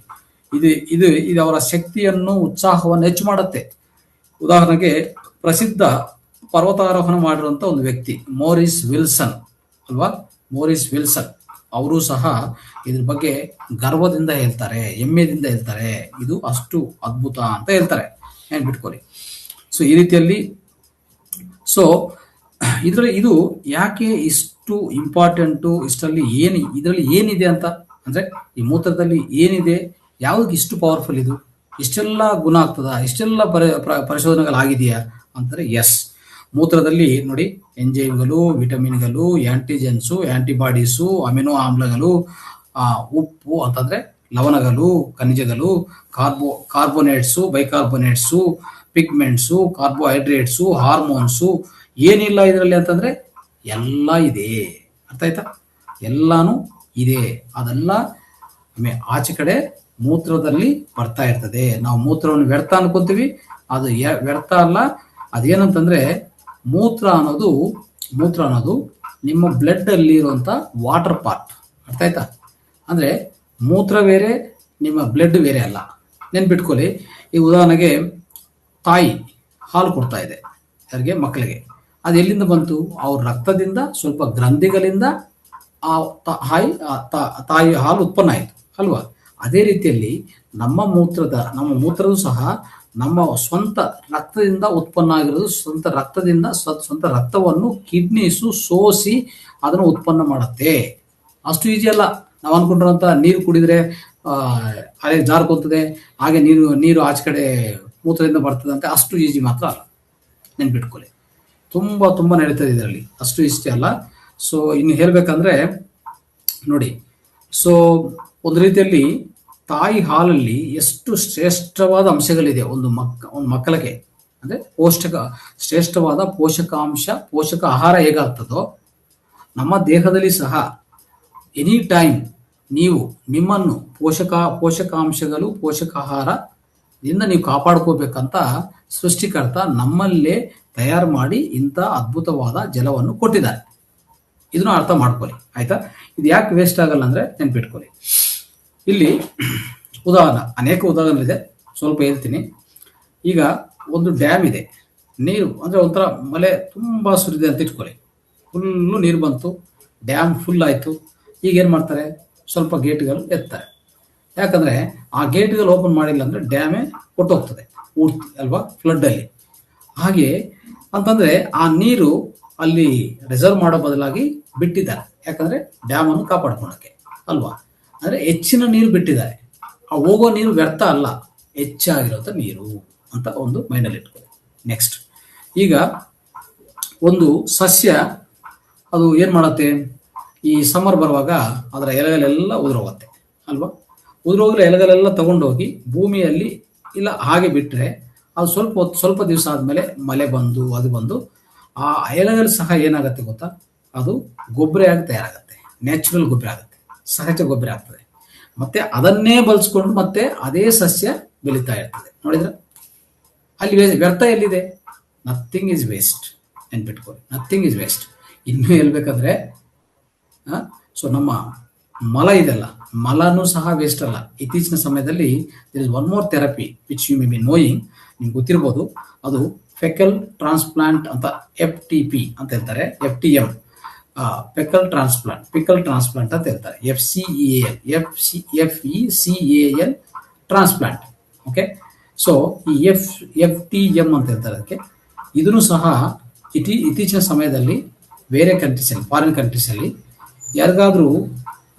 ಇದು ಅವರ ಶಕ್ತಿಯನ್ನು, ಉತ್ಸಾಹವನ್ನು ಹೆಚ್ಚು ಮಾಡುತ್ತೆ. ಉದಾಹರಣೆಗೆ ಪ್ರಸಿದ್ಧ ಪರ್ವತಾರೋಹಣ ಮಾಡಿರುವಂಥ ಒಂದು ವ್ಯಕ್ತಿ ಮೋರಿಸ್ ವಿಲ್ಸನ್ ಅಲ್ವಾ, ಮೋರಿಸ್ ವಿಲ್ಸನ್ ಅವರು ಸಹ ಇದ್ರ ಬಗ್ಗೆ ಗರ್ವದಿಂದ ಹೇಳ್ತಾರೆ, ಹೆಮ್ಮೆದಿಂದ ಹೇಳ್ತಾರೆ. ಇದು ಅಷ್ಟು ಅದ್ಭುತ ಅಂತ ಹೇಳ್ತಾರೆ, ನೆನ್ಪಿಟ್ಕೊಳ್ಳಿ. ಸೊ ಈ ರೀತಿಯಲ್ಲಿ ಇದು ಯಾಕೆ ಇಷ್ಟು ಇಂಪಾರ್ಟೆಂಟು, ಇದರಲ್ಲಿ ಏನಿದೆ ಅಂತ ಅಂದರೆ ಈ ಮೂತ್ರದಲ್ಲಿ ಏನಿದೆ, ಯಾವುದಕ್ಕೆ ಇಷ್ಟು ಪವರ್ಫುಲ್, ಇದು ಇಷ್ಟೆಲ್ಲ ಗುಣ ಆಗ್ತದ, ಇಷ್ಟೆಲ್ಲ ಪರಿಶೋಧನೆಗಳಾಗಿದೆಯಾ ಅಂತಾರೆ. ಎಸ್, ಮೂತ್ರದಲ್ಲಿ ನೋಡಿ ಎಂಜೈಮ್ಗಳು, ವಿಟಮಿನ್ಗಳು, ಆಂಟಿಜೆನ್ಸು, ಆಂಟಿಬಾಡೀಸು, ಅಮಿನೋ ಆಮ್ಲಗಳು, ಉಪ್ಪು ಅಂತಂದರೆ ಲವಣಗಳು, ಖನಿಜಗಳು, ಕಾರ್ಬೋನೇಟ್ಸು, ಬೈಕಾರ್ಬೋನೇಟ್ಸು, ಪಿಗ್ಮೆಂಟ್ಸು, ಕಾರ್ಬೋಹೈಡ್ರೇಟ್ಸು, ಹಾರ್ಮೋನ್ಸು, ಏನಿಲ್ಲ ಇದರಲ್ಲಿ ಅಂತಂದರೆ ಎಲ್ಲ ಇದೆ. ಅರ್ಥ ಆಯ್ತಾ? ಎಲ್ಲಾನು ಇದೆ. ಅದೆಲ್ಲ ಆಚೆ ಕಡೆ ಮೂತ್ರದಲ್ಲಿ ಬರ್ತಾ ಇರ್ತದೆ. ನಾವು ಮೂತ್ರವನ್ನು ವ್ಯರ್ಥ ಅನ್ಕೊಂತೀವಿ, ಅದು ವ್ಯರ್ಥ ಅಲ್ಲ. ಅದೇನಂತಂದ್ರೆ ಮೂತ್ರ ಅನ್ನೋದು ನಿಮ್ಮ ಬ್ಲಡ್ ಅಲ್ಲಿ ಇರುವಂತ ವಾಟರ್ ಪಾರ್ಟ್. ಅರ್ಥ ಆಯ್ತಾ? ಅಂದ್ರೆ ಮೂತ್ರ ಬೇರೆ, ನಿಮ್ಮ ಬ್ಲಡ್ ಬೇರೆ ಅಲ್ಲ. ನೆನ್ಪಿಟ್ಕೊಳ್ಳಿ. ಈ ಉದಾಹರಣೆಗೆ ತಾಯಿ ಹಾಲು ಕೊಡ್ತಾ ಇದೆ ಯಾರಿಗೆ? ಮಕ್ಕಳಿಗೆ. ಅದು ಎಲ್ಲಿಂದ ಬಂತು? ಅವ್ರ ರಕ್ತದಿಂದ, ಸ್ವಲ್ಪ ಗ್ರಂಥಿಗಳಿಂದ ಆ ತಾಯಿ ಹಾಲು ಉತ್ಪನ್ನ ಆಯಿತು ಅಲ್ವಾ? ಅದೇ ರೀತಿಯಲ್ಲಿ ನಮ್ಮ ಮೂತ್ರದ್ದು ಸಹ ನಮ್ಮ ಸ್ವಂತ ರಕ್ತದಿಂದ ಉತ್ಪನ್ನ ಆಗಿರೋದು. ಸ್ವಂತ ರಕ್ತವನ್ನು ಕಿಡ್ನೀಸು ಸೋಸಿ ಅದನ್ನು ಉತ್ಪನ್ನ ಮಾಡುತ್ತೆ. ಅಷ್ಟು ಈಜಿ ಅಲ್ಲ. ನಾವು ಅನ್ಕೊಂಡಿರೋಂಥ ನೀರು ಕುಡಿದ್ರೆ ಅದೇ ಜಾರ್ಕೊಂತದೆ, ಹಾಗೆ ನೀರು ಆಚೆ ಕಡೆ ಮೂತ್ರದಿಂದ ಬರ್ತದೆ ಅಂತ ಅಷ್ಟು ಈಜಿ ಮಾತ್ರ ಅಲ್ಲ. ನೆನ್ಪಿಟ್ಕೊಳ್ಳಿ, ತುಂಬ ನಡೀತದೆ ಇದರಲ್ಲಿ, ಅಷ್ಟು ಇಷ್ಟೇ ಅಲ್ಲ. ಸೊ ಇನ್ನು ಹೇಳ್ಬೇಕಂದ್ರೆ ನೋಡಿ, ಸೊ ಒಂದು ರೀತಿಯಲ್ಲಿ ತಾಯಿ ಹಾಲಲ್ಲಿ ಎಷ್ಟು ಶ್ರೇಷ್ಠವಾದ ಅಂಶಗಳಿದೆ ಒಂದು ಮಕ್ಕಳಿಗೆ. ಅಂದರೆ ಶ್ರೇಷ್ಠವಾದ ಪೋಷಕ ಆಹಾರ ಹೇಗಾಗ್ತದೋ ನಮ್ಮ ದೇಹದಲ್ಲಿ ಸಹ ಎನಿ ಟೈಮ್ ನಿಮ್ಮನ್ನು ಪೋಷಕಾಂಶಗಳು, ಪೋಷಕಾಹಾರದಿಂದ ನೀವು ಕಾಪಾಡ್ಕೋಬೇಕಂತ ಸೃಷ್ಟಿಕರ್ತ ನಮ್ಮಲ್ಲೇ ತಯಾರು ಮಾಡಿ ಇಂಥ ಅದ್ಭುತವಾದ ಜಲವನ್ನು ಕೊಟ್ಟಿದ್ದಾರೆ. ಇದನ್ನು ಅರ್ಥ ಮಾಡ್ಕೊಳ್ಳಿ, ಆಯ್ತಾ? ಇದು ಯಾಕೆ ವೇಸ್ಟ್ ಆಗಲ್ಲ ಅಂದರೆ ನೆನ್ಪಿಟ್ಕೊಳ್ಳಿ. ಇಲ್ಲಿ ಅನೇಕ ಉದಾಹರಣೆಗಳಿದೆ, ಸ್ವಲ್ಪ ಹೇಳ್ತೀನಿ. ಈಗ ಒಂದು ಡ್ಯಾಮ್ ಇದೆ, ನೀರು ಅಂದರೆ ಒಂಥರ ಮಳೆ ತುಂಬ ಸುರಿದೆ ಅಂತ ಇಟ್ಕೊಳ್ಳಿ. ಫುಲ್ಲು ನೀರು ಬಂತು, ಡ್ಯಾಮ್ ಫುಲ್ ಆಯಿತು. ಈಗ ಏನು ಮಾಡ್ತಾರೆ, ಸ್ವಲ್ಪ ಗೇಟ್ಗಳು ಎತ್ತಾರೆ. ಯಾಕಂದರೆ ಆ ಗೇಟ್ಗಳು ಓಪನ್ ಮಾಡಿಲ್ಲ ಅಂದರೆ ಡ್ಯಾಮೇ ಕೊಟ್ಟೋಗ್ತದೆ ಪೂರ್ತಿ ಅಲ್ವಾ, ಫ್ಲಡ್ಡಲ್ಲಿ. ಹಾಗೆ ಅಂತಂದರೆ ಆ ನೀರು ಅಲ್ಲಿ ರಿಸರ್ವ್ ಮಾಡೋ ಬದಲಾಗಿ ಬಿಟ್ಟಿದ್ದಾರೆ. ಯಾಕಂದರೆ ಡ್ಯಾಮನ್ನು ಕಾಪಾಡ್ಕೊಳಕ್ಕೆ ಅಲ್ವಾ. ಅಂದರೆ ಹೆಚ್ಚಿನ ನೀರು ಬಿಟ್ಟಿದ್ದಾರೆ. ಆ ಹೋಗೋ ನೀರು ವ್ಯರ್ಥ ಅಲ್ಲ, ಹೆಚ್ಚಾಗಿರೋಂಥ ನೀರು ಅಂತ ಒಂದು ಮೈಂಡಲ್ಲಿ ಇಟ್ಕೊಳ್ಳಿ. ನೆಕ್ಸ್ಟ್, ಈಗ ಒಂದು ಸಸ್ಯ ಅದು ಏನು ಮಾಡುತ್ತೆ, ಈ ಸಮ್ಮರ್ ಬರುವಾಗ ಅದರ ಎಲೆಗಳೆಲ್ಲ ಉದುರೋಗುತ್ತೆ ಅಲ್ವಾ. ಉದುರೋಗಲು ಎಲೆಗಳೆಲ್ಲ ತಗೊಂಡೋಗಿ ಭೂಮಿಯಲ್ಲಿ ಇಲ್ಲ ಹಾಗೆ ಬಿಟ್ಟರೆ ಅದು ಸ್ವಲ್ಪ ದಿವಸ ಆದಮೇಲೆ ಮಳೆ ಬಂದು ಅದು ಬಂದು ಆ ಎಲೆಗಳು ಸಹ ಏನಾಗುತ್ತೆ ಗೊತ್ತಾ, ಅದು ಗೊಬ್ಬರ ತಯಾರಾಗುತ್ತೆ. ನ್ಯಾಚುರಲ್ ಗೊಬ್ಬರ ಆಗುತ್ತೆ, ಸಹಜ ಗೊಬ್ಬರ ಆಗ್ತದೆ. ಮತ್ತೆ ಅದನ್ನೇ ಬಳಸ್ಕೊಂಡು ಮತ್ತೆ ಅದೇ ಸಸ್ಯ ಬೆಳೀತಾ ಇರ್ತದೆ. ನೋಡಿದ್ರೆ ಅಲ್ಲಿ ವ್ಯರ್ಥ ಎಲ್ಲಿದೆ? Nothing is waste. ನೆನ್ಪಿಟ್ಕೊಳ್ಳಿ, ನಥಿಂಗ್ ಈಸ್ ವೇಸ್ಟ್. ಇನ್ನೂ ಹೇಳ್ಬೇಕಂದ್ರೆ ಸೊ ನಮ್ಮ ಮಲ ಇದೆಲ್ಲ, ಮಲನೂ ಸಹ ವೇಸ್ಟ್ ಅಲ್ಲ. ಇತ್ತೀಚಿನ ಸಮಯದಲ್ಲಿ there is one more therapy which you may be knowing, ನಿಮ್ಗೆ ಗೊತ್ತಿರ್ಬೋದು. ಅದು ಫೆಕಲ್ ಟ್ರಾನ್ಸ್ಪ್ಲಾಂಟ್ ಅಂತ, FTP ಅಂತ ಹೇಳ್ತಾರೆ, FTM, ಫೆಕಲ್ ಟ್ರಾನ್ಸ್ಪ್ಲಾಂಟ್ ಅಂತ ಹೇಳ್ತಾರೆ, FECAL ಟ್ರಾನ್ಸ್ಪ್ಲಾಂಟ್. ಓಕೆ, ಸೊ ಈ FTM ಅಂತ ಹೇಳ್ತಾರೆ ಅದಕ್ಕೆ. ಇದನ್ನು ಸಹ ಇತ್ತೀಚಿನ ಸಮಯದಲ್ಲಿ ಬೇರೆ ಕಂಟ್ರೀಸಲ್ಲಿ, ಫಾರಿನ್ ಕಂಟ್ರೀಸಲ್ಲಿ ಯಾರಿಗಾದ್ರೂ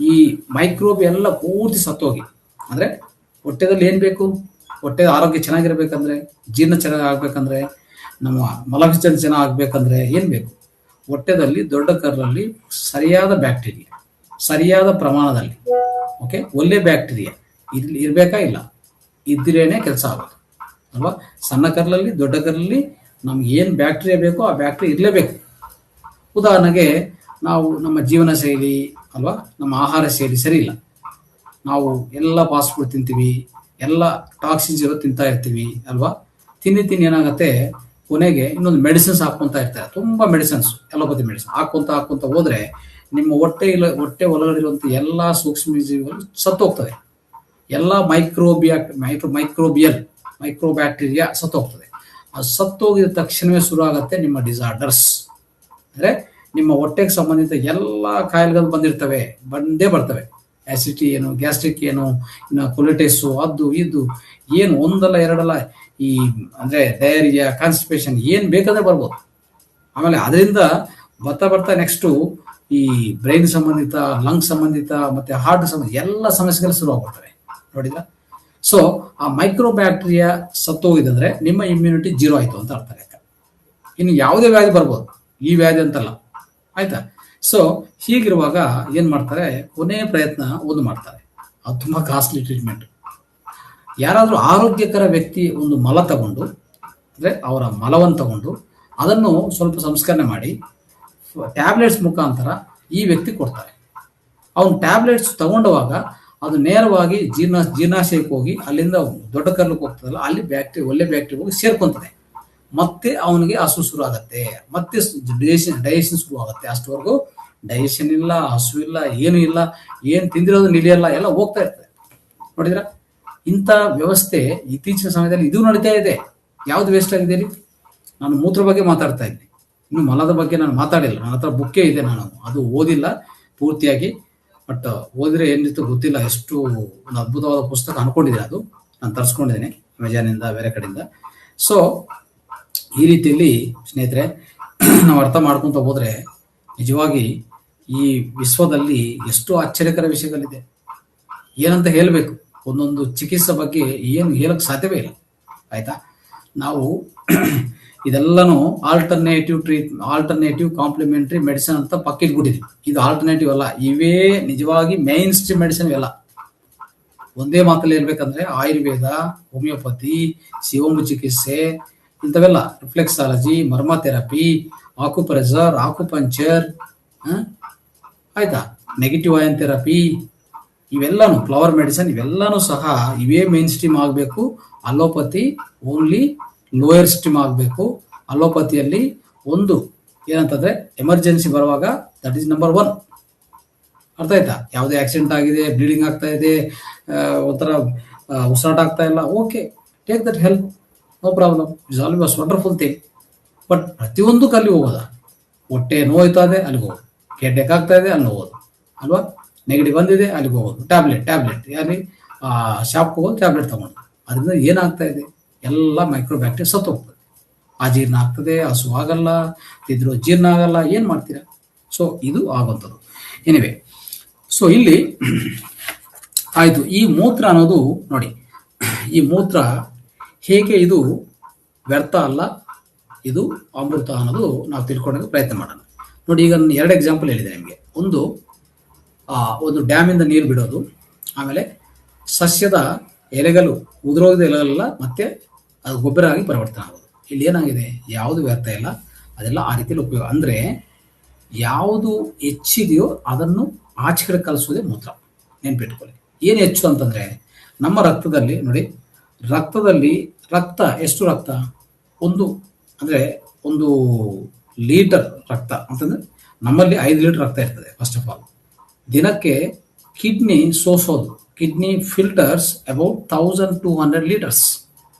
ಈ ಮೈಕ್ರೋಬ್ ಎಲ್ಲ ಪೂರ್ತಿ ಸತ್ತೋಗಿ, ಅಂದರೆ ಹೊಟ್ಟೆದಲ್ಲಿ ಏನು ಬೇಕು, ಹೊಟ್ಟೆ ಆರೋಗ್ಯ ಚೆನ್ನಾಗಿರ್ಬೇಕಂದ್ರೆ, ಜೀರ್ಣ ಚೆನ್ನಾಗಿ ಆಗ್ಬೇಕಂದ್ರೆ, ನಮ್ಮ ಮಲವಿಸರ್ಜನೆ ಚೆನ್ನಾಗಿ ಆಗ್ಬೇಕಂದ್ರೆ ಏನು ಬೇಕು? ಹೊಟ್ಟೆದಲ್ಲಿ ದೊಡ್ಡ ಕರ್ರಲ್ಲಿ ಸರಿಯಾದ ಬ್ಯಾಕ್ಟೀರಿಯಾ, ಸರಿಯಾದ ಪ್ರಮಾಣದಲ್ಲಿ, ಓಕೆ, ಒಳ್ಳೆ ಬ್ಯಾಕ್ಟೀರಿಯಾ ಇರಬೇಕಾ? ಇಲ್ಲ, ಇದ್ರೇನೆ ಕೆಲಸ ಆಗೋದು ಅಲ್ವಾ. ಸಣ್ಣ ಕರ್ಲಲ್ಲಿ ದೊಡ್ಡ ಕರ್ಲಲ್ಲಿ ನಮ್ಗೆ ಏನು ಬ್ಯಾಕ್ಟೀರಿಯಾ ಬೇಕೋ ಆ ಬ್ಯಾಕ್ಟೀರಿಯಾ ಇರಲೇಬೇಕು. ಉದಾಹರಣೆಗೆ ನಾವು ನಮ್ಮ ಜೀವನ ಶೈಲಿ ಅಲ್ವಾ, ನಮ್ಮ ಆಹಾರ ಶೈಲಿ ಸರಿ ಇಲ್ಲ. ನಾವು ಎಲ್ಲ ಫಾಸ್ಟ್ ಫುಡ್ ತಿಂತೀವಿ, ಎಲ್ಲ ಟಾಕ್ಸಿನ್ಸ್ ಇರೋ ತಿಂತಾ ಇರ್ತೀವಿ ಅಲ್ವಾ. ತಿನ್ನಿ ಏನಾಗುತ್ತೆ, ಕೊನೆಗೆ ಇನ್ನೊಂದು ಮೆಡಿಸಿನ್ಸ್ ಹಾಕ್ಕೊಂತ ಇರ್ತಾರೆ. ತುಂಬ ಮೆಡಿಸಿನ್ಸ್, ಎಲೋಪತಿ ಮೆಡಿಸಿನ್ ಹಾಕ್ಕೊಂತ ಹೋದ್ರೆ ನಿಮ್ಮ ಹೊಟ್ಟೆ ಒಳಗಡಿರುವಂಥ ಎಲ್ಲ ಸೂಕ್ಷ್ಮ ಜೀವಿಗಳು ಸತ್ತೋಗ್ತವೆ. ಎಲ್ಲ ಮೈಕ್ರೋಬ್ಯಾಕ್ಟೀರಿಯಾ ಸತ್ತೋಗ್ತದೆ. ಅದು ಸತ್ತೋಗಿದ ತಕ್ಷಣವೇ ಶುರು ಆಗುತ್ತೆ ನಿಮ್ಮ ಡಿಸಾರ್ಡರ್ಸ್. ಅಂದರೆ ನಿಮ್ಮ ಹೊಟ್ಟೆಗೆ ಸಂಬಂಧಿತ ಎಲ್ಲ ಕಾಯಿಲೆಗಳು ಬಂದೇ ಬರ್ತವೆ. ಆಸಿಡಿಟಿ ಏನು, ಗ್ಯಾಸ್ಟ್ರಿಕ್ ಏನು, ಇನ್ನು ಕೊಲಿಟೈಸು, ಅದು ಇದು ಏನು ಒಂದಲ್ಲ ಎರಡಲ್ಲ, ಈ ಅಂದರೆ ಡಯರಿಯಾ, ಕಾನ್ಸ್ಟಿಪೇಷನ್, ಏನು ಬೇಕಾದ್ರೆ ಬರ್ಬೋದು. ಆಮೇಲೆ ಅದರಿಂದ ಬರ್ತಾ ನೆಕ್ಸ್ಟು ಈ ಬ್ರೈನ್ ಸಂಬಂಧಿತ, ಲಂಗ್ ಸಂಬಂಧಿತ, ಮತ್ತು ಹಾರ್ಟ್ ಸಂಬಂಧಿತ ಎಲ್ಲ ಸಮಸ್ಯೆಗಳು ಶುರುವಾಗ್ಬಿಡ್ತವೆ. ನೋಡಿದ್ರ? ಸೊ ಆ ಮೈಕ್ರೋಬ್ಯಾಕ್ಟೀರಿಯಾ ಸತ್ತೋಗಿದಂದ್ರೆ ನಿಮ್ಮ ಇಮ್ಯುನಿಟಿ 0 ಆಯಿತು ಅಂತ ಅರ್ಥ ಲೆಕ್ಕ. ಇನ್ನು ಯಾವುದೇ ವ್ಯಾಧಿ ಬರ್ಬೋದು, ಈ ವ್ಯಾಧಿ ಅಂತಲ್ಲ, ಆಯ್ತಾ. ಸೊ ಹೀಗಿರುವಾಗ ಏನು ಮಾಡ್ತಾರೆ, ಕೊನೆಯ ಪ್ರಯತ್ನ ಒಂದು ಮಾಡ್ತಾರೆ. ಅದು ತುಂಬ ಕಾಸ್ಟ್ಲಿ ಟ್ರೀಟ್ಮೆಂಟ್. ಯಾರಾದರೂ ಆರೋಗ್ಯಕರ ವ್ಯಕ್ತಿ ಒಂದು ಮಲ ತಗೊಂಡು, ಅಂದರೆ ಅವರ ಮಲವನ್ನು ತಗೊಂಡು ಅದನ್ನು ಸ್ವಲ್ಪ ಸಂಸ್ಕರಣೆ ಮಾಡಿ ಟ್ಯಾಬ್ಲೆಟ್ಸ್ ಮುಖಾಂತರ ಈ ವ್ಯಕ್ತಿ ಕೊಡ್ತಾರೆ. ಅವನು ಟ್ಯಾಬ್ಲೆಟ್ಸ್ ತಗೊಂಡವಾಗ ಅದು ನೇರವಾಗಿ ಜೀರ್ಣಾಶಯಕ್ಕೆ ಹೋಗಿ ಅಲ್ಲಿಂದ ದೊಡ್ಡ ಕರ್ಲಕ್ಕೆ ಹೋಗ್ತದಲ್ಲ, ಅಲ್ಲಿ ಒಳ್ಳೆ ಬ್ಯಾಕ್ಟೀರಿಯಾ ಹೋಗಿ ಸೇರ್ಕೊಂತದೆ. ಮತ್ತೆ ಅವನಿಗೆ ಹಸು ಶುರು ಆಗತ್ತೆ, ಮತ್ತೆ ಡೈಜೆಷನ್ ಶುರು ಆಗುತ್ತೆ. ಅಷ್ಟವರೆಗೂ ಡೈಜೆಷನ್ ಇಲ್ಲ, ಹಸು ಇಲ್ಲ, ಏನು ಇಲ್ಲ, ಏನು ತಿಂದಿರೋದು ನಿಲಿಯಲ್ಲ, ಎಲ್ಲ ಹೋಗ್ತಾ ಇರ್ತದೆ. ನೋಡಿದ್ರ? ಇಂಥ ವ್ಯವಸ್ಥೆ ಇತ್ತೀಚಿನ ಸಮಯದಲ್ಲಿ ಇದು ನಡೀತಾ ಇದೆ. ಯಾವ್ದು ವೇಸ್ಟ್ ಆಗಿದೆ ರೀ? ನಾನು ಮೂತ್ರ ಬಗ್ಗೆ ಮಾತಾಡ್ತಾ ಇದ್ದೀನಿ, ಇನ್ನು ಮಲದ ಬಗ್ಗೆ ನಾನು ಮಾತಾಡಿಲ್ಲ. ನನ್ನ ಹತ್ರ ಬುಕ್ಕೇ ಇದೆ, ನಾನು ಅದು ಓದಿಲ್ಲ ಪೂರ್ತಿಯಾಗಿ. ಬಟ್ ಓದಿದ್ರೆ ಏನಿತ್ತು ಗೊತ್ತಿಲ್ಲ. ಎಷ್ಟು ಒಂದು ಅದ್ಭುತವಾದ ಪುಸ್ತಕ ಅನ್ಕೊಂಡಿದ್ದೀನಿ, ಅದು ನಾನು ತರಿಸ್ಕೊಂಡಿದ್ದೀನಿ ಅಮೆಜಾನಿಂದ, ಬೇರೆ ಕಡೆಯಿಂದ. ಸೊ ಈ ರೀತಿಯಲ್ಲಿ ಸ್ನೇಹಿತರೆ ನಾವು ಅರ್ಥ ಮಾಡ್ಕೊತ ಹೋದ್ರೆ ನಿಜವಾಗಿ ಈ ವಿಶ್ವದಲ್ಲಿ ಎಷ್ಟು ಆಶ್ಚರ್ಯಕರ ವಿಷಯಗಳಿದೆ. ಏನಂತ ಹೇಳಬೇಕು, ಒಂದೊಂದು ಚಿಕಿತ್ಸೆ ಬಗ್ಗೆ ಏನು ಹೇಳಕ್ ಸಾಧ್ಯವೇ ಇಲ್ಲ. ಆಯ್ತಾ? ನಾವು ಇದೆಲ್ಲನೂ ಆಲ್ಟರ್ನೇಟಿವ್ ಕಾಂಪ್ಲಿಮೆಂಟರಿ ಮೆಡಿಸಿನ್ ಅಂತ ಪಕ್ಕಿಟ್ಬಿಟ್ಟಿದ್ವಿ. ಇದು ಆಲ್ಟರ್ನೇಟಿವ್ ಅಲ್ಲ, ಇವೇ ನಿಜವಾಗಿ ಮೈನ್ ಸ್ಟ್ರೀಮ್ ಮೆಡಿಸಿನ್ ಎಲ್ಲ. ಒಂದೇ ಮಾತಲ್ಲಿ ಹೇಳ್ಬೇಕಂದ್ರೆ ಆಯುರ್ವೇದ, ಹೋಮಿಯೋಪತಿ, ಶಿವಂಬು ಚಿಕಿತ್ಸೆ, ಇಂಥವೆಲ್ಲ, ರಿಫ್ಲೆಕ್ಸಾಲಜಿ, ಮರ್ಮ ಥೆರಪಿ, ಆಕ್ಯುಪ್ರೆಷರ್, ಆಕ್ಯುಪಂಕ್ಚರ್, ಆಯ್ತಾ, ನೆಗೆಟಿವ್ ಅಯನ್ ಥೆರಪಿ, ಇವೆಲ್ಲನೂ ಫ್ಲವರ್ ಮೆಡಿಸಿನ್, ಇವೆಲ್ಲನೂ ಸಹ ಇವೇ ಮೇನ್ ಸ್ಟ್ರೀಮ್ ಆಗಬೇಕು. ಅಲೋಪತಿ ಓನ್ಲಿ ಲೋಯರ್ ಸ್ಟ್ರೀಮ್ ಆಗಬೇಕು. ಅಲೋಪತಿಯಲ್ಲಿ ಒಂದು ಏನಂತಂದ್ರೆ ಎಮರ್ಜೆನ್ಸಿ ಬರುವಾಗ ದಟ್ ಈಸ್ ನಂಬರ್ 1. ಅರ್ಥ ಆಯ್ತಾ? ಯಾವುದೇ ಆಕ್ಸಿಡೆಂಟ್ ಆಗಿದೆ, ಬ್ಲೀಡಿಂಗ್ ಆಗ್ತಾ ಇದೆ, ಒಂಥರ ಉಸಿರಾಟ ಆಗ್ತಾ ಇಲ್ಲ, okay, take that help, no problem, it's always wonderful thing. But ಪ್ರತಿಯೊಂದಕ್ಕೂ ಅಲ್ಲಿ ಹೋಗೋದ, ಹೊಟ್ಟೆ ನೋಯ್ತಾ ಇದೆ ಅಲ್ಲಿಗೆ ಹೋಗೋದು, ಹೆಡ್ಡೇಕ್ ಆಗ್ತಾ ಇದೆ ಅಲ್ಲಿ ಹೋಗೋದು ಅಲ್ವಾ, ನೆಗಡಿ ಬಂದಿದೆ ಅಲ್ಲಿಗೆ ಹೋಗೋದು, ಟ್ಯಾಬ್ಲೆಟ್ ಯಾರಿ ಶಾಪ್ಗೆ ಹೋಗೋದು, ಟ್ಯಾಬ್ಲೆಟ್ ತಗೊಂಡು. ಅದರಿಂದ ಏನಾಗ್ತಾ ಇದೆ, ಎಲ್ಲ ಮೈಕ್ರೋಬ್ಯಾಕ್ಟೀರಿಯಾ ಸತ್ತು ಹೋಗ್ತದೆ, ಅಜೀರ್ಣ ಆಗ್ತದೆ, ಹಸು ಆಗಲ್ಲ, ತಿಂದ್ರು ಜೀರ್ಣ ಆಗಲ್ಲ, ಏನು ಮಾಡ್ತೀರಾ? ಸೊ ಇದು ಆಗುವಂಥದ್ದು. ಎನಿವೆ, ಸೊ ಇಲ್ಲಿ ಆಯಿತು. ಈ ಮೂತ್ರ ಅನ್ನೋದು ನೋಡಿ, ಈ ಮೂತ್ರ ಹೇಗೆ ಇದು ವ್ಯರ್ಥ ಅಲ್ಲ, ಇದು ಅಮೃತ ಅನ್ನೋದು ನಾವು ತಿಳ್ಕೊಳ್ಳೋಕೆ ಪ್ರಯತ್ನ ಮಾಡೋಣ. ನೋಡಿ, ಈಗ ನಾನು 2 ಎಕ್ಸಾಂಪಲ್ ಹೇಳಿದೆ ನಿಮಗೆ. ಒಂದು ಡ್ಯಾಮಿಂದ ನೀರು ಬಿಡೋದು, ಆಮೇಲೆ ಸಸ್ಯದ ಎಲೆಗಳು ಉದುರೋದ ಎಲೆಗಳೆಲ್ಲ ಮತ್ತೆ ಅದು ಗೊಬ್ಬರ ಆಗಿ ಪರಿವರ್ತನೆ ಆಗೋದು. ಇಲ್ಲಿ ಏನಾಗಿದೆ, ಯಾವುದು ವ್ಯರ್ಥ ಇಲ್ಲ, ಅದೆಲ್ಲ ಆ ರೀತಿಯಲ್ಲಿ ಉಪಯೋಗ. ಅಂದರೆ ಯಾವುದು ಹೆಚ್ಚಿದೆಯೋ ಅದನ್ನು ಆಚೆ ಕಡೆ ಕಲಿಸೋದೇ ಮೂತ್ರ. ನೆನ್ಪಿಟ್ಕೊಳ್ಳಿ. ಏನು ಹೆಚ್ಚು ಅಂತಂದರೆ, ನಮ್ಮ ರಕ್ತದಲ್ಲಿ ನೋಡಿ, ರಕ್ತ ಎಷ್ಟು ರಕ್ತ, ಒಂದು ಲೀಟರ್ ರಕ್ತ ಅಂತಂದರೆ ನಮ್ಮಲ್ಲಿ 5 ಲೀಟರ್ ರಕ್ತ ಇರ್ತದೆ. ಫಸ್ಟ್ ಆಫ್ ಆಲ್, ದಿನಕ್ಕೆ kidney filters about 1200 litres,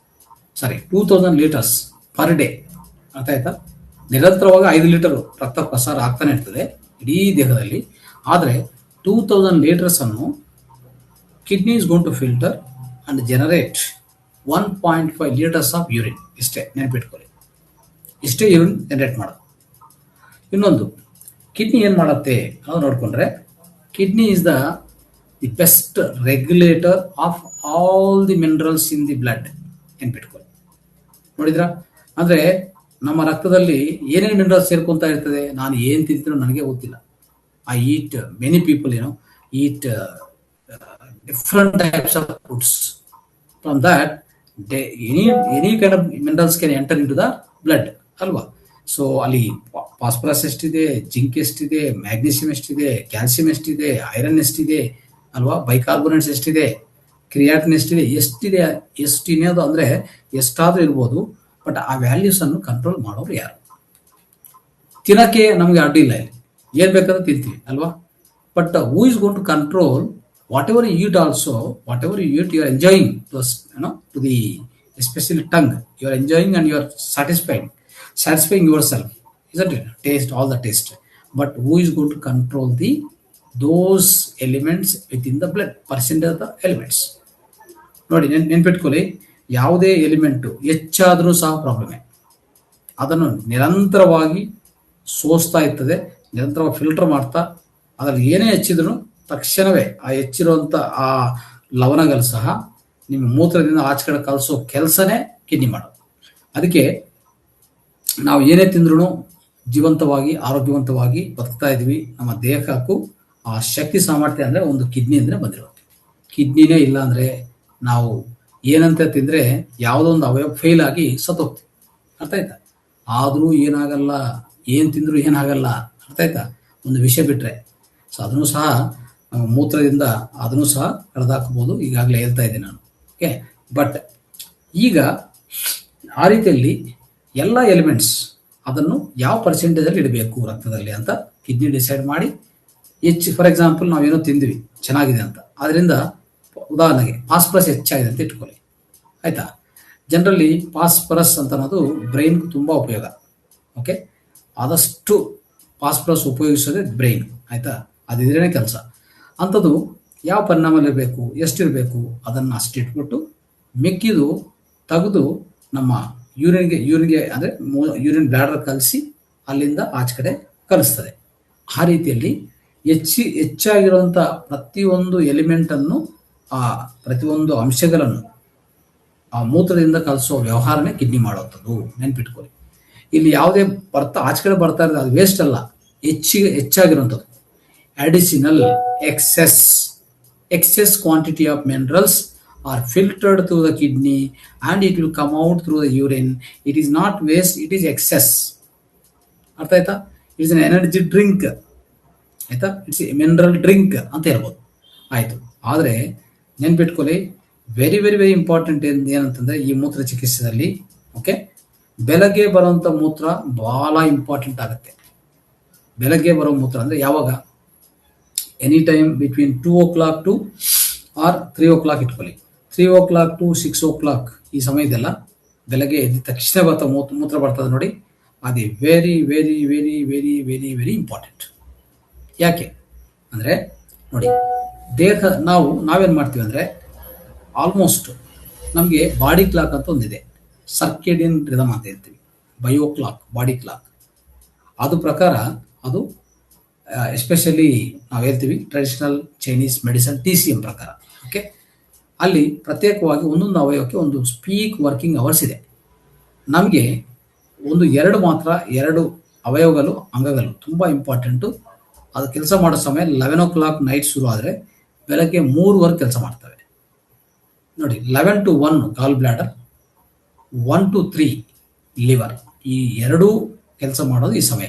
2000 litres per day. ಅರ್ಥ ಆಯ್ತಾ? ನಿರಂತರವಾಗಿ 5 ಲೀಟರ್ ರಕ್ತ ಪ್ರಸಾರ ಆಗ್ತಾನೆ ಇರ್ತದೆ ಇಡೀ ದೇಹದಲ್ಲಿ. ಆದರೆ 2000 ಲೀಟರ್ಸ್ ಅನ್ನು kidney is gone to filter and generate 1.5 litres of urine. ಇಷ್ಟೇ, ನೆನಪಿಟ್ಕೊಳ್ಳಿ. ಇಷ್ಟೇ ಯೂರಿನ್ ಜನರೇಟ್ ಮಾಡೋದು. ಇನ್ನೊಂದು, ಕಿಡ್ನಿ ಏನು ಮಾಡುತ್ತೆ ನಾವು ನೋಡಿಕೊಂಡ್ರೆ, kidney is the best regulator of all the minerals in the blood. ನೆನ್ಪಿಟ್ಕೊಳ್ಳಿ. ನೋಡಿದ್ರಾ? ಅಂದರೆ ನಮ್ಮ ರಕ್ತದಲ್ಲಿ ಏನೇನು ಮಿನರಲ್ಸ್ ಸೇರ್ಕೊತಾ ಇರ್ತದೆ, ನಾನು ಏನು ತಿಂತೀನೋ ನನಗೆ ಗೊತ್ತಿಲ್ಲ. I eat, many people eat different types of foods. From that, any kind of minerals can enter into the blood, ಅಲ್ವಾ? ಸೊ ಅಲ್ಲಿ ಫಾಸ್ಫರಸ್ ಎಷ್ಟಿದೆ, ಜಿಂಕ್ ಎಷ್ಟಿದೆ, ಮ್ಯಾಗ್ನೀಷಿಯಂ ಎಷ್ಟಿದೆ, ಕ್ಯಾಲ್ಸಿಯಂ ಎಷ್ಟಿದೆ, ಐರನ್ ಎಷ್ಟಿದೆ ಅಲ್ವಾ, ಬೈಕಾರ್ಬೋನೇಟ್ಸ್ ಎಷ್ಟಿದೆ, ಕ್ರಿಯಾಟಿನ್ ಎಷ್ಟಿದೆ ಎಷ್ಟಿನೋದು ಅಂದರೆ ಎಷ್ಟಾದರೂ ಇರ್ಬೋದು. ಬಟ್ ಆ ವ್ಯಾಲ್ಯೂಸ್ ಅನ್ನು ಕಂಟ್ರೋಲ್ ಮಾಡೋರು ಯಾರು? ತಿನ್ನಕ್ಕೆ ನಮಗೆ ಅಡ್ಡಿಲ್ಲ, ಇಲ್ಲಿ ಏನು ಬೇಕಾದ್ರೂ ತಿಂತೀವಿ ಅಲ್ವಾ. But who is gone to control whatever you eat also, whatever you eat, you are enjoying those, to the especially tongue, you are enjoying and you are satisfying yourself, isn't it? Taste, all the taste. But who is going to control those elements within the blood, percentage of the elements? ನೋಡಿ, ನೆನ್ಪಿಟ್ಕೊಳ್ಳಿ, ಯಾವುದೇ element ಹೆಚ್ಚಾದರೂ ಸಹ ಪ್ರಾಬ್ಲಮೇ. ಅದನ್ನು ನಿರಂತರವಾಗಿ ಸೋಸ್ತಾ ಇರ್ತದೆ, ನಿರಂತರವಾಗಿ filter ಮಾಡ್ತಾ, ಅದರಲ್ಲಿ ಏನೇ ಹೆಚ್ಚಿದ್ರು ತಕ್ಷಣವೇ ಆ ಹೆಚ್ಚಿರುವಂಥ ಆ ಲವಣಗಳು ಸಹ ನಿಮ್ಮ ಮೂತ್ರದಿಂದ ಆಚೆ ಕಡೆ ಕಲಿಸೋ ಕೆಲಸನೇ ಕಿಡ್ನಿ ಮಾಡೋದು. ಅದಕ್ಕೆ ನಾವು ಏನೇ ತಿಂದ್ರೂ ಜೀವಂತವಾಗಿ ಆರೋಗ್ಯವಂತವಾಗಿ ಬದುಕ್ತಾ ಇದ್ವಿ. ನಮ್ಮ ದೇಹಕ್ಕೂ ಆ ಶಕ್ತಿ ಸಾಮರ್ಥ್ಯ ಅಂದರೆ ಒಂದು ಕಿಡ್ನಿ ಅಂದರೆ ಬಂದಿರುತ್ತೆ. ಕಿಡ್ನಿನೇ ಇಲ್ಲ ಅಂದರೆ ನಾವು ಏನಂತ ತಿಂದರೆ ಯಾವುದೋ ಒಂದು ಅವಯವ ಫೇಲ್ ಆಗಿ ಸತ್ತೋಗ್ತೀವಿ. ಅರ್ಥ ಆಯ್ತಾ? ಆದರೂ ಏನಾಗಲ್ಲ, ಏನು ತಿಂದರೂ ಏನಾಗಲ್ಲ. ಅರ್ಥ ಆಯ್ತಾ? ಒಂದು ವಿಷಯ ಬಿಟ್ಟರೆ. ಸೊ ಅದನ್ನು ಸಹ ಮೂತ್ರದಿಂದ ಅದನ್ನು ಸಹ ಕಳೆದಾಕಬಹುದು, ಈಗಾಗಲೇ ಹೇಳ್ತಾ ಇದ್ದೀನಿ ನಾನು. ಓಕೆ, ಬಟ್ ಈಗ ಆ ರೀತಿಯಲ್ಲಿ ಎಲ್ಲ ಎಲಿಮೆಂಟ್ಸ್ ಅದನ್ನು ಯಾವ ಪರ್ಸೆಂಟೇಜಲ್ಲಿ ಇಡಬೇಕು ರಕ್ತದಲ್ಲಿ ಅಂತ ಕಿಡ್ನಿ ಡಿಸೈಡ್ ಮಾಡಿ ಹೆಚ್ಚು. ಫಾರ್ ಎಕ್ಸಾಂಪಲ್, ನಾವೇನೋ ತಿಂದ್ವಿ ಚೆನ್ನಾಗಿದೆ ಅಂತ, ಅದರಿಂದ ಉದಾಹರಣೆಗೆ ಫಾಸ್ಫರಸ್ ಹೆಚ್ಚಾಗಿದೆ ಅಂತ ಇಟ್ಕೊಳ್ಳಿ. ಆಯಿತಾ? ಜನರಲಿ ಫಾಸ್ಫರಸ್ ಅಂತ ಅನ್ನೋದು ಬ್ರೈನ್ಗೆ ತುಂಬ ಉಪಯೋಗ. ಓಕೆ, ಆದಷ್ಟು ಫಾಸ್ಫರಸ್ ಉಪಯೋಗಿಸೋದೇ ಬ್ರೈನ್. ಆಯಿತಾ? ಅದಿದ್ರೇ ಕೆಲಸ. ಅಂಥದ್ದು ಯಾವ ಪರಿಣಾಮಲ್ಲಿರಬೇಕು, ಎಷ್ಟಿರಬೇಕು ಅದನ್ನು ಅಷ್ಟಿಟ್ಬಿಟ್ಟು ಮಿಕ್ಕಿದು ತೆಗೆದು ನಮ್ಮ ಯೂರಿನ್ಗೆ ಅಂದರೆ ಯೂರಿನ್ ಬ್ಲಾಡರ್ ಕಲಿಸಿ ಅಲ್ಲಿಂದ ಆಚೆ ಕಡೆ ಕಲಿಸ್ತದೆ. ಆ ರೀತಿಯಲ್ಲಿ ಹೆಚ್ಚಾಗಿರುವಂಥ ಪ್ರತಿಯೊಂದು ಎಲಿಮೆಂಟನ್ನು, ಆ ಪ್ರತಿಯೊಂದು ಅಂಶಗಳನ್ನು ಆ ಮೂತ್ರದಿಂದ ಕಲಿಸೋ ವ್ಯವಹಾರನೇ ಕಿಡ್ನಿ ಮಾಡುವಂಥದ್ದು. ನೆನ್ಪಿಟ್ಕೊಳ್ಳಿ. ಇಲ್ಲಿ ಯಾವುದೇ ಆಚೆ ಕಡೆ ಬರ್ತಾ ಇರೋದು ಅದು ವೇಸ್ಟ್ ಅಲ್ಲ, ಹೆಚ್ಚಾಗಿರುವಂಥದ್ದು. Additional excess quantity of minerals are filtered through the kidney and it will come out through the urine. It is not waste, it is excess. ಅರ್ಥ ಆಯ್ತಾ? It is an energy drink. ಆಯ್ತಾ? It's A mineral drink ಅಂತ ಹೇಳ್ಬೋದು. ಆಯಿತು. ಆದರೆ ನೆನ್ಪಿಟ್ಕೊಳ್ಳಿ, very very very important ಏನಂತಂದರೆ ಈ ಮೂತ್ರ ಚಿಕಿತ್ಸೆಯಲ್ಲಿ, ಓಕೆ, ಬೆಳಗ್ಗೆ ಬರುವಂಥ ಮೂತ್ರ ಭಾಳ ಇಂಪಾರ್ಟೆಂಟ್ ಆಗುತ್ತೆ. ಬೆಳಗ್ಗೆ ಬರೋ ಮೂತ್ರ ಅಂದರೆ ಯಾವಾಗ? Any time between 2 o'clock to or 3 o'clock ಇಟ್ಕೊಳ್ಳಿ. 3 o'clock to 6 o'clock ಈ ಸಮಯದೆಲ್ಲ ಬೆಳಗ್ಗೆ ಎದ್ದ ತಕ್ಷಣ ಮೂತ್ರ ಬರ್ತದೆ ನೋಡಿ, ಅದು very very very very very very important. ಯಾಕೆ ಅಂದರೆ ನೋಡಿ, ದೇಹ ನಾವೇನು ಮಾಡ್ತೀವಿ ಅಂದರೆ ಆಲ್ಮೋಸ್ಟ್ ನಮಗೆ ಬಾಡಿ ಕ್ಲಾಕ್ ಅಂತ ಒಂದಿದೆ, ಸರ್ಕೇಡಿಯನ್ ರಿದಮ್ ಅಂತ ಹೇಳ್ತೀವಿ, ಬಯೋ ಕ್ಲಾಕ್, ಬಾಡಿ ಕ್ಲಾಕ್. ಅದು ಪ್ರಕಾರ ಅದು ಎಸ್ಪೆಷಲಿ ನಾವು ಹೇಳ್ತೀವಿ ಟ್ರೆಡಿಷನಲ್ ಚೈನೀಸ್ ಮೆಡಿಸನ್ TCM ಪ್ರಕಾರ. ಓಕೆ, ಅಲ್ಲಿ ಪ್ರತ್ಯೇಕವಾಗಿ ಒಂದೊಂದು ಅವಯವಕ್ಕೆ ಒಂದು ಪೀಕ್ ವರ್ಕಿಂಗ್ ಅವರ್ಸ್ ಇದೆ. ನಮಗೆ ಎರಡು ಅವಯವಗಳು, ಅಂಗಗಳು ತುಂಬ ಇಂಪಾರ್ಟೆಂಟು. ಅದು ಕೆಲಸ ಮಾಡೋ ಸಮಯ 11 o'clock ನೈಟ್ ಶುರು ಆದರೆ ಬೆಳಗ್ಗೆ 3 ಕೆಲಸ ಮಾಡ್ತವೆ. ನೋಡಿ, 11 to 1 goal bladder, 1 to 3 liver, ಈ ಎರಡೂ ಕೆಲಸ ಮಾಡೋದು ಈ ಸಮಯ.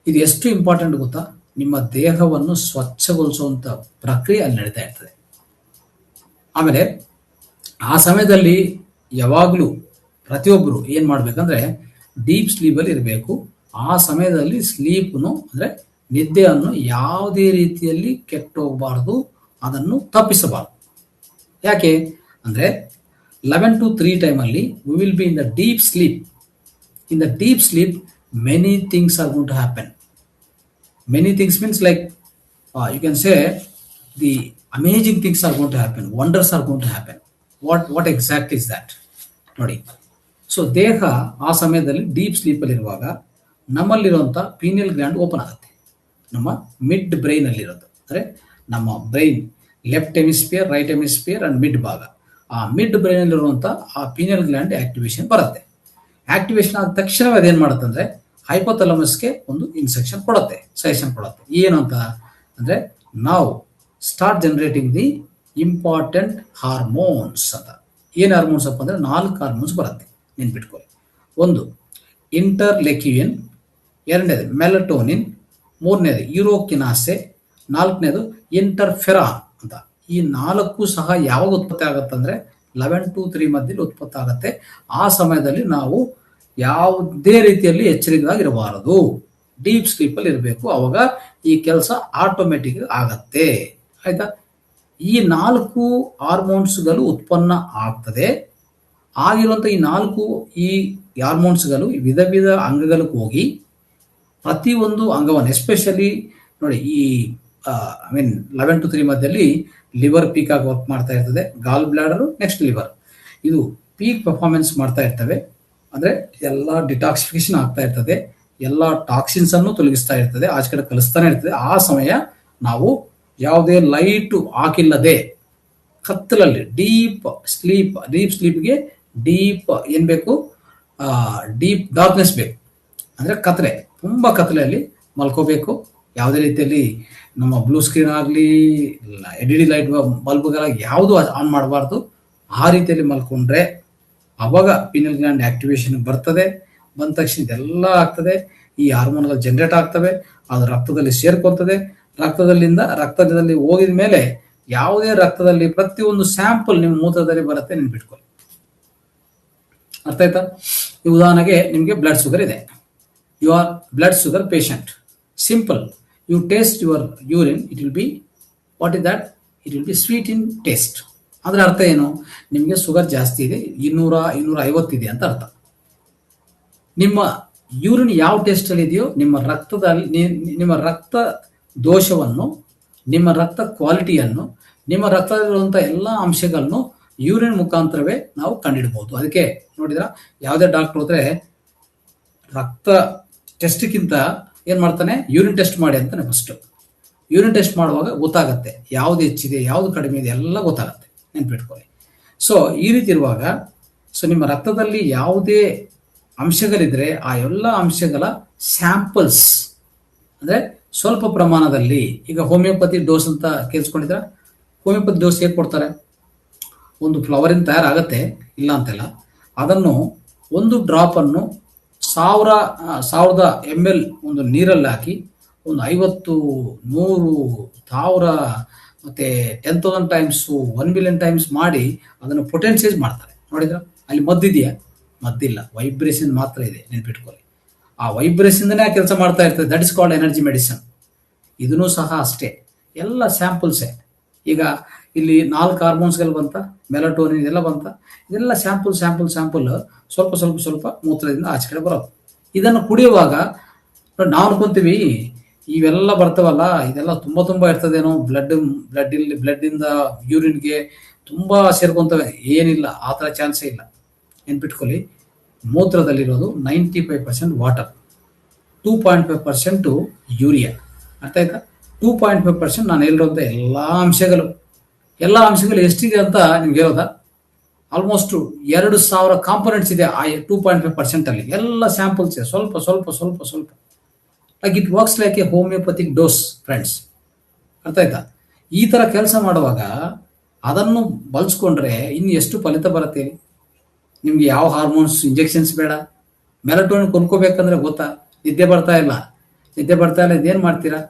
ಇದು ಎಷ್ಟು ಇಂಪಾರ್ಟೆಂಟ್ ಗೊತ್ತಾ? ನಿಮ್ಮ ದೇಹವನ್ನು ಸ್ವಚ್ಛಗೊಳಿಸುವಂಥ ಪ್ರಕ್ರಿಯೆ ಅಲ್ಲಿ ನಡೀತಾ ಇರ್ತದೆ. ಆಮೇಲೆ ಆ ಸಮಯದಲ್ಲಿ ಯಾವಾಗಲೂ ಪ್ರತಿಯೊಬ್ಬರು ಏನು ಮಾಡಬೇಕಂದ್ರೆ ಡೀಪ್ ಸ್ಲೀಪಲ್ಲಿ ಇರಬೇಕು. ಆ ಸಮಯದಲ್ಲಿ ಸ್ಲೀಪ್ನು ಅಂದರೆ ನಿದ್ದೆಯನ್ನು ಯಾವುದೇ ರೀತಿಯಲ್ಲಿ ಕೆಟ್ಟೋಗಬಾರ್ದು, ಅದನ್ನು ತಪ್ಪಿಸಬಾರ್ದು. ಯಾಕೆ ಅಂದರೆ 11 to 3 ಟೈಮಲ್ಲಿ we will be in the deep sleep. In the deep sleep many things are going to happen. Many things means like you can say the amazing things are going to happen, wonders are going to happen. What exact is that? ನೋಡಿ, so ದೇಹ ಆ ಸಮಯದಲ್ಲಿ deep ಸ್ಲೀಪಲ್ಲಿ ಇರುವಾಗ ನಮ್ಮಲ್ಲಿರುವಂಥ pineal gland open ಆಗುತ್ತೆ. ನಮ್ಮ mid ಬ್ರೈನಲ್ಲಿರೋದು ಅಂದರೆ ನಮ್ಮ brain left hemisphere, right hemisphere and mid ಭಾಗ, ಆ ಮಿಡ್ ಬ್ರೈನಲ್ಲಿರುವಂಥ ಆ ಪೀನಿಯಲ್ ಗ್ಲ್ಯಾಂಡ್ ಆಕ್ಟಿವೇಶನ್ ಬರುತ್ತೆ. ಆಕ್ಟಿವೇಶನ್ ಆದ ತಕ್ಷಣ ಅದೇನು ಮಾಡುತ್ತೆ ಅಂದರೆ ಹೈಪೋಥಾಲಮಸ್ಗೆ ಒಂದು ಸಜೆಷನ್ ಕೊಡುತ್ತೆ. ಏನು ಅಂತ ಅಂದರೆ ನಾವು start generating the important hormones ಅಂತ. ಏನು ಹಾರ್ಮೋನ್ಸ್ ಅಪ್ಪ ಅಂದರೆ 4 ಹಾರ್ಮೋನ್ಸ್ ಬರುತ್ತೆ, ನೆನ್ಪಿಟ್ಕೊಳ್ಳಿ. ಒಂದು ಇಂಟರ್ಲೆಕ್ಯುಯಿನ್, ಎರಡನೇದು ಮೆಲಟೋನಿನ್, ಮೂರನೇದು ಯೂರೋಕಿನಾಸೆ, ನಾಲ್ಕನೇದು ಇಂಟರ್ಫೆರಾನ್ ಅಂತ. ಈ 4 ಸಹ ಯಾವಾಗ ಉತ್ಪತ್ತಿ ಆಗುತ್ತೆ ಅಂದರೆ 11 to 3 ಮಧ್ಯದಲ್ಲಿ ಉತ್ಪತ್ತಿ ಆಗುತ್ತೆ. ಆ ಸಮಯದಲ್ಲಿ ನಾವು ಯಾವುದೇ ರೀತಿಯಲ್ಲಿ ಎಚ್ಚರಿಕೆಯಾಗಿರಬಾರದು, ಡೀಪ್ ಸ್ಲೀಪಲ್ಲಿ ಇರಬೇಕು. ಅವಾಗ ಈ ಕೆಲಸ ಆಟೋಮೆಟಿಕ್ ಆಗತ್ತೆ. ಆಯ್ತಾ? ಈ 4 ಹಾರ್ಮೋನ್ಸ್ಗಳು ಉತ್ಪನ್ನ ಆಗ್ತದೆ. ಆಗಿರುವಂಥ ಈ ಹಾರ್ಮೋನ್ಸ್ಗಳು ವಿಧ ಅಂಗಗಳಿಗೆ ಹೋಗಿ ಪ್ರತಿಯೊಂದು ಅಂಗವನ್ನು, ಎಸ್ಪೆಷಲಿ ನೋಡಿ, ಈ 11 to 3 ಮಧ್ಯದಲ್ಲಿ ಲಿವರ್ ಪೀಕ್ ಆಗಿ ವರ್ಕ್ ಮಾಡ್ತಾ ಇರ್ತದೆ, ಗಾಲ್ ಬ್ಲಾಡರು, ನೆಕ್ಸ್ಟ್ ಲಿವರ್, ಇದು ಪೀಕ್ ಪರ್ಫಾರ್ಮೆನ್ಸ್ ಮಾಡ್ತಾ ಇರ್ತವೆ. ಅಂದರೆ ಎಲ್ಲ ಡಿಟಾಕ್ಸಿಫಿಕೇಶನ್ ಆಗ್ತಾ ಇರ್ತದೆ, ಎಲ್ಲ ಟಾಕ್ಸಿನ್ಸ್ ಅನ್ನು ತೊಲಗಿಸ್ತಾ ಇರ್ತದೆ, ಆಚೆ ಕಡೆ ಕಲಿಸ್ತಾನೆ ಇರ್ತದೆ. ಆ ಸಮಯ ನಾವು ಯಾವುದೇ ಲೈಟು ಹಾಕಿಲ್ಲದೆ ಕತ್ತಲಲ್ಲಿ ಡೀಪ್ ಸ್ಲೀಪ್ಗೆ ಏನು ಬೇಕು? ಡೀಪ್ ಡಾರ್ಕ್ನೆಸ್ ಬೇಕು. ಅಂದರೆ ಕತ್ತಲೆ, ತುಂಬ ಕತ್ತಲೆಯಲ್ಲಿ ಮಲ್ಕೋಬೇಕು. ಯಾವುದೇ ರೀತಿಯಲ್ಲಿ ನಮ್ಮ ಬ್ಲೂ ಸ್ಕ್ರೀನ್ ಆಗಲಿ, LED ಲೈಟ್ ಬಲ್ಬ್ಗಳಾಗಿ ಯಾವುದು ಆನ್ ಮಾಡಬಾರ್ದು. ಆ ರೀತಿಯಲ್ಲಿ ಮಲ್ಕೊಂಡ್ರೆ ಅವಾಗ ಪೀನಿಯಲ್ ಗ್ಲ್ಯಾಂಡ್ ಆಕ್ಟಿವೇಶನ್ ಬರ್ತದೆ. ಬಂದ ತಕ್ಷಣ ಇದೆಲ್ಲ ಆಗ್ತದೆ, ಈ ಹಾರ್ಮೋನ್ಗಳು ಜನರೇಟ್ ಆಗ್ತವೆ, ಅದು ರಕ್ತದಲ್ಲಿ ಸೇರ್ಕೊಳ್ತದೆ. ರಕ್ತದಲ್ಲಿ ಹೋಗಿದ ಮೇಲೆ ಯಾವುದೇ ರಕ್ತದಲ್ಲಿ ಪ್ರತಿಯೊಂದು ಸ್ಯಾಂಪಲ್ ನಿಮ್ಮ ಮೂತ್ರದಲ್ಲಿ ಬರುತ್ತೆ, ನೆನ್ಪಿಟ್ಕೊಳ್ಳಿ. ಅರ್ಥ ಆಯ್ತಾ? ಈ ಉದಾಹರಣೆಗೆ ನಿಮಗೆ ಬ್ಲಡ್ ಶುಗರ್ ಇದೆ, you are blood sugar patient. Simple, you taste your urine, it will be what is that? It will be sweet in taste. ಅದರ ಅರ್ಥ ಏನು? ನಿಮಗೆ ಶುಗರ್ ಜಾಸ್ತಿ ಇದೆ, 200-250 ಇದೆ ಅಂತ ಅರ್ಥ. ನಿಮ್ಮ ಯೂರಿನ್ ಯಾವ ಟೇಸ್ಟಲ್ಲಿ ಇದೆಯೋ, ನಿಮ್ಮ ರಕ್ತ ದೋಷವನ್ನು, ನಿಮ್ಮ ರಕ್ತ ಕ್ವಾಲಿಟಿಯನ್ನು, ನಿಮ್ಮ ರಕ್ತದಲ್ಲಿರುವಂಥ ಎಲ್ಲ ಅಂಶಗಳನ್ನು ಯೂರಿನ್ ಮುಖಾಂತರವೇ ನಾವು ಕಂಡುಹಿಡ್ಬೋದು. ಅದಕ್ಕೆ ನೋಡಿದ್ರ ಯಾವುದೇ ಡಾಕ್ಟರ್ ಹೋದ್ರೆ ರಕ್ತ ಟೆಸ್ಟ್ಗಿಂತ ಏನು ಮಾಡ್ತಾನೆ? ಯೂರಿನ್ ಟೆಸ್ಟ್ ಮಾಡಿ ಅಂತಾನೆ ಫಸ್ಟ್. ಯೂರಿನ್ ಟೆಸ್ಟ್ ಮಾಡುವಾಗ ಗೊತ್ತಾಗತ್ತೆ ಯಾವ್ದು ಹೆಚ್ಚಿದೆ, ಯಾವ್ದು ಕಡಿಮೆ ಇದೆ, ಎಲ್ಲ ಗೊತ್ತಾಗತ್ತೆ, ನೆನ್ಪಿಟ್ಕೊಳ್ಳಿ. ಸೊ ಈ ರೀತಿ ಇರುವಾಗ, ಸೊ ನಿಮ್ಮ ರಕ್ತದಲ್ಲಿ ಯಾವುದೇ ಅಂಶಗಳಿದ್ರೆ ಆ ಎಲ್ಲ ಅಂಶಗಳ ಸ್ಯಾಂಪಲ್ಸ್, ಅಂದರೆ ಸ್ವಲ್ಪ ಪ್ರಮಾಣದಲ್ಲಿ, ಈಗ ಹೋಮಿಯೋಪತಿ ಡೋಸ್ ಅಂತ ಕೇಳಿಸ್ಕೊಂಡಿದ್ರೆ, ಹೋಮಿಯೋಪತಿ ಡೋಸ್ ಹೇಗೆ ಕೊಡ್ತಾರೆ? ಒಂದು ಫ್ಲವರಿಂದ ತಯಾರಾಗತ್ತೆ, ಇಲ್ಲ ಅಂತೆಲ್ಲ. ಅದನ್ನು ಒಂದು ಡ್ರಾಪನ್ನು 1000 ml ಒಂದು ನೀರಲ್ಲಿ ಹಾಕಿ ಒಂದು 50, 100, 1000 ಮತ್ತು 10,000 ಟೈಮ್ಸ್, 1 million ಟೈಮ್ಸ್ ಮಾಡಿ ಅದನ್ನು ಪೊಟೆನ್ಸೈಸ್ ಮಾಡ್ತಾರೆ. ನೋಡಿದ್ರ ಅಲ್ಲಿ ಮದ್ದಿದೆಯಾ? ಮದ್ದಿಲ್ಲ, ವೈಬ್ರೇಷನ್ ಮಾತ್ರ ಇದೆ, ನೆನ್ಪಿಟ್ಕೊಳ್ಳಿ. ಆ ವೈಬ್ರೇಷನ್ನೇ ಕೆಲಸ ಮಾಡ್ತಾ ಇರ್ತದೆ. That is called energy medicine. ಇದನ್ನೂ ಸಹ ಅಷ್ಟೇ, ಎಲ್ಲ ಸ್ಯಾಂಪಲ್ಸೇ. ಈಗ ಇಲ್ಲಿ 4 ಹಾರ್ಮೋನ್ಸ್ಗಳು ಬಂತ, ಮೆಲಟೋನಿನ್ ಇದೆಲ್ಲ ಬಂತ, ಇದೆಲ್ಲ ಸ್ಯಾಂಪಲ್ ಸ್ವಲ್ಪ ಮೂತ್ರದಿಂದ ಆಚೆ ಕಡೆ ಬರೋದು. ಇದನ್ನು ಕುಡಿಯುವಾಗ ನಾವು ಅನ್ಕೊಂತೀವಿ ಇವೆಲ್ಲ ಬರ್ತಾವಲ್ಲ, ಇದೆಲ್ಲ ತುಂಬ ಇರ್ತದೇನೋ, ಬ್ಲಡ್ ಇಂದ ಯೂರಿನ್ಗೆ ತುಂಬಾ ಸೇರ್ಕೊಂತವೆ. ಏನಿಲ್ಲ, ಆ ಥರ ಚಾನ್ಸೇ ಇಲ್ಲ. ನೆನ್ಪಿಟ್ಕೊಳ್ಳಿ, ಮೂತ್ರದಲ್ಲಿರೋದು 95% ವಾಟರ್, 2.5% ಯೂರಿಯಾ. ಅರ್ಥ ಆಯ್ತಾ? 2.5% ನಾನು ಹೇಳಿರೋಂಥ ಎಲ್ಲ ಅಂಶಗಳು ಎಷ್ಟಿದೆ ಅಂತ ನಿಮ್ಗೆ ಹೇಳೋದಾ? ಆಲ್ಮೋಸ್ಟ್ 2,000 ಕಾಂಪೊನೆಂಟ್ಸ್ ಇದೆ ಆ 2.5% ಅಲ್ಲಿ. ಎಲ್ಲ ಸ್ಯಾಂಪಲ್ಸ್ ಇದೆ, ಸ್ವಲ್ಪ ಸ್ವಲ್ಪ ಸ್ವಲ್ಪ ಸ್ವಲ್ಪ. Like it works like A homeopathic dose friends. ಅರ್ಥ ಆಯ್ತಾ? ಈ ಥರ ಕೆಲಸ ಮಾಡುವಾಗ ಅದನ್ನು ಬಳಸ್ಕೊಂಡ್ರೆ ಇನ್ನು ಎಷ್ಟು ಫಲಿತ ಬರುತ್ತೆ? ನಿಮ್ಗೆ ಯಾವ ಹಾರ್ಮೋನ್ಸ್ ಇಂಜೆಕ್ಷನ್ಸ್ ಬೇಡ. ಮೆಲಟೋನಿನ್ ಕೊಂಡ್ಕೋಬೇಕಂದ್ರೆ ಗೊತ್ತಾ, ನಿದ್ದೆ ಬರ್ತಾ ಇಲ್ಲ ಇದೇನು ಮಾಡ್ತೀರಾ?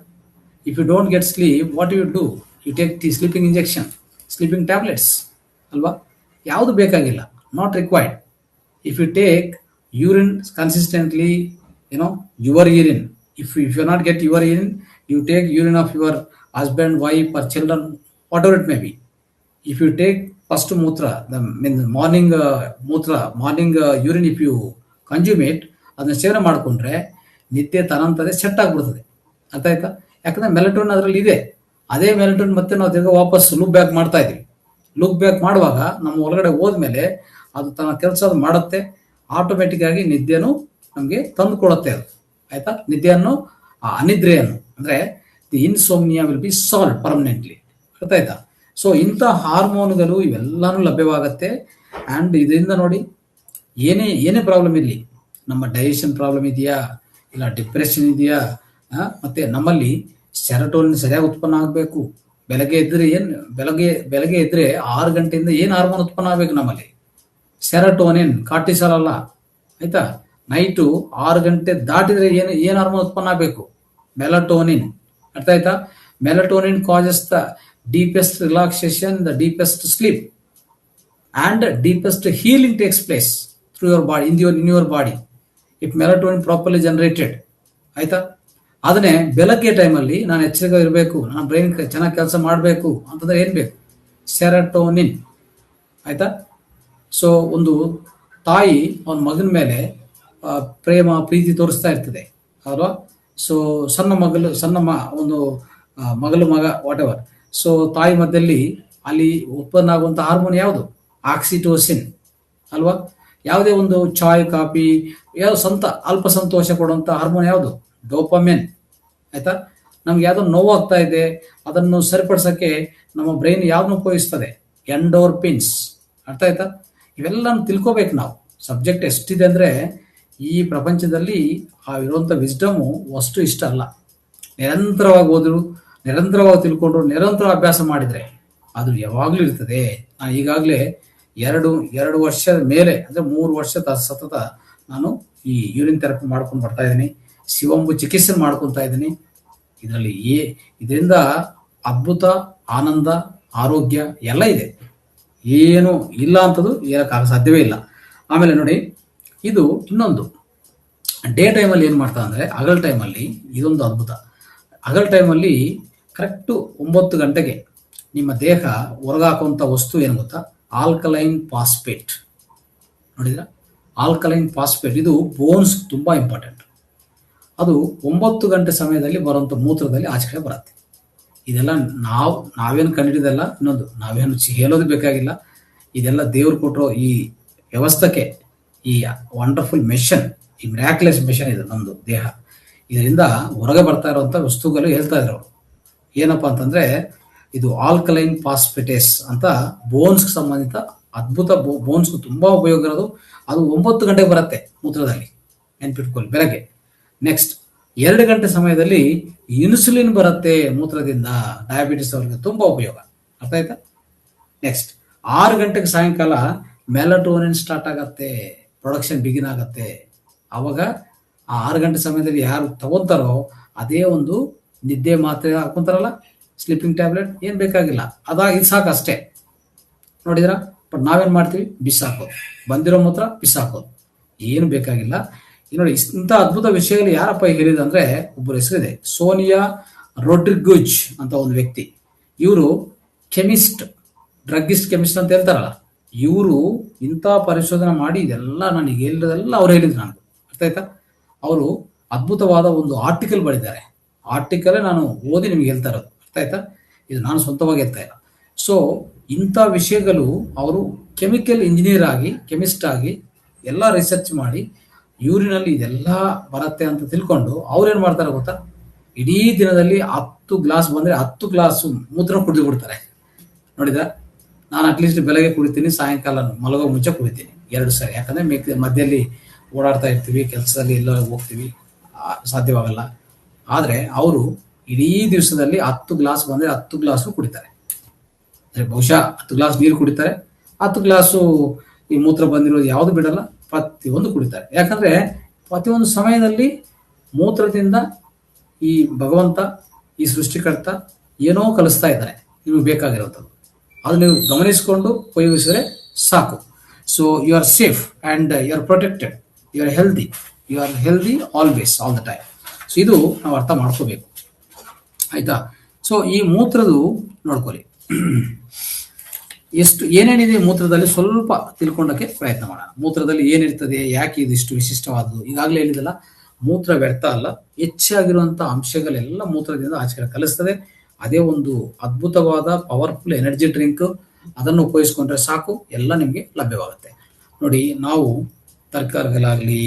If you don't get sleep, what you do? You take sleeping injection, sleeping tablets ಅಲ್ವಾ? ಯಾವುದು ಬೇಕಾಗಿಲ್ಲ, not required. If you take urine consistently, your urine, if you not get your urine, you take urine of your husband, wife or children, whatever it may be. If you take first mutra, the morning morning urine, if you consummate, ಅದನ್ನ ಸೇವನೆ ಮಾಡಿಕೊಂಡ್ರೆ ನಿತ್ಯ ತನಂತದೆ set ಆಗಿಬಿಡ್ತದೆ. ಅರ್ಥ ಆಯ್ತಾ? ಯಾಕಂದ್ರೆ melatonin ಅದರಲ್ಲಿ ಇದೆ. ಅದೇ ಮೆಲಟೋನಿನ್ ಮತ್ತೆ ನಾವು ತಿರ್ಗಾ ವಾಪಸ್ ಲುಕ್ ಬ್ಯಾಕ್ ಮಾಡ್ತಾ ಇದೀವಿ. ಲುಕ್ ಬ್ಯಾಕ್ ಮಾಡುವಾಗ ನಮ್ಮ ಒಳಗಡೆ ಹೋದ್ಮೇಲೆ ಅದು ತನ್ನ ಕೆಲಸ ಮಾಡುತ್ತೆ. ಆಟೋಮೆಟಿಕ್ ಆಗಿ ನಿದ್ದೆನೂ ನಮಗೆ ತಂದು ಕೊಡುತ್ತೆ ಅದು. ಆಯ್ತಾ? ನಿದ್ದೆಯನ್ನು, ಅನಿದ್ರೆಯನ್ನು, ಅಂದ್ರೆ the insomnia will be solve permanently. ಅರ್ಥ ಆಯ್ತಾ? ಸೊ ಇಂಥ ಹಾರ್ಮೋನ್ಗಳು ಇವೆಲ್ಲಾನು ಲಭ್ಯವಾಗುತ್ತೆ. ಆ್ಯಂಡ್ ಇದರಿಂದ ನೋಡಿ, ಏನೇ ಪ್ರಾಬ್ಲಮ್ ಇರಲಿ, ನಮ್ಮ ಡೈಜೆಷನ್ ಪ್ರಾಬ್ಲಮ್ ಇದೆಯಾ, ಇಲ್ಲ ಡಿಪ್ರೆಷನ್ ಇದೆಯಾ, ಮತ್ತೆ ನಮ್ಮಲ್ಲಿ ಸೆರೋಟೋನಿನ್ ಸರಿಯಾಗಿ ಉತ್ಪನ್ನ ಆಗಬೇಕು. ಬೆಳಗ್ಗೆ ಎದ್ರೆ 6 ಗಂಟೆಯಿಂದ ಏನು ಹಾರ್ಮೋನ್ ಉತ್ಪನ್ನ ಆಗಬೇಕು ನಮ್ಮಲ್ಲಿ? ಸೆರೋಟೋನಿನ್, ಕಾರ್ಟಿಸಾಲ್ ಅಲ್ಲ. ಆಯ್ತಾ? ನೈಟು 6 ಗಂಟೆ ದಾಟಿದ್ರೆ ಏನು ಹಾರ್ಮೋನ್ ಉತ್ಪನ್ನ ಆಗಬೇಕು? ಮೆಲಟೋನಿನ್. ಅರ್ಥ ಆಯ್ತಾ? Melatonin causes the deepest relaxation, the deepest sleep and deepest healing takes place through your body, in your body, if melatonin properly generated. ಆಯ್ತಾ? ಅದನ್ನೇ ಬೆಳಗ್ಗೆ ಟೈಮಲ್ಲಿ ನಾನು ಎಚ್ಚರಿಕೆ ಇರಬೇಕು, ನನ್ನ ಬ್ರೈನ್ ಚೆನ್ನಾಗಿ ಕೆಲಸ ಮಾಡಬೇಕು ಅಂತಂದ್ರೆ ಏನು ಬೇಕು? ಸೆರೋಟೋನಿನ್. ಆಯ್ತಾ? ಸೊ ಒಂದು ತಾಯಿ ಅವನ ಮಗನ ಮೇಲೆ ಪ್ರೀತಿ ತೋರಿಸ್ತಾ ಇರ್ತದೆ ಅಲ್ವಾ? ಸೊ ಒಂದು ಮಗಳು ಮಗ ವಾಟ್ ಎವರ್. ಸೊ ತಾಯಿ ಮಧ್ಯದಲ್ಲಿ ಅಲ್ಲಿ ಉತ್ಪನ್ನ ಆಗುವಂಥ ಹಾರ್ಮೋನ್ ಯಾವುದು? ಆಕ್ಸಿಟೋಸಿನ್ ಅಲ್ವಾ? ಯಾವುದೇ ಒಂದು ಚಾಯ್, ಕಾಫಿ, ಅಲ್ಪ ಸಂತೋಷ ಕೊಡುವಂಥ ಹಾರ್ಮೋನ್ ಯಾವುದು? ಡೋಪಮಿನ್. ಆಯ್ತಾ? ನಮ್ಗೆ ಯಾವ್ದೋ ನೋವಾಗ್ತಾ ಇದೆ, ಅದನ್ನು ಸರಿಪಡಿಸೋಕ್ಕೆ ನಮ್ಮ ಬ್ರೈನ್ ಯಾವ್ದನ್ನು ಉಪಯೋಗಿಸ್ತದೆ? ಎಂಡೋರ್ಪಿನ್ಸ್. ಅರ್ಥ ಆಯ್ತಾ? ಇವೆಲ್ಲ ತಿಳ್ಕೋಬೇಕು ನಾವು. ಸಬ್ಜೆಕ್ಟ್ ಎಷ್ಟಿದೆ ಅಂದರೆ ಈ ಪ್ರಪಂಚದಲ್ಲಿ ಇರುವಂಥ ವಿಸ್ಡಮು ಅಷ್ಟು ಇಷ್ಟ ಅಲ್ಲ. ನಿರಂತರವಾಗಿ ಓದಿದ್ರು, ನಿರಂತರವಾಗಿ ತಿಳ್ಕೊಂಡ್ರು, ನಿರಂತರ ಅಭ್ಯಾಸ ಮಾಡಿದರೆ ಅದು ಯಾವಾಗಲೂ ಇರ್ತದೆ. ನಾನು ಈಗಾಗಲೇ ಎರಡು ವರ್ಷದ ಮೇಲೆ, ಅಂದರೆ 3 ವರ್ಷದ ಸತತ ನಾನು ಈ ಯೂರಿನ್ ಥೆರಪಿ ಮಾಡ್ಕೊಂಡು ಬರ್ತಾ ಇದ್ದೀನಿ. ಶಿವಂಬು ಚಿಕಿತ್ಸೆ ಮಾಡ್ಕೊತಾ ಇದ್ದೀನಿ. ಇದರಿಂದ ಅದ್ಭುತ, ಆನಂದ, ಆರೋಗ್ಯ ಎಲ್ಲ ಇದೆ. ಏನು ಇಲ್ಲ ಅಂತದ್ದು ಹೇಳಕ್ಕಾಗ ಸಾಧ್ಯವೇ ಇಲ್ಲ. ಆಮೇಲೆ ನೋಡಿ, ಇದು ಇನ್ನೊಂದು ಡೇ ಟೈಮಲ್ಲಿ ಏನು ಮಾಡ್ತಾ ಅಂದರೆ, ಹಗಲ್ ಟೈಮಲ್ಲಿ ಇದೊಂದು ಅದ್ಭುತ. ಹಗಲ್ ಟೈಮಲ್ಲಿ ಕರೆಕ್ಟು 9 ಗಂಟೆಗೆ ನಿಮ್ಮ ದೇಹ ಹೊರಗಾಕುವಂಥ ವಸ್ತು ಏನು ಗೊತ್ತಾ? Alkaline phosphate. ನೋಡಿದ್ರ? ಆಲ್ಕಲೈನ್ ಫಾಸ್ಫೇಟ್ ಇದು ಬೋನ್ಸ್ ತುಂಬ ಇಂಪಾರ್ಟೆಂಟ್. ಅದು 9 ಗಂಟೆ ಸಮಯದಲ್ಲಿ ಬರುವಂಥ ಮೂತ್ರದಲ್ಲಿ ಆಚೆ ಕಡೆ ಬರುತ್ತೆ. ಇದೆಲ್ಲ ನಾವೇನು ಕಂಡಿಡಿದಲ್ಲ, ಇನ್ನೊಂದು ನಾವೇನು ಹೇಳೋದು ಬೇಕಾಗಿಲ್ಲ. ಇದೆಲ್ಲ ದೇವ್ರು ಕೊಟ್ಟರು ಈ ವ್ಯವಸ್ಥೆಗೆ, ಈ ವಂಡರ್ಫುಲ್ ಮೆಷನ್, ಈ ಮಿರಾಕ್ಯುಲಸ್ ಮೆಷನ್ ಇದು ನಮ್ಮದು ದೇಹ. ಇದರಿಂದ ಹೊರಗೆ ಬರ್ತಾ ಇರುವಂಥ ವಸ್ತುಗಳು ಹೇಳ್ತಾ ಇದ್ರು ಅವರು. ಏನಪ್ಪ ಅಂತಂದರೆ, ಇದು ಆಲ್ಕಲೈನ್ ಫಾಸ್ಫೇಟೇಸ್ ಅಂತ ಬೋನ್ಸ್ಗೆ ಸಂಬಂಧಿತ ಅದ್ಭುತ. ಬೋನ್ಸ್ಗೂ ತುಂಬ ಉಪಯೋಗ ಇರೋದು. ಅದು 9 ಗಂಟೆಗೆ ಬರುತ್ತೆ ಮೂತ್ರದಲ್ಲಿ, ನೆನ್ಪಿಟ್ಕೊಳ್ಳಿ, ಬೆಳಗ್ಗೆ. ನೆಕ್ಸ್ಟ್ 2 ಗಂಟೆ ಸಮಯದಲ್ಲಿ ಇನ್ಸುಲಿನ್ ಬರುತ್ತೆ ಮೂತ್ರದಿಂದ. ಡಯಾಬಿಟಿಸ್ ಅವ್ರಿಗೆ ತುಂಬ ಉಪಯೋಗ. ಅರ್ಥ ಆಯ್ತಾ? ನೆಕ್ಸ್ಟ್ 6 ಗಂಟೆಗೆ ಸಾಯಂಕಾಲ ಮೆಲಟೋನಿನ್ ಸ್ಟಾರ್ಟ್ ಆಗತ್ತೆ, ಪ್ರೊಡಕ್ಷನ್ ಬಿಗಿನ್ ಆಗತ್ತೆ. ಆವಾಗ ಆ 6 ಗಂಟೆ ಸಮಯದಲ್ಲಿ ಯಾರು ತಗೊಂತಾರೋ ಅದೇ ಒಂದು ನಿದ್ದೆ ಮಾತ್ರೆ ಹಾಕೊಂತಾರಲ್ಲ, ಸ್ಲೀಪಿಂಗ್ ಟ್ಯಾಬ್ಲೆಟ್, ಏನು ಬೇಕಾಗಿಲ್ಲ, ಇದು ಸಾಕು ಅಷ್ಟೇ. ನೋಡಿದ್ರ? ಬಟ್ ನಾವೇನು ಮಾಡ್ತೀವಿ? ಬಿಸಾಕೋದು, ಬಂದಿರೋ ಮೂತ್ರ ಬಿಸಾಕೋದು, ಏನು ಬೇಕಾಗಿಲ್ಲ. ನೋಡಿ, ಇಂಥ ಅದ್ಭುತ ವಿಷಯಗಳು ಯಾರಪ್ಪ ಹೇಳಿದೆ ಅಂದರೆ, ಒಬ್ಬರ ಹೆಸರಿದೆ, ಸೋನಿಯಾ ರೋಡ್ರಿಗುಜ್ ಅಂತ ಒಂದು ವ್ಯಕ್ತಿ. ಇವರು ಕೆಮಿಸ್ಟ್, ಡ್ರಗ್ಗಿಸ್ಟ್ ಕೆಮಿಸ್ಟ್ ಅಂತ ಹೇಳ್ತಾರಲ್ಲ, ಇವರು ಇಂಥ ಪರಿಶೋಧನೆ ಮಾಡಿ ಇದೆಲ್ಲ ನನಗೆ ಹೇಳಿರೋದೆಲ್ಲ ಅವ್ರು ಹೇಳಿದ್ರು ನನಗೆ. ಅರ್ಥ ಆಯ್ತಾ? ಅವರು ಅದ್ಭುತವಾದ ಒಂದು ಆರ್ಟಿಕಲ್ ಬರೆದಿದ್ದಾರೆ. ಆರ್ಟಿಕಲೇ ನಾನು ಓದಿ ನಿಮ್ಗೆ ಹೇಳ್ತಾ ಇರೋದು, ಅರ್ಥ ಆಯ್ತಾ? ಇದು ನಾನು ಸ್ವಂತವಾಗಿ ಹೇಳ್ತಾ ಇಲ್ಲ. ಸೊ ಇಂಥ ವಿಷಯಗಳು ಅವರು ಕೆಮಿಕಲ್ ಇಂಜಿನಿಯರ್ ಆಗಿ, ಕೆಮಿಸ್ಟ್ ಆಗಿ ಎಲ್ಲ ರಿಸರ್ಚ್ ಮಾಡಿ ಯೂರಿನಲ್ಲಿ ಇದೆಲ್ಲ ಬರುತ್ತೆ ಅಂತ ತಿಳ್ಕೊಂಡು ಅವ್ರೇನು ಮಾಡ್ತಾರೆ ಗೊತ್ತಾ, ಇಡೀ ದಿನದಲ್ಲಿ 10 ಗ್ಲಾಸ್ ಬಂದರೆ 10 ಗ್ಲಾಸ್ ಮೂತ್ರ ಕುಡಿದು ಬಿಡ್ತಾರೆ. ನೋಡಿದ್ರ, ನಾನು ಅಟ್ಲೀಸ್ಟ್ ಬೆಳಗ್ಗೆ ಕುಡಿತೀನಿ, ಸಾಯಂಕಾಲ ಮಲಗೋ ಮುಂಚೆ ಕುಡಿತೀನಿ 2 ಸರಿ. ಯಾಕಂದರೆ ಮಧ್ಯದಲ್ಲಿ ಓಡಾಡ್ತಾ ಇರ್ತೀವಿ, ಕೆಲಸದಲ್ಲಿ ಎಲ್ಲ ಹೋಗ್ತೀವಿ, ಸಾಧ್ಯವಾಗಲ್ಲ. ಆದರೆ ಅವರು ಇಡೀ ದಿವಸದಲ್ಲಿ 10 ಗ್ಲಾಸ್ ಬಂದರೆ 10 ಗ್ಲಾಸು ಕುಡಿತಾರೆ. ಬಹುಶಃ 10 ಗ್ಲಾಸ್ ನೀರು ಕುಡಿತಾರೆ, 10 ಗ್ಲಾಸು ಈ ಮೂತ್ರ ಬಂದಿರೋದು ಯಾವುದು ಬಿಡಲ್ಲ, ಪ್ರತಿಯೊಂದು ಕುಡಿತಾರೆ. ಯಾಕಂದ್ರೆ ಪ್ರತಿಯೊಂದು ಸಮಯದಲ್ಲಿ ಮೂತ್ರದಿಂದ ಈ ಭಗವಂತ, ಈ ಸೃಷ್ಟಿಕರ್ತ ಏನೋ ಕಲಿಸ್ತಾ ಇದ್ದಾರೆ ನಿಮಗೆ ಬೇಕಾಗಿರುವಂಥದ್ದು. ಅದು ನೀವು ಗಮನಿಸಿಕೊಂಡು ಉಪಯೋಗಿಸಿದ್ರೆ ಸಾಕು. So you are safe and you are protected, you are healthy always, all the time. So ಇದು ನಾವು ಅರ್ಥ ಮಾಡ್ಕೋಬೇಕು, ಆಯ್ತಾ? ಸೊ ಈ ಮೂತ್ರದ್ದು ನೋಡ್ಕೊಳ್ಳಿ, ಏನೇನಿದೆ ಮೂತ್ರದಲ್ಲಿ ಸ್ವಲ್ಪ ತಿಳ್ಕೊಂಡಕ್ಕೆ ಪ್ರಯತ್ನ ಮಾಡೋಣ. ಮೂತ್ರದಲ್ಲಿ ಏನಿರ್ತದೆ, ಯಾಕೆ ಇದಿಷ್ಟು ವಿಶಿಷ್ಟವಾದದ್ದು? ಈಗಾಗಲೇ ಹೇಳಿದಲ್ಲ, ಮೂತ್ರ ವ್ಯರ್ಥ ಅಲ್ಲ, ಹೆಚ್ಚಾಗಿರುವಂಥ ಅಂಶಗಳೆಲ್ಲ ಮೂತ್ರದಿಂದ ಆಚೆ ಕಲಿಸ್ತದೆ. ಅದೇ ಒಂದು ಅದ್ಭುತವಾದ ಪವರ್ಫುಲ್ ಎನರ್ಜಿ ಡ್ರಿಂಕ್. ಅದನ್ನು ಉಪಯೋಗಿಸ್ಕೊಂಡ್ರೆ ಸಾಕು, ಎಲ್ಲ ನಿಮಗೆ ಲಭ್ಯವಾಗುತ್ತೆ. ನೋಡಿ, ನಾವು ತರಕಾರಿಗಳಾಗಲಿ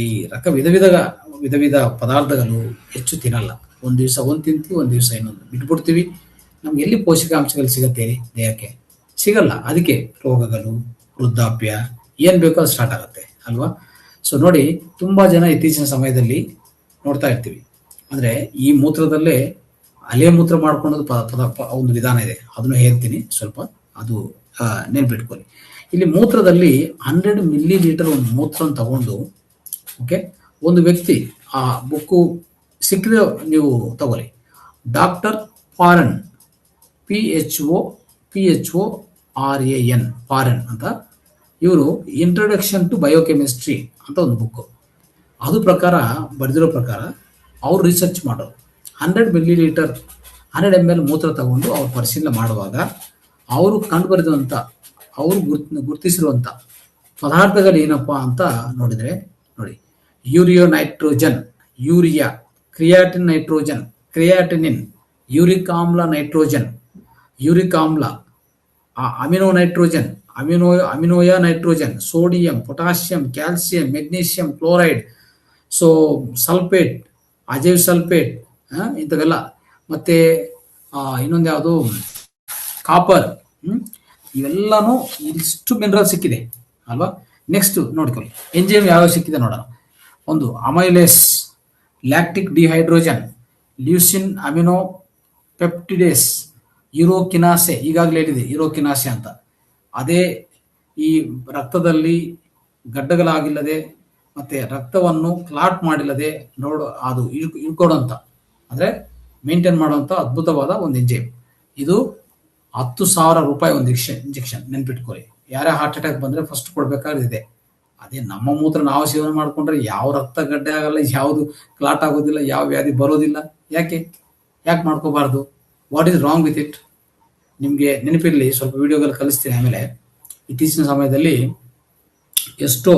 ವಿಧ ವಿಧ ಪದಾರ್ಥಗಳು ಹೆಚ್ಚು ತಿನ್ನಲ್ಲ. ಒಂದು ದಿವಸ ಒಂದು ತಿಂತೀವಿ, ಒಂದು ದಿವಸ ಇನ್ನೊಂದು ಬಿಟ್ಬಿಡ್ತೀವಿ. ನಮ್ಗೆ ಎಲ್ಲಿ ಪೋಷಕಾಂಶಗಳು ಸಿಗುತ್ತೆ ದೇಹಕ್ಕೆ? ಸಿಗಲ್ಲ. ಅದಕ್ಕೆ ರೋಗಗಳು, ವೃದ್ಧಾಪ್ಯ, ಏನು ಬೇಕೋ ಅದು ಸ್ಟಾರ್ಟ್ ಆಗುತ್ತೆ ಅಲ್ವಾ? ಸೊ ನೋಡಿ, ತುಂಬ ಜನ ಇತ್ತೀಚಿನ ಸಮಯದಲ್ಲಿ ನೋಡ್ತಾ ಇರ್ತೀವಿ. ಅಂದರೆ ಈ ಮೂತ್ರದಲ್ಲೇ ಅಲೆ ಮೂತ್ರ ಮಾಡ್ಕೊಳ್ಳೋದು ಒಂದು ವಿಧಾನ ಇದೆ, ಅದನ್ನು ಹೇಳ್ತೀನಿ ಸ್ವಲ್ಪ, ಅದು ನೆನ್ಪಿಟ್ಕೊಳ್ಳಿ. ಇಲ್ಲಿ ಮೂತ್ರದಲ್ಲಿ 100 ಮಿಲಿಲೀಟರ್ ಒಂದು ಮೂತ್ರವನ್ನು ತಗೊಂಡು, ಓಕೆ, ಒಂದು ವ್ಯಕ್ತಿ ಆ ಬುಕ್ಕು ಸಿಕ್ಕಿದ್ರೆ ನೀವು ತಗೊಳ್ಳಿ. ಡಾಕ್ಟರ್ ಪಾರನ್, PHORAN, ಪಾರನ್ ಅಂತ, ಇವರು ಇಂಟ್ರೊಡಕ್ಷನ್ ಟು ಬಯೋಕೆಮಿಸ್ಟ್ರಿ ಅಂತ ಒಂದು ಬುಕ್ಕು, ಅದು ಪ್ರಕಾರ ಬರೆದಿರೋ ಪ್ರಕಾರ ಅವ್ರು ರಿಸರ್ಚ್ ಮಾಡೋರು. 100 ಮಿಲಿಲೀಟರ್ 100 ml ಮೂತ್ರ ತಗೊಂಡು ಅವ್ರು ಪರಿಶೀಲನೆ ಮಾಡುವಾಗ ಅವರು ಕಂಡುಬರೆದಂಥ, ಅವರು ಗುರುತಿಸಿರುವಂಥ ಪದಾರ್ಥಗಳು ಏನಪ್ಪ ಅಂತ ನೋಡಿದರೆ, ನೋಡಿ, urea, creatine nitrogen, creatinine, uric ಆಮ್ಲ, amino nitrogen, ammonia nitrogen, sodium, potassium, calcium, magnesium chloride, so sulphate, ಅಜೈವ್ ಸಲ್ಫೇಟ್, ಇಂಥವೆಲ್ಲ, ಮತ್ತೆ ಇನ್ನೊಂದು ಯಾವುದು ಕಾಪರ್, ಇವೆಲ್ಲನೂ ಇಷ್ಟು ಮಿನರಲ್ ಸಿಕ್ಕಿದೆ ಅಲ್ವಾ? ನೆಕ್ಸ್ಟ್ ನೋಡ್ಕೊಳ್ಳಿ, ಎಂಜೈಮ್ ಯಾವ ಸಿಕ್ಕಿದೆ ನೋಡೋಣ. ಒಂದು ಅಮೈಲೇಸ್, ಲ್ಯಾಕ್ಟಿಕ್ ಡಿಹೈಡ್ರೋಜನ್, ಲ್ಯೂಸಿನ್ ಅಮಿನೋ ಪೆಪ್ಟಿಡೇಸ್, ಯುರೋಕಿನಾಸೆ, ಈಗಾಗಲೇ ಹೇಳಿದೆ ಯುರೋಕಿನಾಸೆ ಅಂತ. ಅದೇ ಈ ರಕ್ತದಲ್ಲಿ ಗಡ್ಡಗಳಾಗಿಲ್ಲದೆ ಮತ್ತೆ ರಕ್ತವನ್ನು ಕ್ಲಾಟ್ ಮಾಡಿಲ್ಲದೆ ಅದು ಇಳ್ಕೊಡೋಂಥ, ಅಂದರೆ ಮೇಂಟೈನ್ ಮಾಡುವಂಥ ಅದ್ಭುತವಾದ ಒಂದು ಎಂಜೈಮ್. ಇದು 10,000 ರೂಪಾಯಿ ಒಂದು ಇಂಜೆಕ್ಷನ್, ನೆನ್ಪಿಟ್ಕೊಳ್ಳಿ. ಯಾರೇ ಹಾರ್ಟ್ ಅಟ್ಯಾಕ್ ಬಂದರೆ ಫಸ್ಟ್ ಕೊಡ್ಬೇಕಾದ್ರೆ ಇದೆ. ಅದೇ ನಮ್ಮ ಮೂತ್ರ ನಾವು ಸೇವನೆ ಮಾಡಿಕೊಂಡ್ರೆ ಯಾವ ರಕ್ತ ಗಡ್ಡೆ ಆಗಲ್ಲ, ಯಾವುದು ಕ್ಲಾಟ್ ಆಗೋದಿಲ್ಲ, ಯಾವ ವ್ಯಾಧಿ ಬರೋದಿಲ್ಲ. ಯಾಕೆ ಮಾಡ್ಕೋಬಾರ್ದು? What is wrong with it? ನಿಮಗೆ ನೆನಪಿರಲಿ, ಸ್ವಲ್ಪ ವಿಡಿಯೋಗಳು ಕಲಿಸ್ತೀನಿ ಆಮೇಲೆ. ಇತ್ತೀಚಿನ ಸಮಯದಲ್ಲಿ ಎಷ್ಟೋ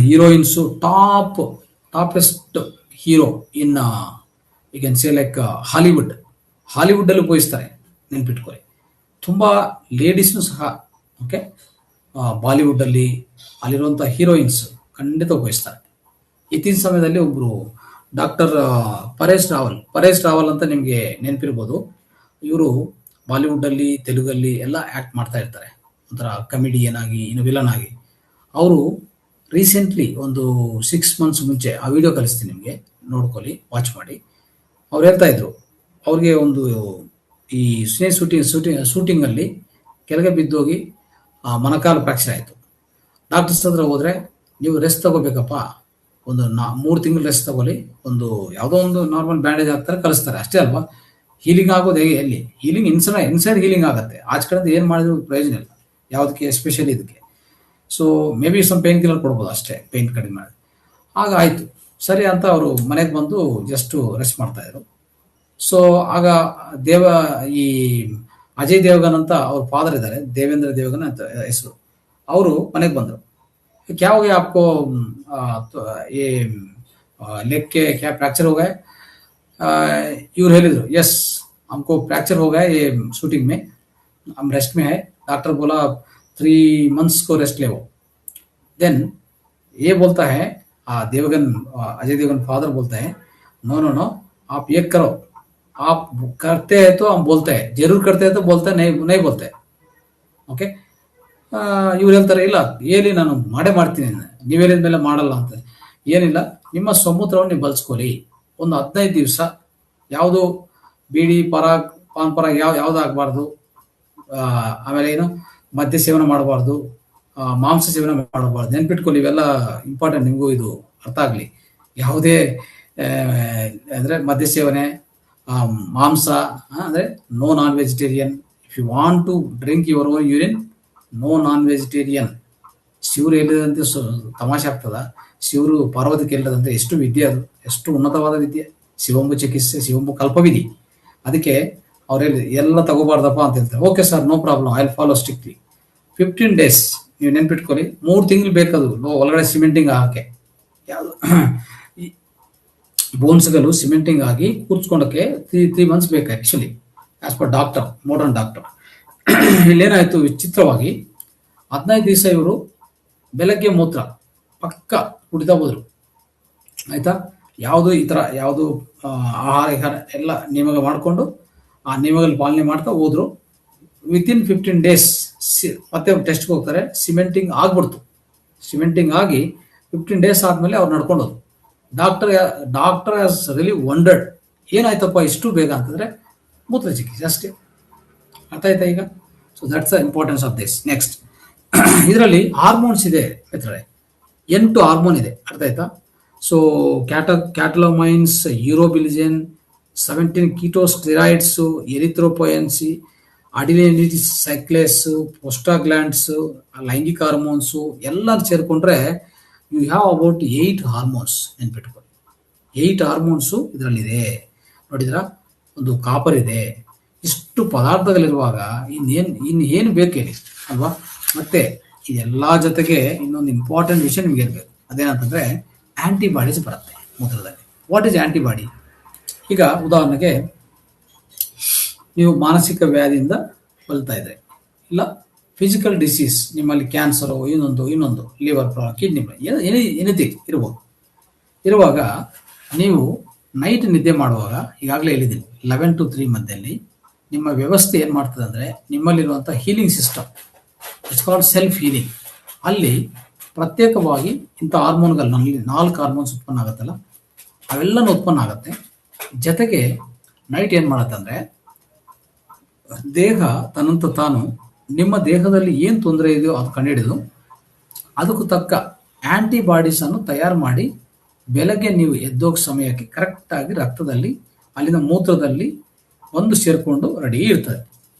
heroines, toppest hero in you can say like ಹಾಲಿವುಡ್ಡಲ್ಲಿ ಉಪಯೋಗಿಸ್ತಾರೆ, ನೆನ್ಪಿಟ್ಕೊಳ್ಳಿ. ತುಂಬ ಲೇಡೀಸ್ನು ಸಹ, ಓಕೆ, ಬಾಲಿವುಡ್ಡಲ್ಲಿ ಅಲ್ಲಿರುವಂಥ ಹೀರೋಯಿನ್ಸ್ ಖಂಡಿತ ಉಪಯೋಗಿಸ್ತಾರೆ. ಇತ್ತೀಚಿನ ಸಮಯದಲ್ಲಿ ಒಬ್ಬರು ಡಾಕ್ಟರ್ ಪರೇಶ್ ರಾವಲ್ ಅಂತ ನಿಮಗೆ ನೆನಪಿರ್ಬೋದು. ಇವರು ಬಾಲಿವುಡ್ಡಲ್ಲಿ, ತೆಲುಗಲ್ಲಿ ಎಲ್ಲ ಆ್ಯಕ್ಟ್ ಮಾಡ್ತಾ ಇರ್ತಾರೆ, ಒಂಥರ ಕಮಿಡಿಯನ್ ಆಗಿ, ಇನ್ನು ವಿಲನ್ ಆಗಿ. ಅವರು ರೀಸೆಂಟ್ಲಿ ಒಂದು 6 months ಮುಂಚೆ ಆ ವಿಡಿಯೋ ಕಳಿಸ್ತೀನಿ ನಿಮಗೆ, ನೋಡ್ಕೊಳ್ಳಿ, ವಾಚ್ ಮಾಡಿ. ಅವ್ರು ಹೇಳ್ತಾ ಇದ್ರು, ಅವ್ರಿಗೆ ಒಂದು ಈ ಶೂಟಿಂಗಲ್ಲಿ ಕೆಳಗೆ ಬಿದ್ದೋಗಿ ಮೊಣಕಾಲು ಫ್ರಾಕ್ಚರ್ ಆಯಿತು. ಡಾಕ್ಟರ್ಸ್ ಹತ್ರ ಹೋದರೆ, ನೀವು ರೆಸ್ಟ್ ತಗೋಬೇಕಪ್ಪ, ಒಂದು 3 ತಿಂಗಳು ರೆಸ್ಟ್ ತಗೊಳ್ಳಿ, ಒಂದು ಯಾವುದೋ ಒಂದು ನಾರ್ಮಲ್ ಬ್ಯಾಂಡೇಜ್ ಹಾಕ್ತಾರೆ, ಕಳಿಸ್ತಾರೆ, ಅಷ್ಟೇ ಅಲ್ವಾ? ಹೀಲಿಂಗ್ ಆಗೋದು ಹೇಗೆ? ಎಲ್ಲಿ ಹೀಲಿಂಗ್? ಇನ್ಸೈಡ್ ಹೀಲಿಂಗ್ ಆಗುತ್ತೆ. ಆಚೆ ಕಡೆ ಏನು ಮಾಡಿದ್ರು ಪ್ರಯೋಜನ ಇಲ್ಲ, ಯಾವುದಕ್ಕೆ, ಎಸ್ಪೆಷಲಿ ಇದಕ್ಕೆ. So may be pain killer ಕೊಡ್ಬೋದು ಅಷ್ಟೇ, ಪೇನ್ ಕಡಿಮೆ ಮಾಡಿ. ಆಗ ಆಯಿತು, ಸರಿ ಅಂತ ಅವರು ಮನೆಗೆ ಬಂದು ಜಸ್ಟ್ ರೆಸ್ಟ್ ಮಾಡ್ತಾಯಿದ್ರು. ಸೊ ಆಗ ಈ ಅಜಯ್ ದೇವಗನ್ ಅಂತ ಅವ್ರ ಫಾದರ್ ಇದ್ದಾರೆ, ದೇವೇಂದ್ರ ದೇವಗನ್ ಅಂತ ಹೆಸರು. ಅವರು ಮನೆಗೆ ಬಂದರು. क्या हो गया आपको, ये लेग के क्या फ्रैक्चर हो गए? इवर ಹೇಳಿದ್ರು यस हमको फ्रैक्चर हो गया ये शूटिंग में, हम रेस्ट में है, डॉक्टर बोला 3 मंथ्स को रेस्ट ले वो। देन ये बोलता है देवगन, अजय देवगन फादर बोलता है नो नो नो, आप ये करो, आप करते हैं तो हम बोलते हैं, जरूर करते हैं तो बोलते हैं, नहीं नहीं बोलते हैं। ಓಕೆ, ಇವ್ರು ಹೇಳ್ತಾರೆ ಇಲ್ಲ ಹೇಳಿ ನಾನು ಮಾಡೇ ಮಾಡ್ತೀನಿ, ನೀವು ಹೇಳಿದ ಮೇಲೆ ಮಾಡಲ್ಲ ಅಂತ. ಏನಿಲ್ಲ, ನಿಮ್ಮ ಸಮೂತ್ರವನ್ನು ನೀವು ಬಳಸ್ಕೊಳ್ಳಿ, ಒಂದು 15 ದಿವಸ ಯಾವುದು ಬೀಡಿ ಪರಾಗ್ ಪಾನ್ ಪರಾಗ್ ಯಾವ್ದು ಆಗಬಾರ್ದು, ಆಮೇಲೆ ಏನು ಮದ್ಯ ಸೇವನೆ ಮಾಡಬಾರ್ದು, ಮಾಂಸ ಸೇವನೆ ಮಾಡಬಾರ್ದು. ನೆನ್ಪಿಟ್ಕೊಳ್ಳಿ, ಇವೆಲ್ಲ ಇಂಪಾರ್ಟೆಂಟ್, ನಿಮಗೂ ಇದು ಅರ್ಥ ಆಗಲಿ. ಯಾವುದೇ ಅಂದ್ರೆ ಮದ್ಯ ಸೇವನೆ, ಮಾಂಸ ಅಂದ್ರೆ no non vegetarian. If you want to drink your own urine, no non vegetarian. ಶಿವರು ಹೇಳಿದಂತೆ ತಮಾಷೆ ಆಗ್ತದ? ಶಿವರು ಪಾರ್ವತಿಗೆ ಹೇಳಿದಂತೆ ಎಷ್ಟು ವಿದ್ಯೆ, ಅದು ಎಷ್ಟು ಉನ್ನತವಾದ ವಿದ್ಯೆ. ಶಿವಂಬು ಚಿಕಿತ್ಸೆ, ಶಿವಂಬು ಕಲ್ಪವಿಧಿ. ಅದಕ್ಕೆ ಅವ್ರು ಹೇಳಿ ಎಲ್ಲ ತಗೋಬಾರ್ದಪ್ಪ ಅಂತ ಹೇಳ್ತಾರೆ. Okay sir, no problem, I will follow strictly. 15 days ನೀವು ನೆನ್ಪಿಟ್ಕೊಳ್ಳಿ, 3 ತಿಂಗಳು ಬೇಕದು ಒಳಗಡೆ ಸಿಮೆಂಟಿಂಗ್ ಹಾಕಕ್ಕೆ. ಯಾವುದು ಬೋನ್ಸ್ಗಳು ಸಿಮೆಂಟಿಂಗ್ ಆಗಿ ಕೂರ್ಸ್ಕೊಂಡಕ್ಕೆ 3 months ಬೇಕು actually, as per doctor, modern doctor. ಇಲ್ಲೇನಾಯ್ತು ವಿಚಿತ್ರವಾಗಿ, 15 ದಿವಸ ಇವರು ಬೆಳಗ್ಗೆ ಮೂತ್ರ ಪಕ್ಕ ಕುಡಿತಾ ಹೋದ್ರು. ಆಯ್ತಾ, ಯಾವುದು ಈ ತರ ಯಾವುದು ಆಹಾರ ಎಲ್ಲ ನಿಯಮ ಮಾಡಿಕೊಂಡು ಆ ನಿಯಮಗಳು ಪಾಲನೆ ಮಾಡ್ತಾ ಹೋದ್ರು. ವಿತಿನ್ 15 days ಮತ್ತೆ ಟೆಸ್ಟ್ಗೆ ಹೋಗ್ತಾರೆ, ಸಿಮೆಂಟಿಂಗ್ ಆಗ್ಬಿಡ್ತು. ಸಿಮೆಂಟಿಂಗ್ ಆಗಿ 15 days ಆದ್ಮೇಲೆ ಅವ್ರು ನಡ್ಕೊಂಡೋದು. ಡಾಕ್ಟರ್ ಹ್ಯಾಸ್ ರಿಯಲಿ ವಂಡರ್ಡ್, ಏನಾಯ್ತಪ್ಪ ಇಷ್ಟು ಬೇಗ ಅಂತಂದ್ರೆ ಮೂತ್ರ ಚಿಕಿತ್ಸೆ ಅಷ್ಟೇ. ಅರ್ಥ ಆಯ್ತಾ ಈಗ? So that's the importance of this. Next, ಇದರಲ್ಲಿ ಹಾರ್ಮೋನ್ಸ್ ಇದೆ ಮಿತ್ರರೇ, 8 ಹಾರ್ಮೋನ್ ಇದೆ. ಅರ್ಥ ಆಯ್ತಾ? ಸೊ ಕ್ಯಾಟಲಮೈನ್ಸ್, ಯೂರೋಬಿಲಿಜನ್, 17 ಕೀಟೋಸ್ಟೆರಾಯ್ಡ್ಸ್, ಎರಿಥ್ರೋಪೊಯನ್ಸಿ, ಅಡಿನಿಲಿಟಿಸ್ ಸೈಕ್ಲೇಸ್, ಪೋಸ್ಟಾಗ್ಲ್ಯಾಂಡ್ಸ್, ಲೈಂಗಿಕ ಹಾರ್ಮೋನ್ಸು ಎಲ್ಲ ಸೇರ್ಕೊಂಡ್ರೆ ಯು ಹ್ಯಾವ್ ಅಬೌಟ್ 8 ಹಾರ್ಮೋನ್ಸ್. ನೆನ್ಪಿಟ್ಕೊಳ್ಳಿ, 8 ಹಾರ್ಮೋನ್ಸು ಇದರಲ್ಲಿದೆ. ನೋಡಿದ್ರ, ಒಂದು ಕಾಪರ್ ಇದೆ. ಇಷ್ಟು ಪದಾರ್ಥಗಳಿರುವಾಗ ಇನ್ನೇನು ಬೇಕು ಹೇಳಿ ಅಲ್ವಾ? ಮತ್ತೆ ಇದೆಲ್ಲ ಜೊತೆಗೆ ಇನ್ನೊಂದು ಇಂಪಾರ್ಟೆಂಟ್ ವಿಷಯ ನಿಮ್ಗೆ ಇರಬೇಕು. ಅದೇನಂತಂದ್ರೆ ಆಂಟಿಬಾಡೀಸ್ ಬರುತ್ತೆ ಮೂತ್ರದಲ್ಲಿ. What is antibody? ಈಗ ಉದಾಹರಣೆಗೆ ನೀವು ಮಾನಸಿಕ ವ್ಯಾಧಿಯಿಂದ ಬಳಲ್ತಾ ಇದ್ರೆ, ಇಲ್ಲ ಫಿಸಿಕಲ್ ಡಿಸೀಸ್, ನಿಮ್ಮಲ್ಲಿ ಕ್ಯಾನ್ಸರು, ಇನ್ನೊಂದು liver problem, kidney problem, anything ಇರುವಾಗ ನೀವು ನೈಟ್ ನಿದ್ದೆ ಮಾಡುವಾಗ, ಈಗಾಗಲೇ ಹೇಳಿದ್ದೀನಿ 11 to 3 ಮಧ್ಯದಲ್ಲಿ ನಿಮ್ಮ ವ್ಯವಸ್ಥೆ ಏನು ಮಾಡ್ತದೆ ಅಂದರೆ, ನಿಮ್ಮಲ್ಲಿರುವಂಥ healing system, it's called self healing. ಅಲ್ಲಿ ಪ್ರತ್ಯೇಕವಾಗಿ ಇಂಥ ಹಾರ್ಮೋನ್ಗಳಲ್ಲಿ 4 ಹಾರ್ಮೋನ್ಸ್ ಉತ್ಪನ್ನ ಆಗುತ್ತಲ್ಲ, ಅವೆಲ್ಲನೂ ಉತ್ಪನ್ನ ಆಗುತ್ತೆ. ಜೊತೆಗೆ ನೈಟ್ ಏನು ಮಾಡುತ್ತೆ ಅಂದರೆ, ದೇಹ ತನ್ನಂತ ತಾನು ನಿಮ್ಮ ದೇಹದಲ್ಲಿ ಏನು ತೊಂದರೆ ಇದೆಯೋ ಅದು ಕಂಡುಹಿಡಿದು ಅದಕ್ಕೂ ತಕ್ಕ ಆಂಟಿಬಾಡೀಸ್ ಅನ್ನು ತಯಾರು ಮಾಡಿ ಬೆಳಗ್ಗೆ ನೀವು ಎದ್ದೋಗ ಸಮಯಕ್ಕೆ ಕರೆಕ್ಟಾಗಿ ರಕ್ತದಲ್ಲಿ, ಅಲ್ಲಿನ ಮೂತ್ರದಲ್ಲಿ ಒಂದು ಸೇರಿಕೊಂಡು ರೆಡಿ ಇರ್ತದೆ.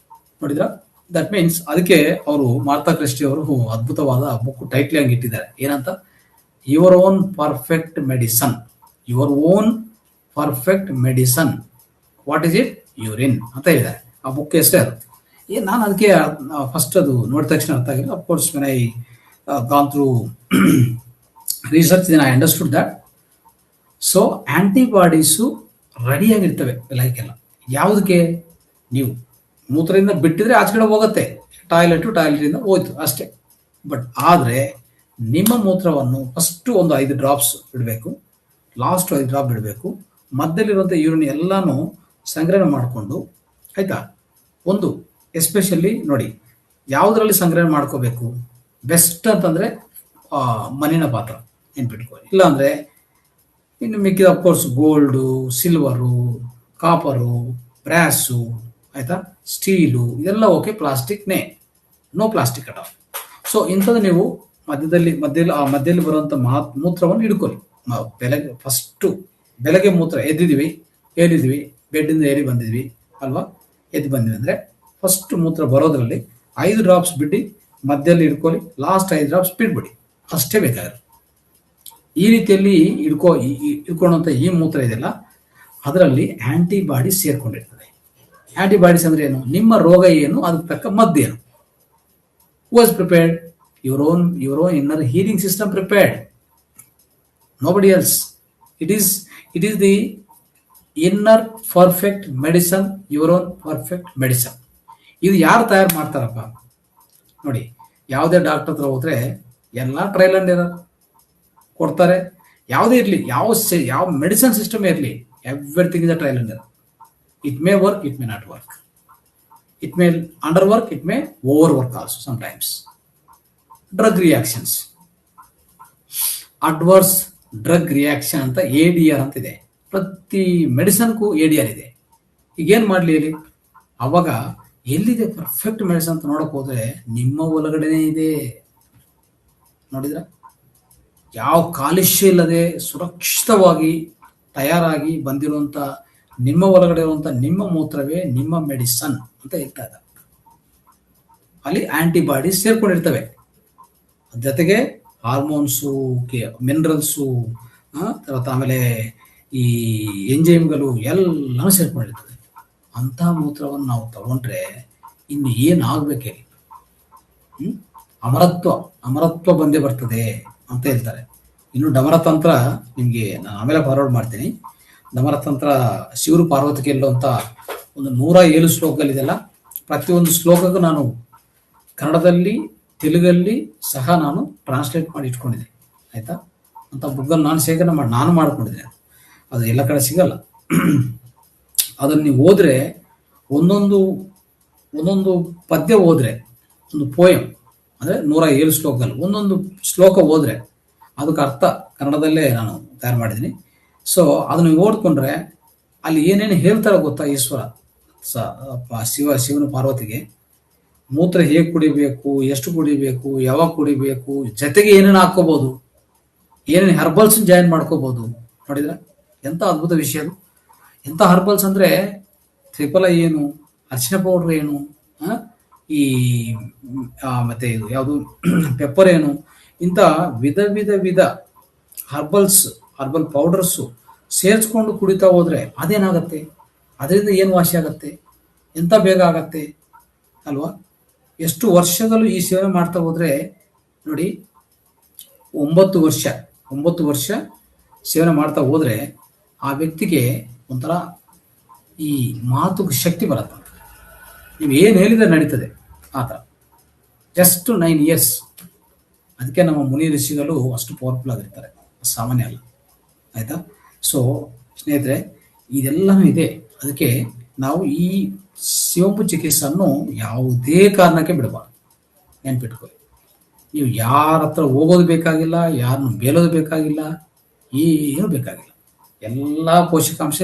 ನೋಡಿದ್ರ? ದಟ್ ಮೀನ್ಸ್ ಅದಕ್ಕೆ ಅವರು ಮಾರ್ತಾ ಕ್ರಿಸ್ಟಿ ಅವರು ಅದ್ಭುತವಾದ ಬುಕ್ ಟೈಟ್ಲಿ ಹಂಗೆ ಇಟ್ಟಿದ್ದಾರೆ. ಏನಂತ? Your own perfect medicine. Your own perfect medicine. What is it? Urine ಅಂತ ಹೇಳಿದ್ದಾರೆ. ಆ ಬುಕ್ ಹೆಸರೇ ಅದು. ನಾನು ಅದಕ್ಕೆ ಫಸ್ಟ್ ಅದು ನೋಡಿದ ತಕ್ಷಣ ಅರ್ಥ ಆಗಿಲ್ಲ. Of course when I gone through research then I understood that. So antibodies ರೆಡಿಯಾಗಿರ್ತವೆ ಲೈಕೆಲ್ಲ. ಯಾವುದಕ್ಕೆ? ನೀವು ಮೂತ್ರದಿಂದ ಬಿಟ್ಟಿದ್ರೆ ಆಚೆ ಕಡೆ ಹೋಗುತ್ತೆ, ಟಾಯ್ಲೆಟಿಂದ ಹೋಯ್ತು ಅಷ್ಟೇ. ಬಟ್ ಆದರೆ ನಿಮ್ಮ ಮೂತ್ರವನ್ನು ಫಸ್ಟು ಒಂದು 5 ಡ್ರಾಪ್ಸ್ ಬಿಡಬೇಕು, ಲಾಸ್ಟ್ 5 ಡ್ರಾಪ್ ಬಿಡಬೇಕು, ಮಧ್ಯದಲ್ಲಿರುವಂಥ ಯೂರಿನ್ ಎಲ್ಲಾನು ಸಂಗ್ರಹಣೆ ಮಾಡಿಕೊಂಡು, ಆಯ್ತಾ? ಒಂದು ಎಸ್ಪೆಷಲಿ ನೋಡಿ, ಯಾವುದರಲ್ಲಿ ಸಂಗ್ರಹಣೆ ಮಾಡ್ಕೋಬೇಕು ಬೆಸ್ಟ್ ಅಂತಂದರೆ ಮಣ್ಣಿನ ಪಾತ್ರ, ನೆನ್ಪಿಟ್ಕೊಳ್ಳಿ. ಇಲ್ಲಾಂದರೆ ಇನ್ನು ಮಿಕ್ಕಿದ of course gold, silver, copper, brass, ಆಯ್ತಾ, ಸ್ಟೀಲು, ಇದೆಲ್ಲ ಓಕೆ. ಪ್ಲಾಸ್ಟಿಕ್ನೇ, ನೋ ಪ್ಲಾಸ್ಟಿಕ್ ಅಟ. ಸೊ ಇಂಥದ್ದು ನೀವು ಮಧ್ಯದಲ್ಲಿ ಬರುವಂಥ ಮೂತ್ರವನ್ನು ಹಿಡ್ಕೊಳ್ಳಿ. ಬೆಳಗ್ಗೆ ಮೂತ್ರ ಏರಿದ್ವಿ, ಬೆಡ್ಡಿಂದ ಏರಿ ಬಂದಿದ್ವಿ ಅಲ್ವಾ, ಎದ್ದು ಬಂದ್ವಿ ಅಂದರೆ ಫಸ್ಟ್ ಮೂತ್ರ ಬರೋದ್ರಲ್ಲಿ 5 ಡ್ರಾಪ್ಸ್ ಬಿಟ್ಟು ಮಧ್ಯದಲ್ಲಿ ಹಿಡ್ಕೊಳ್ಳಿ, ಲಾಸ್ಟ್ 5 ಡ್ರಾಪ್ಸ್ ಬಿಟ್ಬಿಡಿ, ಅಷ್ಟೇ ಬೇಕಾಗಿರೋದು. ಈ ರೀತಿಯಲ್ಲಿ ಹಿಡ್ಕೊಳ್ಳುವಂಥ ಈ ಮೂತ್ರ ಇದೆಯಲ್ಲ, ಅದರಲ್ಲಿ ಆಂಟಿಬಾಡೀಸ್ ಸೇರ್ಕೊಂಡಿರ್ತದೆ. ಆಂಟಿಬಾಡೀಸ್ ಅಂದ್ರೆ ಏನು? ನಿಮ್ಮ ರೋಗ ಏನು, ಅದಕ್ಕೆ ತಕ್ಕ ಮದ್ದೇನು. Was prepared? Your own inner healing system prepared, nobody else. It is the inner perfect medicine, your own perfect medicine. ಇದು ಯಾರು ತಯಾರು ಮಾಡ್ತಾರಪ್ಪ ನೋಡಿ, ಯಾವುದೇ ಡಾಕ್ಟರ್ ಹತ್ರ ಹೋದ್ರೆ ಎಲ್ಲ ಟ್ರಯಲ್ ಅಂಡ್ ಎರರ್ ಕೊಡ್ತಾರೆ. ಯಾವುದೇ ಇರಲಿ, ಯಾವ ಮೆಡಿಸನ್ ಸಿಸ್ಟಮ್ ಇರಲಿ, everything is a trial and error. It may work, it may not work. It may underwork, it may overwork also sometimes. Drug reactions, adverse drug reaction ಅಂತ ADR ಅಂತ ಇದೆ. ಪ್ರತಿ ಮೆಡಿಸನ್ಗೂ ADR ಇದೆ. ಈಗೇನು ಮಾಡಲಿ ಹೇಳಿ? ಅವಾಗ ಎಲ್ಲಿದೆ ಪರ್ಫೆಕ್ಟ್ ಮೆಡಿಸನ್ ಅಂತ ನೋಡಕ್ ಹೋದ್ರೆ ನಿಮ್ಮ ಒಳಗಡೆನೇ ಇದೆ. ನೋಡಿದ್ರ, ಯಾವ ಕಾಲುಷ್ಯ ಇಲ್ಲದೆ ಸುರಕ್ಷಿತವಾಗಿ ತಯಾರಾಗಿ ಬಂದಿರುವಂತ ನಿಮ್ಮ ಒಳಗಡೆ ಇರುವಂತ ನಿಮ್ಮ ಮೂತ್ರವೇ ನಿಮ್ಮ ಮೆಡಿಸನ್ ಅಂತ ಹೇಳ್ತಾ ಇದ್ದಾರೆ. ಅಲ್ಲಿ ಆಂಟಿಬಾಡೀಸ್ ಸೇರ್ಕೊಂಡಿರ್ತವೆ, ಜೊತೆಗೆ ಹಾರ್ಮೋನ್ಸು, ಮಿನರಲ್ಸು, తర్వాత ಆಮೇಲೆ ಈ ಎಂಜೈಮ್ಗಳು ಎಲ್ಲನೂ ಸೇರ್ಕೊಂಡಿರ್ತದೆ. ಅಂಥ ಮೂತ್ರವನ್ನು ನಾವು ತಗೊಂಡ್ರೆ ಇನ್ನು ಏನಾಗಬೇಕೇ, ಅಮರತ್ವ ಬಂದೇ ಬರ್ತದೆ ಅಂತ ಹೇಳ್ತಾರೆ. ಇನ್ನು ಡಮರತಂತ್ರ ನಿಮಗೆ ನಾನು ಆಮೇಲೆ ಫಾರ್ವರ್ಡ್ ಮಾಡ್ತೀನಿ. ಡಮರತಂತ್ರ ಶಿವರು ಪಾರ್ವತಿ ಗೆಲ್ಲುವಂತ ಒಂದು 107 ಶ್ಲೋಕಗಳಿದೆಯಲ್ಲ, ಪ್ರತಿಯೊಂದು ಶ್ಲೋಕಕ್ಕೂ ನಾನು ಕನ್ನಡದಲ್ಲಿ ತೆಲುಗಲ್ಲಿ ಸಹ ನಾನು ಟ್ರಾನ್ಸ್ಲೇಟ್ ಮಾಡಿ ಇಟ್ಕೊಂಡಿದ್ದೆ. ಆಯ್ತಾ? ಅಂತ ಬುಕ್ಕನ್ನು ನಾನು ಶೇಖರಣೆ ನಾನು ಮಾಡ್ಕೊಂಡಿದ್ದೆ. ಅದು ಎಲ್ಲ ಕಡೆ ಸಿಗಲ್ಲ. ಅದನ್ನು ನೀವು ಓದ್ರೆ ಒಂದೊಂದು ಪದ್ಯ ಓದ್ರೆ, ಒಂದು ಪೋಯಮ್ ಅಂದರೆ 107 ಶ್ಲೋಕಗಳು, ಒಂದೊಂದು ಶ್ಲೋಕ ಓದ್ರೆ ಅದಕ್ಕೆ ಅರ್ಥ ಕನ್ನಡದಲ್ಲೇ ನಾನು ತಯಾರು ಮಾಡಿದ್ದೀನಿ. ಸೊ ಅದನ್ನು ಓದ್ಕೊಂಡ್ರೆ ಅಲ್ಲಿ ಏನೇನು ಹೇಳ್ತಾರೆ ಗೊತ್ತಾ? ಈಶ್ವರ ಶಿವನ ಪಾರ್ವತಿಗೆ ಮೂತ್ರ ಹೇಗೆ ಕುಡಿಬೇಕು, ಎಷ್ಟು ಕುಡಿಬೇಕು, ಯಾವಾಗ ಕುಡಿಬೇಕು, ಜೊತೆಗೆ ಏನೇನು ಹಾಕೋಬಹುದು, ಏನೇನು ಹರ್ಬಲ್ಸ್ ಜಾಯಿನ್ ಮಾಡ್ಕೋಬಹುದು. ನೋಡಿದ್ರೆ ಎಂತ ಅದ್ಭುತ ವಿಷಯ ಅದು. ಎಂತ ಹರ್ಬಲ್ಸ್ ಅಂದ್ರೆ ತ್ರಿಫಲ ಏನು, ಅರಿಶಿನ ಪೌಡರ್ ಏನು, ಈ ಮತ್ತೆ ಇದು ಯಾವುದು ಪೆಪ್ಪರ್ ಏನು, ಇಂಥ ವಿಧ ಹರ್ಬಲ್ ಪೌಡರ್ಸು ಸೇರಿಸ್ಕೊಂಡು ಕುಡಿತಾ ಹೋದ್ರೆ ಅದೇನಾಗತ್ತೆ, ಅದರಿಂದ ಏನು ವಾಸಿ ಆಗತ್ತೆ, ಎಂತ ಬೇಗ ಆಗತ್ತೆ ಅಲ್ವಾ? ಎಷ್ಟು ವರ್ಷಗಳು ಈ ಸೇವೆ ಮಾಡ್ತಾ ಹೋದ್ರೆ ನೋಡಿ, 9 ವರ್ಷ ಸೇವನೆ ಮಾಡ್ತಾ ಹೋದ್ರೆ ಆ ವ್ಯಕ್ತಿಗೆ ಒಂಥರ ಈ ಮಾತು ಶಕ್ತಿ ಬರುತ್ತೆ. ನೀವು ಏನು ಹೇಳಿದ್ರೆ ನಡೀತದೆ ಆ ಥರ. Just 9 years. ಅದಕ್ಕೆ ನಮ್ಮ ಮುನಿ ಋಷಿಗಳು ಅಷ್ಟು ಪವರ್ಫುಲ್ ಆಗಿರ್ತಾರೆ, ಸಾಮಾನ್ಯ ಅಲ್ಲ. ಆಯ್ತಾ? ಸೊ ಸ್ನೇಹಿತರೆ, ಇದೆಲ್ಲನೂ ಇದೆ. ಅದಕ್ಕೆ ನಾವು ಈ ಶಿವಂಪು ಚಿಕಿತ್ಸೆಯನ್ನು ಯಾವುದೇ ಕಾರಣಕ್ಕೆ ಬಿಡಬಾರ್ದು. ನೆನ್ಪಿಟ್ಕೊಳ್ಳಿ. ನೀವು ಯಾರ ಹತ್ರ ಹೋಗೋದು ಬೇಕಾಗಿಲ್ಲ, ಯಾರನ್ನು ಬೇಲೋದು ಬೇಕಾಗಿಲ್ಲ, ಏನು ಬೇಕಾಗಿಲ್ಲ. ಎಲ್ಲ ಪೋಷಕಾಂಶ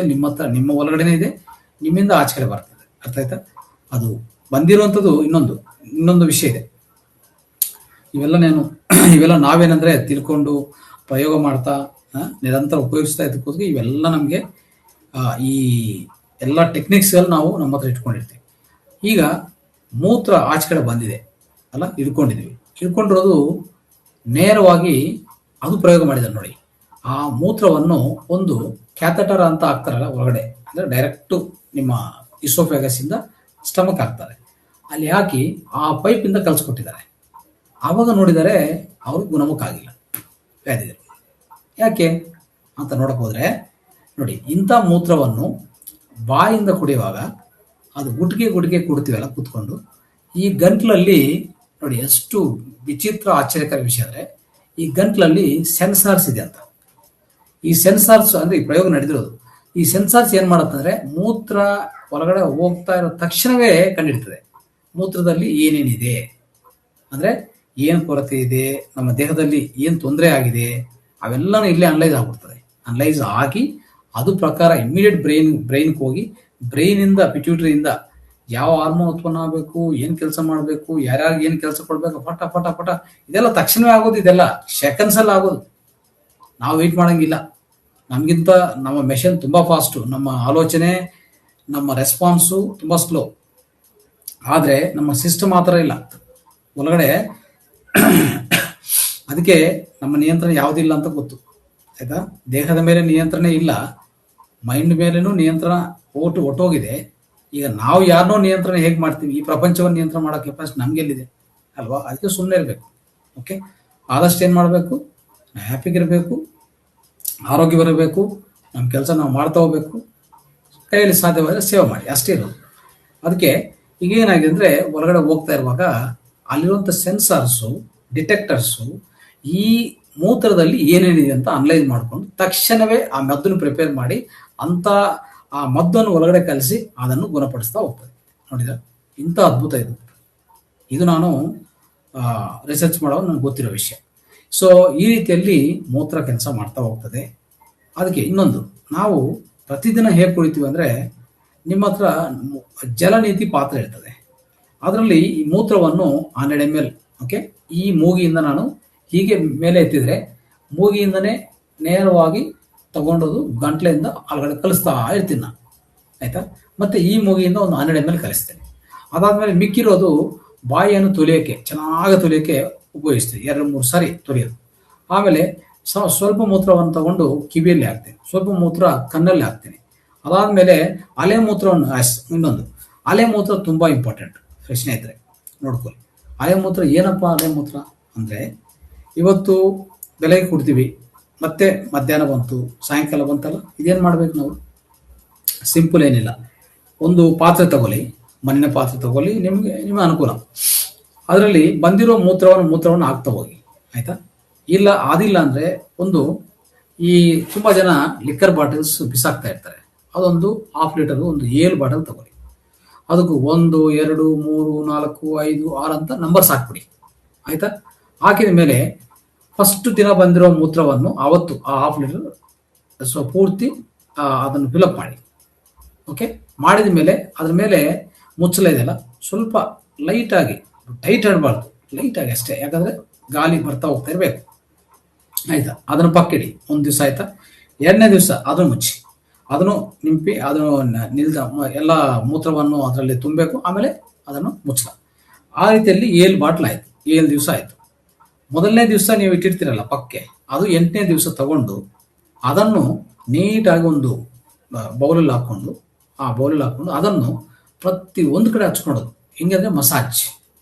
ನಿಮ್ಮ ಒಳಗಡೆನೇ ಇದೆ, ನಿಮ್ಮಿಂದ ಆಚೆ ಕಡೆ ಬರ್ತದೆ. ಅರ್ಥ ಆಯ್ತಾ? ಅದು ಬಂದಿರುವಂಥದ್ದು ಇನ್ನೊಂದು ವಿಷಯ ಇದೆ. ಇವೆಲ್ಲ ನಾವೇನಂದ್ರೆ ತಿಳ್ಕೊಂಡು ಪ್ರಯೋಗ ಮಾಡ್ತಾ ನಿರಂತರ ಉಪಯೋಗಿಸ್ತಾ ಇದ್ದಕ್ಕೋಸ್ಕರ ಇವೆಲ್ಲ ನಮಗೆ ಈ ಎಲ್ಲ ಟೆಕ್ನಿಕ್ಸ್ಗಳು ನಾವು ನಮ್ಮ ಹತ್ರ ಇಟ್ಕೊಂಡಿರ್ತೀವಿ. ಈಗ ಮೂತ್ರ ಆಚೆ ಕಡೆ ಬಂದಿದೆ ಅಲ್ಲ, ಇಟ್ಕೊಂಡಿರೋದು ನೇರವಾಗಿ ಅದು ಪ್ರಯೋಗ ಮಾಡಿದ್ದಾರೆ ನೋಡಿ. ಆ ಮೂತ್ರವನ್ನು ಒಂದು ಕ್ಯಾಥೆಟರ್ ಅಂತ ಹಾಕ್ತಾರಲ್ಲ ಒಳಗಡೆ, ಅಂದರೆ ಡೈರೆಕ್ಟು ನಿಮ್ಮ ಇಸೋಫೆಗಸ್ ಇಂದ ಸ್ಟಮಕ್ ಹಾಕ್ತಾರೆ. ಅಲ್ಲಿ ಹಾಕಿ ಆ ಪೈಪಿಂದ ಕಲಿಸ್ಕೊಟ್ಟಿದ್ದಾರೆ. ಆವಾಗ ನೋಡಿದರೆ ಅವ್ರಿಗೆ ಗುಣಮುಖ ಆಗಿಲ್ಲ ವ್ಯಾಧಿಗಳು. ಯಾಕೆ ಅಂತ ನೋಡಕ್ ಹೋದ್ರೆ ನೋಡಿ, ಇಂಥ ಮೂತ್ರವನ್ನು ಬಾಯಿಂದ ಕುಡಿಯುವಾಗ ಅದು ಗುಟಿಗೆ ಕುಡ್ತೀವಲ್ಲ ಕೂತ್ಕೊಂಡು, ಈ ಗಂಟ್ಲಲ್ಲಿ ನೋಡಿ ಎಷ್ಟು ವಿಚಿತ್ರ ಆಶ್ಚರ್ಯಕರ ವಿಷಯ ಅಂದರೆ, ಈ ಗಂಟ್ಲಲ್ಲಿ ಸೆನ್ಸಾರ್ಸ್ ಇದೆ ಅಂತ. ಈ ಸೆನ್ಸಾರ್ಸ್ ಅಂದ್ರೆ ಈ ಪ್ರಯೋಗ ನಡೆದಿರೋದು. ಈ ಸೆನ್ಸಾರ್ಸ್ ಏನ್ ಮಾಡತ್ತಂದ್ರೆ ಮೂತ್ರ ಒಳಗಡೆ ಹೋಗ್ತಾ ಇರೋ ತಕ್ಷಣವೇ ಕಂಡಿಡ್ತದೆ ಮೂತ್ರದಲ್ಲಿ ಏನೇನಿದೆ, ಅಂದ್ರೆ ಏನು ಕೊರತೆ ಇದೆ, ನಮ್ಮ ದೇಹದಲ್ಲಿ ಏನು ತೊಂದರೆ ಆಗಿದೆ, ಅವೆಲ್ಲನೂ ಇಲ್ಲೇ ಅನಲೈಸ್ ಆಗ್ಬಿಡ್ತದೆ. ಅನಲೈಸ್ ಆಗಿ ಅದು ಪ್ರಕಾರ ಇಮಿಡಿಯೇಟ್ ಬ್ರೈನ್ಗೆ ಹೋಗಿ, ಬ್ರೈನಿಂದ ಪಿಟ್ಯೂಟರಿಯಿಂದ ಯಾವ ಹಾರ್ಮೋನ್ ಉತ್ಪನ್ನ ಆಗಬೇಕು, ಏನು ಕೆಲಸ ಮಾಡಬೇಕು, ಯಾರ್ಯಾರು ಏನು ಕೆಲಸ ಕೊಡ್ಬೇಕು, ಪಟ ಇದೆಲ್ಲ ತಕ್ಷಣವೇ ಆಗೋದು. ಇದೆಲ್ಲ ಸೆಕೆಂಡ್ಸ್ ಅಲ್ಲಿ ಆಗೋದು. ನಾವು ವೆಯ್ಟ್ ಮಾಡಂಗಿಲ್ಲ. ನಮಗಿಂತ ನಮ್ಮ ಮೆಷಿನ್ ತುಂಬಾ ಫಾಸ್ಟು, ನಮ್ಮ ಆಲೋಚನೆ, ನಮ್ಮ ರೆಸ್ಪಾನ್ಸು ತುಂಬಾ ಸ್ಲೋ. ಆದರೆ ನಮ್ಮ ಸಿಸ್ಟಮ್ ಆ ಥರ ಇಲ್ಲ ಒಳಗಡೆ. ಅದಕ್ಕೆ ನಮ್ಮ ನಿಯಂತ್ರಣ ಯಾವುದಿಲ್ಲ ಅಂತ ಗೊತ್ತು. ಆಯ್ತಾ? ದೇಹದ ಮೇಲೆ ನಿಯಂತ್ರಣ ಇಲ್ಲ, ಮೈಂಡ್ ಮೇಲೇನೂ ನಿಯಂತ್ರಣ ಒಟ್ಟೋಗಿದೆ. ಈಗ ನಾವು ಯಾರನ್ನೋ ನಿಯಂತ್ರಣ ಹೇಗೆ ಮಾಡ್ತೀವಿ, ಈ ಪ್ರಪಂಚವನ್ನು ನಿಯಂತ್ರಣ ಮಾಡೋ ಕೆಪಾಸಿಟಿ ನಮ್ಗೆಲ್ಲಿದೆ ಅಲ್ವಾ? ಅದಕ್ಕೆ ಸುಮ್ಮನೆ ಇರಬೇಕು. ಓಕೆ, ಆದಷ್ಟು ಏನು ಮಾಡಬೇಕು, ಹ್ಯಾಪಿಗಿರಬೇಕು, ಆರೋಗ್ಯ ಬರಬೇಕು, ನಮ್ಮ ಕೆಲಸ ನಾವು ಮಾಡ್ತಾ ಹೋಗ್ಬೇಕು. ಕೈಯಲ್ಲಿ ಸಾಧ್ಯವಾದರೆ ಸೇವ್ ಮಾಡಿ, ಅಷ್ಟೇ ಇರೋದು. ಅದಕ್ಕೆ ಈಗ ಏನಾಗಿದೆ ಅಂದರೆ ಹೊರಗಡೆ ಹೋಗ್ತಾ ಇರುವಾಗ ಅಲ್ಲಿರುವಂಥ ಸೆನ್ಸಾರ್ಸು, ಡಿಟೆಕ್ಟರ್ಸು ಈ ಮೂತ್ರದಲ್ಲಿ ಏನೇನಿದೆ ಅಂತ ಅನಲೈಸ್ ಮಾಡಿಕೊಂಡು ತಕ್ಷಣವೇ ಆ ಮದ್ದನ್ನು ಪ್ರಿಪೇರ್ ಮಾಡಿ ಅಂಥ ಆ ಮದ್ದನ್ನು ಒಳಗಡೆ ಕಲಿಸಿ ಅದನ್ನು ಗುಣಪಡಿಸ್ತಾ ಹೋಗ್ತದೆ. ನೋಡಿದ ಇಂಥ ಅದ್ಭುತ ಇದು. ಇದು ನಾನು ರಿಸರ್ಚ್ ಮಾಡೋ ನನಗೆ ಗೊತ್ತಿರೋ ವಿಷಯ. ಸೊ ಈ ರೀತಿಯಲ್ಲಿ ಮೂತ್ರ ಕೆಲಸ ಮಾಡ್ತಾ ಹೋಗ್ತದೆ. ಅದಕ್ಕೆ ಇನ್ನೊಂದು, ನಾವು ಪ್ರತಿದಿನ ಹೇಗೆ ಕುಡಿತೀವಿ ಅಂದರೆ, ನಿಮ್ಮ ಹತ್ರ ಜಲನೀತಿ ಪಾತ್ರೆ ಇರ್ತದೆ, ಅದರಲ್ಲಿ ಈ ಮೂತ್ರವನ್ನು 100 ml, ಓಕೆ, ಈ ಮೂಗಿಯಿಂದ ನಾನು ಹೀಗೆ ಮೇಲೆ ಎತ್ತಿದರೆ ಮೂಗಿಯಿಂದನೇ ನೇರವಾಗಿ ತಗೊಂಡೋದು ಗಂಟ್ಲೆಯಿಂದ ಒಳಗಡೆ ಕಲಿಸ್ತಾ ಇರ್ತೀನಿ ನಾನು, ಆಯಿತಾ. ಮತ್ತು ಈ ಮೂಗಿಯಿಂದ ಒಂದು 100 ml ಕಲಿಸ್ತೇನೆ. ಅದಾದಮೇಲೆ ಮಿಕ್ಕಿರೋದು ಬಾಯಿಯನ್ನು ತೊಳೆಯೋಕ್ಕೆ, ಚೆನ್ನಾಗಿ ತೊಳೆಯೋಕ್ಕೆ ಉಪಯೋಗಿಸ್ತೀನಿ, 2-3 ಸಾರಿ ತೊಳೆಯೋದು. ಆಮೇಲೆ ಸ್ವಲ್ಪ ಮೂತ್ರವನ್ನು ತಗೊಂಡು ಕಿವಿಯಲ್ಲಿ ಹಾಕ್ತೀನಿ, ಸ್ವಲ್ಪ ಮೂತ್ರ ಕಣ್ಣಲ್ಲಿ ಹಾಕ್ತೀನಿ. ಅದಾದಮೇಲೆ ಅಲೆ ಮೂತ್ರವನ್ನು ಇನ್ನೊಂದು ಅಲೆ ಮೂತ್ರ ತುಂಬ ಇಂಪಾರ್ಟೆಂಟ್ ಸ್ನೇಹಿತರೆ, ನೋಡ್ಕೊಳ್ಳಿ. ಅಲೆ ಮೂತ್ರ ಏನಪ್ಪ? ಅಲೆ ಮೂತ್ರ ಅಂದರೆ, ಇವತ್ತು ಬೆಳಗ್ಗೆ ಕುಡ್ತೀವಿ, ಮತ್ತೆ ಮಧ್ಯಾಹ್ನ ಬಂತು, ಸಾಯಂಕಾಲ ಬಂತಲ್ಲ, ಇದೇನು ಮಾಡಬೇಕು ನಾವು? ಸಿಂಪಲ್ ಏನಿಲ್ಲ, ಒಂದು ಪಾತ್ರೆ ತಗೊಳ್ಳಿ, ಮಣ್ಣಿನ ಪಾತ್ರೆ ತಗೊಳ್ಳಿ, ನಿಮಗೆ ಅನುಕೂಲ. ಅದರಲ್ಲಿ ಬಂದಿರೋ ಮೂತ್ರವನ್ನು ಹಾಕ್ತಾ ಹೋಗಿ, ಆಯಿತಾ. ಅದಿಲ್ಲ ಅಂದರೆ ಒಂದು ಈ ತುಂಬ ಜನ ಲಿಕ್ಕರ್ ಬಾಟಲ್ಸ್ ಬಿಸಾಕ್ತಾ ಇರ್ತಾರೆ, ಅದೊಂದು 1/2 ಲೀಟರ್ ಒಂದು 7 ಬಾಟಲ್ ತಗೊಳ್ಳಿ. ಅದಕ್ಕೂ 1, 2, 3, 4, 5, 6 ಅಂತ ನಂಬರ್ಸ್ ಹಾಕ್ಬಿಡಿ, ಆಯಿತಾ. ಹಾಕಿದ ಮೇಲೆ ಫಸ್ಟ್ ದಿನ ಬಂದಿರೋ ಮೂತ್ರವನ್ನು ಆವತ್ತು ಆ 1/2 ಲೀಟರ್ ಪೂರ್ತಿ ಅದನ್ನು ಫಿಲಪ್ ಮಾಡಿ, ಓಕೆ. ಮಾಡಿದ ಮೇಲೆ ಅದ್ರ ಮೇಲೆ ಮುಚ್ಚಲ ಇದೆಯಲ್ಲ, ಸ್ವಲ್ಪ ಲೈಟಾಗಿ, ಟೈಟ್ ಆಡಬಾರ್ದು, ಲೈಟಾಗಿ ಅಷ್ಟೇ, ಯಾಕಂದರೆ ಗಾಳಿ ಬರ್ತಾ ಹೋಗ್ತಾ ಇರಬೇಕು, ಆಯಿತಾ. ಅದನ್ನು ಪಕ್ಕಿಡಿ 1 ದಿವಸ, ಆಯಿತಾ. 2ನೇ ದಿವಸ ಅದನ್ನು ಮುಚ್ಚಿ, ಅದನ್ನು ನಿಂಪಿ, ಅದನ್ನು ಎಲ್ಲ ಮೂತ್ರವನ್ನು ಅದರಲ್ಲಿ ತುಂಬಬೇಕು, ಆಮೇಲೆ ಅದನ್ನು ಮುಚ್ಚಲ. ಆ ರೀತಿಯಲ್ಲಿ 7 ಬಾಟ್ಲ್ ಆಯಿತು, 7 ದಿವಸ ಆಯಿತು. ಮೊದಲನೇ ದಿವಸ ನೀವು ಇಟ್ಟಿರ್ತೀರಲ್ಲ ಪಕ್ಕೆ, ಅದು 8ನೇ ದಿವಸ ತಗೊಂಡು ಅದನ್ನು ನೀಟಾಗಿ ಒಂದು ಬೌಲಲ್ಲಿ ಹಾಕ್ಕೊಂಡು ಅದನ್ನು ಪ್ರತಿ ಒಂದು ಕಡೆ ಹಚ್ಕೊಳ್ಳೋದು. ಹಿಂಗಂದ್ರೆ ಮಸಾಜ್,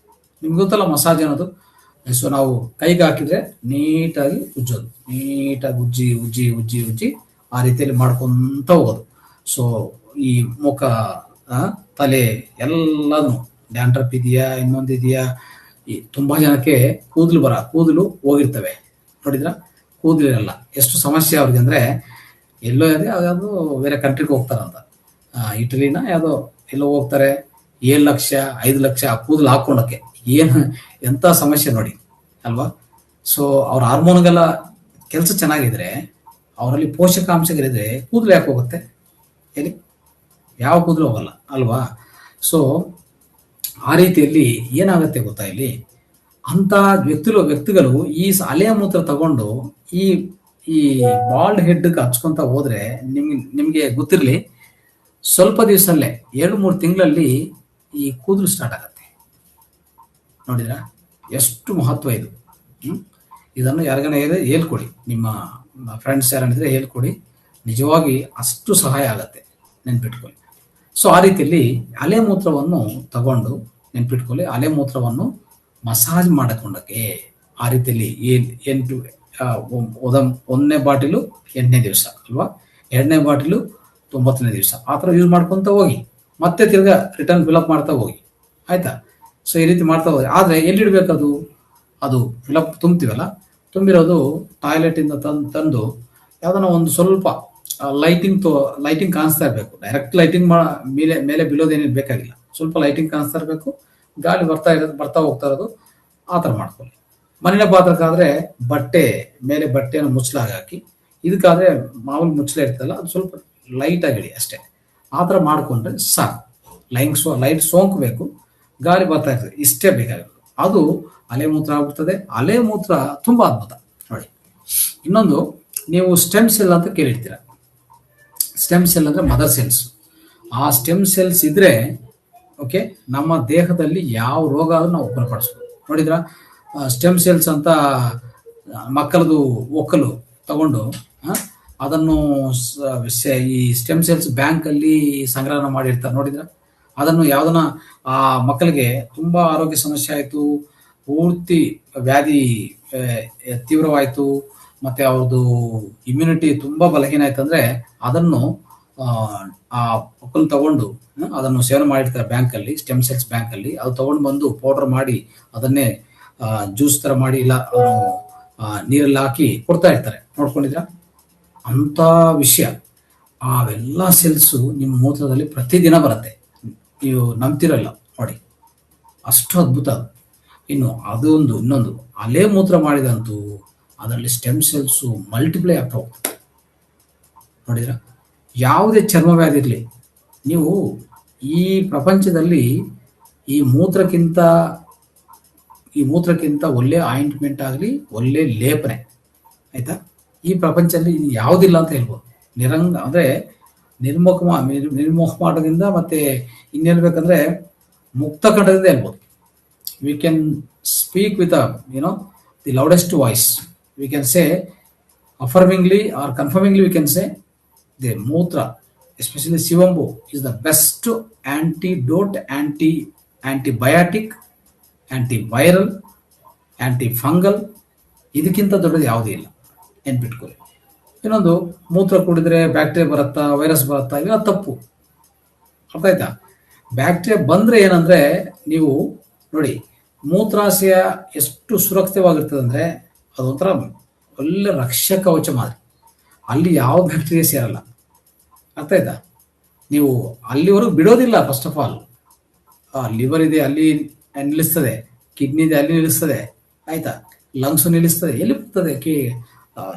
ನಿಮ್ಗೆ ಗೊತ್ತಲ್ಲ ಮಸಾಜ್ ಅನ್ನೋದು. ಸೊ ನಾವು ಕೈಗೆ ಹಾಕಿದ್ರೆ ನೀಟಾಗಿ ಉಜ್ಜೋದು, ನೀಟಾಗಿ ಉಜ್ಜಿ ಉಜ್ಜಿ ಉಜ್ಜಿ ಉಜ್ಜಿ ಆ ರೀತಿಯಲ್ಲಿ ಮಾಡ್ಕೊತ ಹೋಗೋದು. ಸೊ ಈ ಮುಖ, ತಲೆ ಎಲ್ಲನೂ, ಡ್ಯಾಂಡ್ರಫ್ ಇದೆಯಾ, ಇನ್ನೊಂದಿದೆಯಾ, ಈ ತುಂಬ ಜನಕ್ಕೆ ಕೂದಲು ಹೋಗಿರ್ತವೆ, ನೋಡಿದ್ರ, ಕೂದಲಿರಲ್ಲ. ಎಷ್ಟು ಸಮಸ್ಯೆ ಅವ್ರಿಗೆ ಅಂದರೆ, ಎಲ್ಲೋ ಯಾವ್ದು ಬೇರೆ ಕಂಟ್ರಿಗೆ ಹೋಗ್ತಾರಂತ, ಇಟಲಿನ ಯಾವುದೋ ಎಲ್ಲೋ ಹೋಗ್ತಾರೆ, 7 ಲಕ್ಷ 5 ಲಕ್ಷ ಕೂದಲು ಹಾಕ್ಕೊಳಕ್ಕೆ, ಎಂಥ ಸಮಸ್ಯೆ ನೋಡಿ ಅಲ್ವಾ. ಸೊ ಅವ್ರ ಹಾರ್ಮೋನ್ಗೆಲ್ಲ ಕೆಲಸ ಚೆನ್ನಾಗಿದ್ರೆ, ಅವರಲ್ಲಿ ಪೋಷಕಾಂಶಗಳಿದ್ರೆ ಕೂದಲು ಯಾಕೆ ಹೋಗುತ್ತೆ ಹೇಳಿ? ಯಾವ ಕೂದಲು ಹೋಗಲ್ಲ ಅಲ್ವಾ. ಸೊ ಆ ರೀತಿಯಲ್ಲಿ ಏನಾಗುತ್ತೆ ಗೊತ್ತಾ, ಇಲ್ಲಿ ಅಂಥ ವ್ಯಕ್ತಿಗಳು ಈ ಅಲೆಯ ಮೂತ್ರ ತಗೊಂಡು ಈ ಬಾಲ್ಡ್ ಹೆಡ್ಗೆ ಹಚ್ಕೊಂತ ಹೋದ್ರೆ, ನಿಮಗೆ ಗೊತ್ತಿರಲಿ, ಸ್ವಲ್ಪ ದಿವಸಲ್ಲೇ 2-3 ತಿಂಗಳಲ್ಲಿ ಈ ಕೂದಲು ಸ್ಟಾರ್ಟ್ ಆಗುತ್ತೆ. ನೋಡಿದ್ರ ಎಷ್ಟು ಮಹತ್ವ ಇದು. ಇದನ್ನು ಯಾರಿಗಾನ ಹೇಳ್ಕೊಡಿ, ನಿಮ್ಮ ಫ್ರೆಂಡ್ಸ್ ಯಾರನ್ನಿದ್ರೆ ಹೇಳ್ಕೊಡಿ, ನಿಜವಾಗಿ ಅಷ್ಟು ಸಹಾಯ ಆಗತ್ತೆ, ನೆನ್ಪಿಟ್ಕೊಳ್ಳಿ. ಸೊ ಆ ರೀತಿಯಲ್ಲಿ ಅಲೆ ಮೂತ್ರವನ್ನು ತಗೊಂಡು ನೆನ್ಪಿಟ್ಕೊಳ್ಳಿ, ಅಲೆ ಮೂತ್ರವನ್ನು ಮಸಾಜ್ ಮಾಡಿಕೊಂಡಕ್ಕೆ ಆ ರೀತಿಯಲ್ಲಿ 1ನೇ ಬಾಟಿಲು 8ನೇ ದಿವಸ ಅಲ್ವಾ, 2ನೇ ಬಾಟಿಲು 9ನೇ ದಿವಸ, ಆ ಥರ ಯೂಸ್ ಮಾಡ್ಕೊತ ಹೋಗಿ, ಮತ್ತೆ ತಿರ್ಗಾ ರಿಟರ್ನ್ ಫಿಲಪ್ ಮಾಡ್ತಾ ಹೋಗಿ, ಆಯಿತಾ. ಸೊ ಈ ರೀತಿ ಮಾಡ್ತಾ ಹೋಗಿ. ಆದರೆ ಎಲ್ಲಿಡಬೇಕದು? ಅದು ಫಿಲಪ್ ತುಂಬ್ತೀವಲ್ಲ, ತುಂಬಿರೋದು ಟಾಯ್ಲೆಟಿಂದ ತಂದು ಯಾವುದನ್ನ ಒಂದು ಸ್ವಲ್ಪ ಲೈಟಿಂಗ್ ಕಾಣಿಸ್ತಾ ಇರಬೇಕು. ಡೈರೆಕ್ಟ್ ಲೈಟಿಂಗ್ ಮೇಲೆ ಬೀಳೋದೇನೇನು ಬೇಕಾಗಿಲ್ಲ, ಸ್ವಲ್ಪ ಲೈಟಿಂಗ್ ಕಾಣಿಸ್ತಾ ಇರಬೇಕು, ಗಾಳಿ ಬರ್ತಾ ಹೋಗ್ತಾ ಇರೋದು, ಆ ಥರ ಮಾಡ್ಕೊಳ್ಳಿ. ಮಣ್ಣಿನ ಪಾತ್ರಕ್ಕಾದರೆ ಬಟ್ಟೆಯನ್ನು ಮುಚ್ಚಲಾಗಿ ಹಾಕಿ, ಇದಕ್ಕಾದರೆ ಮಾಮೂಲಿ ಮುಚ್ಚಲ ಇರ್ತಲ್ಲ, ಅದು ಸ್ವಲ್ಪ ಲೈಟಾಗಿ ಇಡಿ ಅಷ್ಟೇ. ಆ ಥರ ಮಾಡಿಕೊಂಡ್ರೆ ಸಾಕು. ಲೈಟ್ ಸೋಂಕಬೇಕು, ಗಾಳಿ ಬರ್ತಾ ಇರ್ತದೆ, ಇಷ್ಟೇ ಬೇಕಾಗಿರೋದು. ಅದು ಅಲೆ ಮೂತ್ರ ಆಗ್ಬಿಡ್ತದೆ. ಅಲೆ ಮೂತ್ರ ತುಂಬ ಅದ್ಭುತ ನೋಡಿ. ಇನ್ನೊಂದು, ನೀವು ಸ್ಟೆಮ್ ಸೆಲ್ ಅಂತ ಕೇಳಿರ್ತೀರ. ಸ್ಟೆಮ್ ಸೆಲ್ ಅಂದರೆ ಮದರ್ ಸೆಲ್ಸ್. ಆ ಸ್ಟೆಮ್ ಸೆಲ್ಸ್ ಇದ್ರೆ, ಓಕೆ, ನಮ್ಮ ದೇಹದಲ್ಲಿ ಯಾವ ರೋಗ ಆದ್ರೂ ನಾವು ಗುಣಪಡಿಸ್ಬೋದು. ನೋಡಿದ್ರ, ಸ್ಟೆಮ್ ಸೆಲ್ಸ್ ಅಂತ ಮಕ್ಕಳದು ಒಕ್ಕಲು ತಗೊಂಡು ಅದನ್ನು ಈ ಸ್ಟೆಮ್ ಸೆಲ್ಸ್ ಬ್ಯಾಂಕಲ್ಲಿ ಸಂಗ್ರಹಣ ಮಾಡಿರ್ತಾರೆ. ನೋಡಿದ್ರ, ಅದನ್ನು ಯಾವುದನ್ನ ಆ ಮಕ್ಕಳಿಗೆ ತುಂಬ ಆರೋಗ್ಯ ಸಮಸ್ಯೆ ಆಯಿತು, ಪೂರ್ತಿ ವ್ಯಾಧಿ ತೀವ್ರವಾಯಿತು, ಮತ್ತು ಅವ್ರದ್ದು ಇಮ್ಯುನಿಟಿ ತುಂಬ ಬಲಹೀನ ಆಯ್ತು ಅಂದರೆ, ಅದನ್ನು ಆ ಮಕ್ಕಳು ತಗೊಂಡು ಅದನ್ನು ಸೇವನೆ ಮಾಡಿರ್ತಾರೆ ಬ್ಯಾಂಕಲ್ಲಿ, ಸ್ಟೆಮ್ ಸೆಲ್ಸ್ ಬ್ಯಾಂಕಲ್ಲಿ. ಅದು ತಗೊಂಡು ಬಂದು ಪೌಡರ್ ಮಾಡಿ ಅದನ್ನೇ ಜ್ಯೂಸ್ ಥರ ಮಾಡಿ ಇಲ್ಲ ನೀರಲ್ಲಿ ಹಾಕಿ ಕೊಡ್ತಾ ಇರ್ತಾರೆ. ನೋಡ್ಕೊಂಡಿದ್ರ ಅಂಥ ವಿಷಯ. ಅವೆಲ್ಲ ಸೆಲ್ಸು ನಿಮ್ಮ ಮೂತ್ರದಲ್ಲಿ ಪ್ರತಿದಿನ ಬರುತ್ತೆ. ನೀವು ನಂಬ್ತಿರಲ್ಲ ನೋಡಿ, ಅಷ್ಟು ಅದ್ಭುತ ಅದು. ಇನ್ನು ಅದೊಂದು ಇನ್ನೊಂದು, ಅಲ್ಲೇ ಮೂತ್ರ ಮಾಡಿದಂತೂ ಅದರಲ್ಲಿ ಸ್ಟೆಮ್ ಸೆಲ್ಸು ಮಲ್ಟಿಪ್ಲೈ ಆಗ್ತಾ ಹೋಗ್ತದೆ. ನೋಡಿದ್ರ, ಯಾವುದೇ ಚರ್ಮವ್ಯಾಧಿ ಇರಲಿ, ನೀವು ಈ ಪ್ರಪಂಚದಲ್ಲಿ ಈ ಮೂತ್ರಕ್ಕಿಂತ ಒಳ್ಳೆ ಆಯಿಂಟ್ಮೆಂಟ್ ಆಗಲಿ, ಒಳ್ಳೆ ಲೇಪನೆ ಆಯ್ತಾ, ಈ ಪ್ರಪಂಚದಲ್ಲಿ ಯಾವುದಿಲ್ಲ ಅಂತ ಹೇಳ್ಬೋದು. ಅಂದರೆ ನಿರ್ಮೋಹಮಾಟದಿಂದ ಮತ್ತೆ ಇನ್ನೇಳ್ಬೇಕಂದ್ರೆ ಮುಕ್ತ ಕಂಠದಿಂದ ಹೇಳ್ಬೋದು. We can speak with the loudest voice. We can say affirmingly or confirmingly, we can say the Mutra, especially Sivambu, is the best antidote, antibiotic, antiviral, antifungal. ಇದಕ್ಕಿಂತ ದೊಡ್ಡದು ಯಾವುದೇ ಇಲ್ಲ, ನೆನ್ಪಿಟ್ಕೊಳ್ಳಿ. ಇನ್ನೊಂದು, ಮೂತ್ರ ಕುಡಿದ್ರೆ ಬ್ಯಾಕ್ಟೀರಿಯಾ ಬರುತ್ತಾ, ವೈರಸ್ ಬರುತ್ತಾ, ಇವೆಲ್ಲ ತಪ್ಪು. ಅರ್ಥ ಆಯ್ತಾ? ಬ್ಯಾಕ್ಟೀರಿಯಾ ಬಂದ್ರೆ ಏನಂದ್ರೆ, ನೀವು ನೋಡಿ ಮೂತ್ರಾಶಯ ಎಷ್ಟು ಸುರಕ್ಷಿತವಾಗಿರ್ತದೆ ಅಂದ್ರೆ ಅದೊಂಥರ ಒಳ್ಳೆ ರಕ್ಷಕ ಕವಚ ಮಾದರಿ. ಅಲ್ಲಿ ಯಾವ ಬ್ಯಾಕ್ಟೀರಿಯಾ ಸೇರಲ್ಲ. ಅರ್ಥ ಆಯ್ತಾ? ನೀವು ಅಲ್ಲಿವರೆಗೂ ಬಿಡೋದಿಲ್ಲ. ಫಸ್ಟ್ ಆಫ್ ಆಲ್ ಲಿವರ್ ಇದೆ ಅಲ್ಲಿ ನಿಲ್ಲಿಸ್ತದೆ, ಕಿಡ್ನಿ ಇದೆ ಅಲ್ಲಿ ನಿಲ್ಲಿಸ್ತದೆ, ಆಯ್ತಾ, ಲಂಗ್ಸ್ ನಿಲ್ಲಿಸ್ತದೆ, ಎಲ್ಲಿ ಬರ್ತದೆ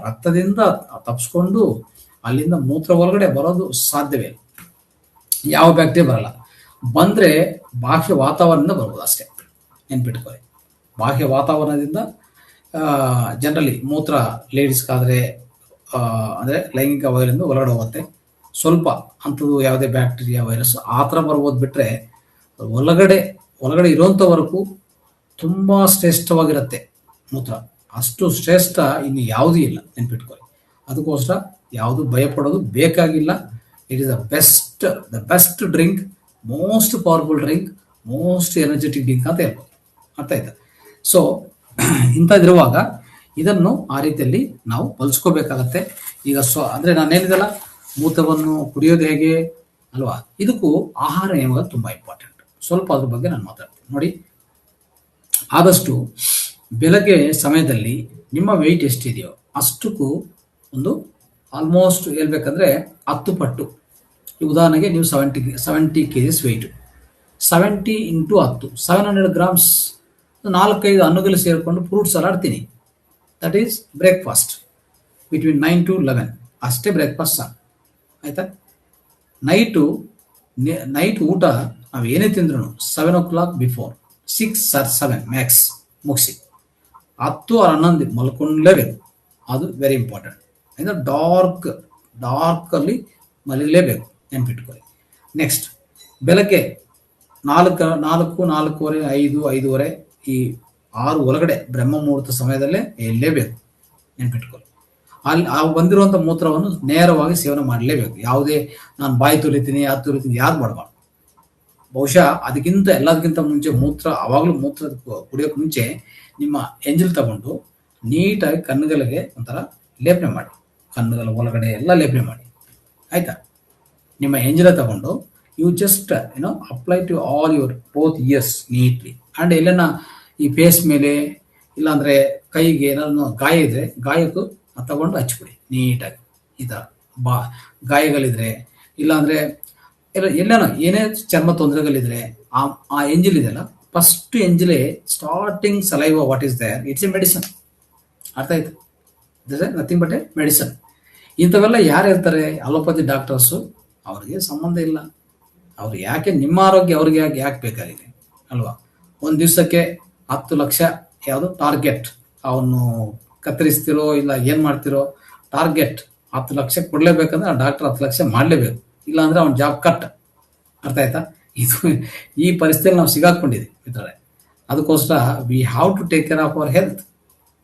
ರಕ್ತದಿಂದ ತಪ್ಪಿಸ್ಕೊಂಡು ಅಲ್ಲಿಂದ ಮೂತ್ರ ಒಳಗಡೆ ಬರೋದು ಸಾಧ್ಯವೇ ಇಲ್ಲ. ಯಾವ ಬ್ಯಾಕ್ಟೀರಿಯಾ ಬರಲ್ಲ. ಬಂದ್ರೆ ಬಾಹ್ಯ ವಾತಾವರಣದಿಂದ ಬರ್ಬೋದು ಅಷ್ಟೇ, ನೆನ್ಪಿಟ್ಕೊಳ್ಳಿ. ಬಾಹ್ಯ ವಾತಾವರಣದಿಂದ ಜನರಲಿ ಮೂತ್ರ ಲೇಡೀಸ್ಗಾದರೆ ಅಂದರೆ ಲೈಂಗಿಕ ಅವಯವದಿಂದ ಹೊರಗಡೆ ಹೋಗುತ್ತೆ. ಸ್ವಲ್ಪ ಅಂಥದ್ದು ಯಾವುದೇ ಬ್ಯಾಕ್ಟೀರಿಯಾ ವೈರಸ್ ಆ ಥರ ಬರ್ಬೋದು. ಬಿಟ್ಟರೆ ಒಳಗಡೆ ಇರೋಂಥವರೆಗೂ ತುಂಬ ಶ್ರೇಷ್ಠವಾಗಿರುತ್ತೆ ಮೂತ್ರ. ಅಷ್ಟು ಶ್ರೇಷ್ಠ ಇನ್ನು ಯಾವುದೂ ಇಲ್ಲ, ನೆನ್ಪಿಟ್ಕೊಳ್ಳಿ. ಅದಕ್ಕೋಸ್ಕರ ಯಾವುದು ಭಯಪಡೋದು ಬೇಕಾಗಿಲ್ಲ. It is the best drink, most powerful drink, most energetic drink ಅಂತ ಹೇಳ್ಬೋದು. ಅರ್ಥ ಆಯ್ತಾ? ಸೊ ಇಂಥದ್ದಿರುವಾಗ ಇದನ್ನು ಆ ರೀತಿಯಲ್ಲಿ ನಾವು ಬಳಸ್ಕೋಬೇಕಾಗತ್ತೆ. ಈಗ ಅಂದರೆ ನಾನು ಹೇಳಿದಲ್ಲ, ಮೂತ್ರವನ್ನು ಕುಡಿಯೋದು ಹೇಗೆ ಅಲ್ವಾ, ಇದಕ್ಕೂ ಆಹಾರ ನಿಯಮಗಳು ತುಂಬ ಇಂಪಾರ್ಟೆಂಟ್. ಸ್ವಲ್ಪ ಅದ್ರ ಬಗ್ಗೆ ನಾನು ಮಾತಾಡ್ತೀನಿ ನೋಡಿ. ಆದಷ್ಟು ಬೆಳಗ್ಗೆ ಸಮಯದಲ್ಲಿ ನಿಮ್ಮ ವೆಯ್ಟ್ ಎಷ್ಟಿದೆಯೋ ಅಷ್ಟಕ್ಕೂ ಒಂದು ಆಲ್ಮೋಸ್ಟ್ ಹೇಳ್ಬೇಕಂದ್ರೆ 10 ಪಟ್ಟು. ಈ ಉದಾಹರಣೆಗೆ ನೀವು 70 kgs ವೆಯ್ಟು, 70 × 10 700 ಗ್ರಾಮ್ಸ್, 4-5 ಹಣ್ಣುಗಳು ಸೇರಿಕೊಂಡು ಫ್ರೂಟ್ ಸಲಾಡ್ ತಿನ್ನಿ. That is breakfast between 9 to 11. ಅಷ್ಟೇ ಬ್ರೇಕ್ಫಾಸ್ಟ್ ಸಾಕು, ಆಯ್ತಾ. ನೈಟ್ ಊಟ ನಾವು ಏನೇ ತಿಂದ್ರು 7 o'clock ಬಿಫೋರ್, 6 or 7 ಮ್ಯಾಕ್ಸ್ ಮುಗಿಸಿ. 10 or 11 ಮಲ್ಕೊಂಡ್ಲೇಬೇಕು. ಅದು ವೆರಿ ಇಂಪಾರ್ಟೆಂಟ್. ಅಂದರೆ ಡಾರ್ಕಲ್ಲಿ ಮಲಗಲೇಬೇಕು, ನೆನ್ಪಿಟ್ಕೊಳ್ಳಿ. ನೆಕ್ಸ್ಟ್, ಬೆಳಗ್ಗೆ 4:45, 5:05 ಈ 6 ಒಳಗಡೆ ಬ್ರಹ್ಮ ಮುಹೂರ್ತ ಸಮಯದಲ್ಲೇ ಎಳ್ಳೇಬೇಕು, ನೆನ್ಪಿಟ್ಕೊಳ್ಳಿ. ಅಲ್ಲಿ ಬಂದಿರುವಂಥ ಮೂತ್ರವನ್ನು ನೇರವಾಗಿ ಸೇವನೆ ಮಾಡಲೇಬೇಕು. ಯಾವುದೇ ನಾನು ಬಾಯಿ ತುರಿತೀನಿ ಅದು ತುರಿತೀನಿ ಯಾವ್ದು ಮಾಡಬಾರ್ದು. ಬಹುಶಃ ಎಲ್ಲದಕ್ಕಿಂತ ಮುಂಚೆ ಅವಾಗಲೂ ಮೂತ್ರ ಕುಡಿಯೋಕೆ ಮುಂಚೆ ನಿಮ್ಮ ಎಂಜಲ್ ತಗೊಂಡು ನೀಟಾಗಿ ಕಣ್ಣುಗಳಿಗೆ ಒಂಥರ ಲೇಪನೆ ಮಾಡಿ, ಕಣ್ಣುಗಳ ಒಳಗಡೆ ಎಲ್ಲ ಲೇಪನೆ ಮಾಡಿ, ಆಯ್ತಾ. ನಿಮ್ಮ ಎಂಜಲ ತಗೊಂಡು you just apply to all your both ears neatly. And ಎಲ್ಲನ ಈ ಫೇಸ್ ಮೇಲೆ ಇಲ್ಲಾಂದರೆ ಕೈಗೆ ಏನಾದ್ರು ಗಾಯ ಇದ್ರೆ ಗಾಯಕ್ಕೂ ತಗೊಂಡು ಹಚ್ಬಿಡಿ ನೀಟಾಗಿ. ಈ ಥರ ಗಾಯಗಳಿದ್ರೆ ಇಲ್ಲಾಂದರೆ ಎಲ್ಲನೋ ಏನೇ ಚರ್ಮ ತೊಂದರೆಗಳಿದ್ರೆ ಆ ಎಂಜಿಲ್ ಇದೆಯಲ್ಲ, ಫಸ್ಟ್ ಎಂಜಿಲೇ starting saliva what is there, it's a medicine. ಅರ್ಥ ಆಯ್ತು? This is nothing but a medicine. ಇಂಥವೆಲ್ಲ ಯಾರು ಇರ್ತಾರೆ ಅಲೋಪತಿ ಡಾಕ್ಟರ್ಸು, ಅವ್ರಿಗೆ ಸಂಬಂಧ ಇಲ್ಲ. ಅವ್ರು ಯಾಕೆ ನಿಮ್ಮ ಆರೋಗ್ಯ ಅವ್ರಿಗೆ ಯಾಕೆ ಬೇಕಾಗಿದೆ ಅಲ್ವಾ. ಒಂದು ದಿವಸಕ್ಕೆ 10 ಲಕ್ಷ ಯಾವುದು ಟಾರ್ಗೆಟ್, ಅವನು ಕತ್ತರಿಸ್ತಿರೋ ಇಲ್ಲ ಏನು ಮಾಡ್ತಿರೋ, ಟಾರ್ಗೆಟ್ 10 ಲಕ್ಷ ಕೊಡಲೇಬೇಕಂದ್ರೆ ಆ ಡಾಕ್ಟರ್ 10 ಲಕ್ಷ ಮಾಡಲೇಬೇಕು, ಇಲ್ಲಾಂದರೆ ಅವ್ನ ಜಾಬ್ ಕಟ್. ಅರ್ಥ ಆಯ್ತಾ? ಈ ಪರಿಸ್ಥಿತಿಯಲ್ಲಿ ನಾವು ಸಿಗಾಕೊಂಡಿದ್ದೀವಿ ಮಿತ್ರರೇ. ಅದಕ್ಕೋಸ್ಕರ we have to take care of our health.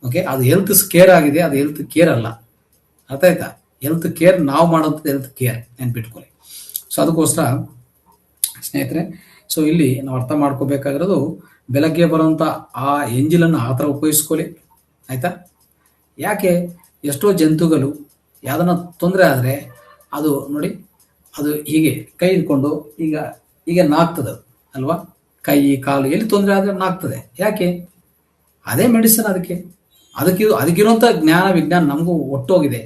Okay, ಅದು ಹೆಲ್ತ್ ಸ್ಕೇರ್ ಆಗಿದೆ, ಅದು ಹೆಲ್ತ್ ಕೇರ್ ಅಲ್ಲ. ಅರ್ಥ ಆಯ್ತಾ? ಹೆಲ್ತ್ ಕೇರ್ ನಾವು ಮಾಡೋಂಥದ್ದು ಹೆಲ್ತ್ ಕೇರ್, ನೆನ್ಪಿಟ್ಕೊಳ್ಳಿ. ಸೊ ಅದಕ್ಕೋಸ್ಕರ ಸ್ನೇಹಿತರೆ, ಸೊ ಇಲ್ಲಿ ನಾವು ಅರ್ಥ ಮಾಡ್ಕೋಬೇಕಾಗಿರೋದು, ಬೆಳಗ್ಗೆ ಬರುವಂಥ ಆ ಎಂಜಿಲನ್ನು ಆ ಥರ ಉಪಯೋಗಿಸ್ಕೊಳ್ಳಿ, ಆಯಿತಾ. ಯಾಕೆ ಎಷ್ಟೋ ಜಂತುಗಳು ಯಾವುದನ್ನ ತೊಂದರೆ ಆದರೆ ಅದು ನೋಡಿ ಅದು ಹೀಗೆ ಕೈ ಇಟ್ಕೊಂಡು ಈಗ ಈಗ ನಾಗ್ತದೆ ಅದು, ಅಲ್ವಾ? ಕೈ ಕಾಲು ಎಲ್ಲಿ ತೊಂದರೆ ಆದರೆ ನಾಗ್ತದೆ. ಯಾಕೆ? ಅದೇ ಮೆಡಿಸಿನ್ ಅದಕ್ಕೆ. ಅದಕ್ಕಿರುವಂಥ ಜ್ಞಾನ ವಿಜ್ಞಾನ ನಮಗೂ ಒಟ್ಟೋಗಿದೆ,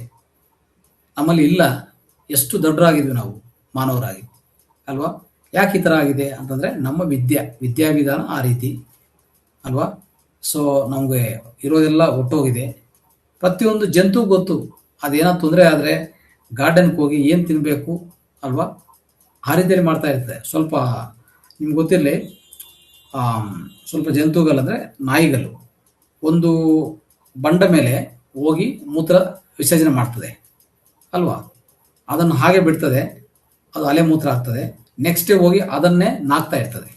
ನಮ್ಮಲ್ಲಿ ಇಲ್ಲ. ಎಷ್ಟು ದೊಡ್ಡರಾಗಿದ್ವಿ ನಾವು ಮಾನವರಾಗಿ, ಅಲ್ವಾ? ಯಾಕೆ ಈ ಥರ ಆಗಿದೆ ಅಂತಂದರೆ ನಮ್ಮ ವಿದ್ಯಾವಿಧಾನ ಆ ರೀತಿ, ಅಲ್ವಾ? ಸೊ ನಮಗೆ ಇರೋದೆಲ್ಲ ಒಟ್ಟೋಗಿದೆ. ಪ್ರತಿಯೊಂದು ಜಂತು ಗೊತ್ತು, ಅದೇನೋ ತೊಂದರೆ ಆದರೆ ಗಾರ್ಡನ್ಗೆ ಹೋಗಿ ಏನು ತಿನ್ನಬೇಕು, ಅಲ್ವಾ? ಆ ರೀತಿಯಲ್ಲಿ ಮಾಡ್ತಾ ಇರ್ತದೆ. ಸ್ವಲ್ಪ ನಿಮ್ಗೆ ಗೊತ್ತಿರಲಿ, ಸ್ವಲ್ಪ ಜಂತುಗಳಂದರೆ ನಾಯಿಗಳು ಒಂದು ಬಂಡ ಮೇಲೆ ಹೋಗಿ ಮೂತ್ರ ವಿಸರ್ಜನೆ ಮಾಡ್ತದೆ, ಅಲ್ವಾ? ಅದನ್ನು ಹಾಗೆ ಬಿಡ್ತದೆ, ಅದು ಅಲೆ ಮೂತ್ರ ಆಗ್ತದೆ. ನೆಕ್ಸ್ಟ್ ಡೇ ಹೋಗಿ ಅದನ್ನೇ ನಾಗ್ತಾ ಇರ್ತದೆ.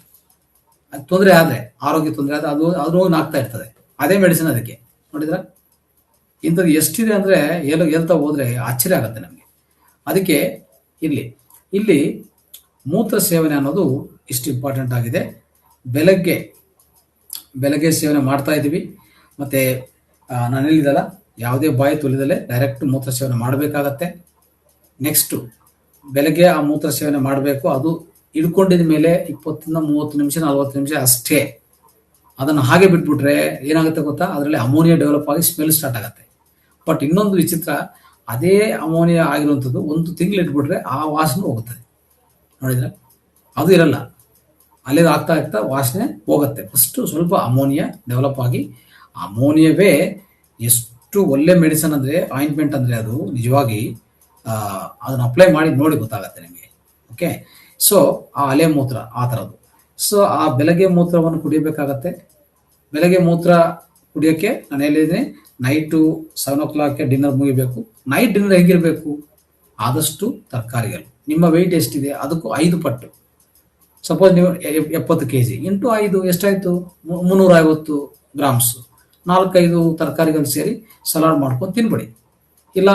ಅದು ತೊಂದರೆ ಆದರೆ, ಆರೋಗ್ಯ ತೊಂದರೆ ಆದರೆ ಅದು ಹೋಗಿ ನಾಗ್ತಾ ಇರ್ತದೆ. ಅದೇ ಮೆಡಿಸಿನ್ ಅದಕ್ಕೆ. ನೋಡಿದ್ರೆ ಇಂಥದ್ದು ಎಷ್ಟಿದೆ ಅಂದರೆ ಹೇಳ್ತಾ ಹೋದರೆ ಆಶ್ಚರ್ಯ ಆಗುತ್ತೆ ನಮಗೆ. ಅದಕ್ಕೆ ಇಲ್ಲಿ ಮೂತ್ರ ಸೇವನೆ ಅನ್ನೋದು ಇಷ್ಟು ಇಂಪಾರ್ಟೆಂಟ್ ಆಗಿದೆ. ಬೆಳಗ್ಗೆ ಸೇವನೆ ಮಾಡ್ತಾ ಇದ್ದೀವಿ. ಮತ್ತು ನಾನು ಹೇಳಿದಲ್ಲ, ಯಾವುದೇ ಬಾಯಿ ತೊಳೆದಲ್ಲೇ ಡೈರೆಕ್ಟ್ ಮೂತ್ರ ಸೇವನೆ ಮಾಡಬೇಕಾಗತ್ತೆ. ನೆಕ್ಸ್ಟು ಬೆಳಗ್ಗೆ ಆ ಮೂತ್ರ ಸೇವನೆ ಮಾಡಬೇಕು. ಅದು ಹಿಡ್ಕೊಂಡಿದ ಮೇಲೆ 20 30 ನಿಮಿಷ 40 ನಿಮಿಷ ಅಷ್ಟೇ. ಅದನ್ನು ಹಾಗೆ ಬಿಟ್ಬಿಟ್ರೆ ಏನಾಗುತ್ತೆ ಗೊತ್ತಾ? ಅದರಲ್ಲಿ ಅಮೋನಿಯಾ ಡೆವಲಪ್ ಆಗಿ ಸ್ಮೆಲ್ ಸ್ಟಾರ್ಟ್ ಆಗುತ್ತೆ. ಬಟ್ ಇನ್ನೊಂದು ವಿಚಿತ್ರ, ಅದೇ ಅಮೋನಿಯಾ ಆಗಿರುವಂಥದ್ದು 1 ತಿಂಗಳು ಇಟ್ಬಿಟ್ರೆ ಆ ವಾಸನೆ ಹೋಗುತ್ತದೆ. ನೋಡಿದ್ರೆ ಅದು ಇರಲ್ಲ, ಅಲ್ಲೇ ಆಗ್ತಾ ವಾಸನೆ ಹೋಗುತ್ತೆ. ಫಸ್ಟು ಸ್ವಲ್ಪ ಅಮೋನಿಯಾ ಡೆವಲಪ್ ಆಗಿ, ಅಮೋನಿಯವೇ ಎಷ್ಟು ಒಳ್ಳೆ ಮೆಡಿಸನ್ ಅಂದರೆ, ಆಯಿಂಟ್ಮೆಂಟ್ ಅಂದರೆ ಅದು ನಿಜವಾಗಿ ಅದನ್ನು ಅಪ್ಲೈ ಮಾಡಿ ನೋಡಿ ಗೊತ್ತಾಗತ್ತೆ ನಿಮಗೆ. ಓಕೆ, ಸೊ ಆ ಅಲೆ ಮೂತ್ರ ಆ ಥರದ್ದು. ಸೊ ಆ ಬೆಳಗ್ಗೆ ಮೂತ್ರವನ್ನು ಕುಡಿಯಬೇಕಾಗತ್ತೆ. ಬೆಳಗ್ಗೆ ಮೂತ್ರ ಕುಡಿಯೋಕ್ಕೆ ನಾನು ಹೇಳಿದ್ದೀನಿ, ನೈಟು 7 o'clock ಡಿನ್ನರ್ ಮುಗಿಬೇಕು. ನೈಟ್ ಡಿನ್ನರ್ ಹೇಗಿರಬೇಕು? ಆದಷ್ಟು ತರಕಾರಿಗಳು. ನಿಮ್ಮ ವೆಯ್ಟ್ ಎಷ್ಟಿದೆ ಅದಕ್ಕೂ 5 ಪಟ್ಟು. ಸಪೋಸ್ ನೀವು 70 kg ಇಂಟು 5 ಎಷ್ಟಾಯಿತು? 350 ಗ್ರಾಮ್ಸು. 4-5 ತರಕಾರಿಗಳು ಸೇರಿ ಸಲಾಡ್ ಮಾಡ್ಕೊಂಡು ತಿನ್ಬಿಡಿ. ಇಲ್ಲ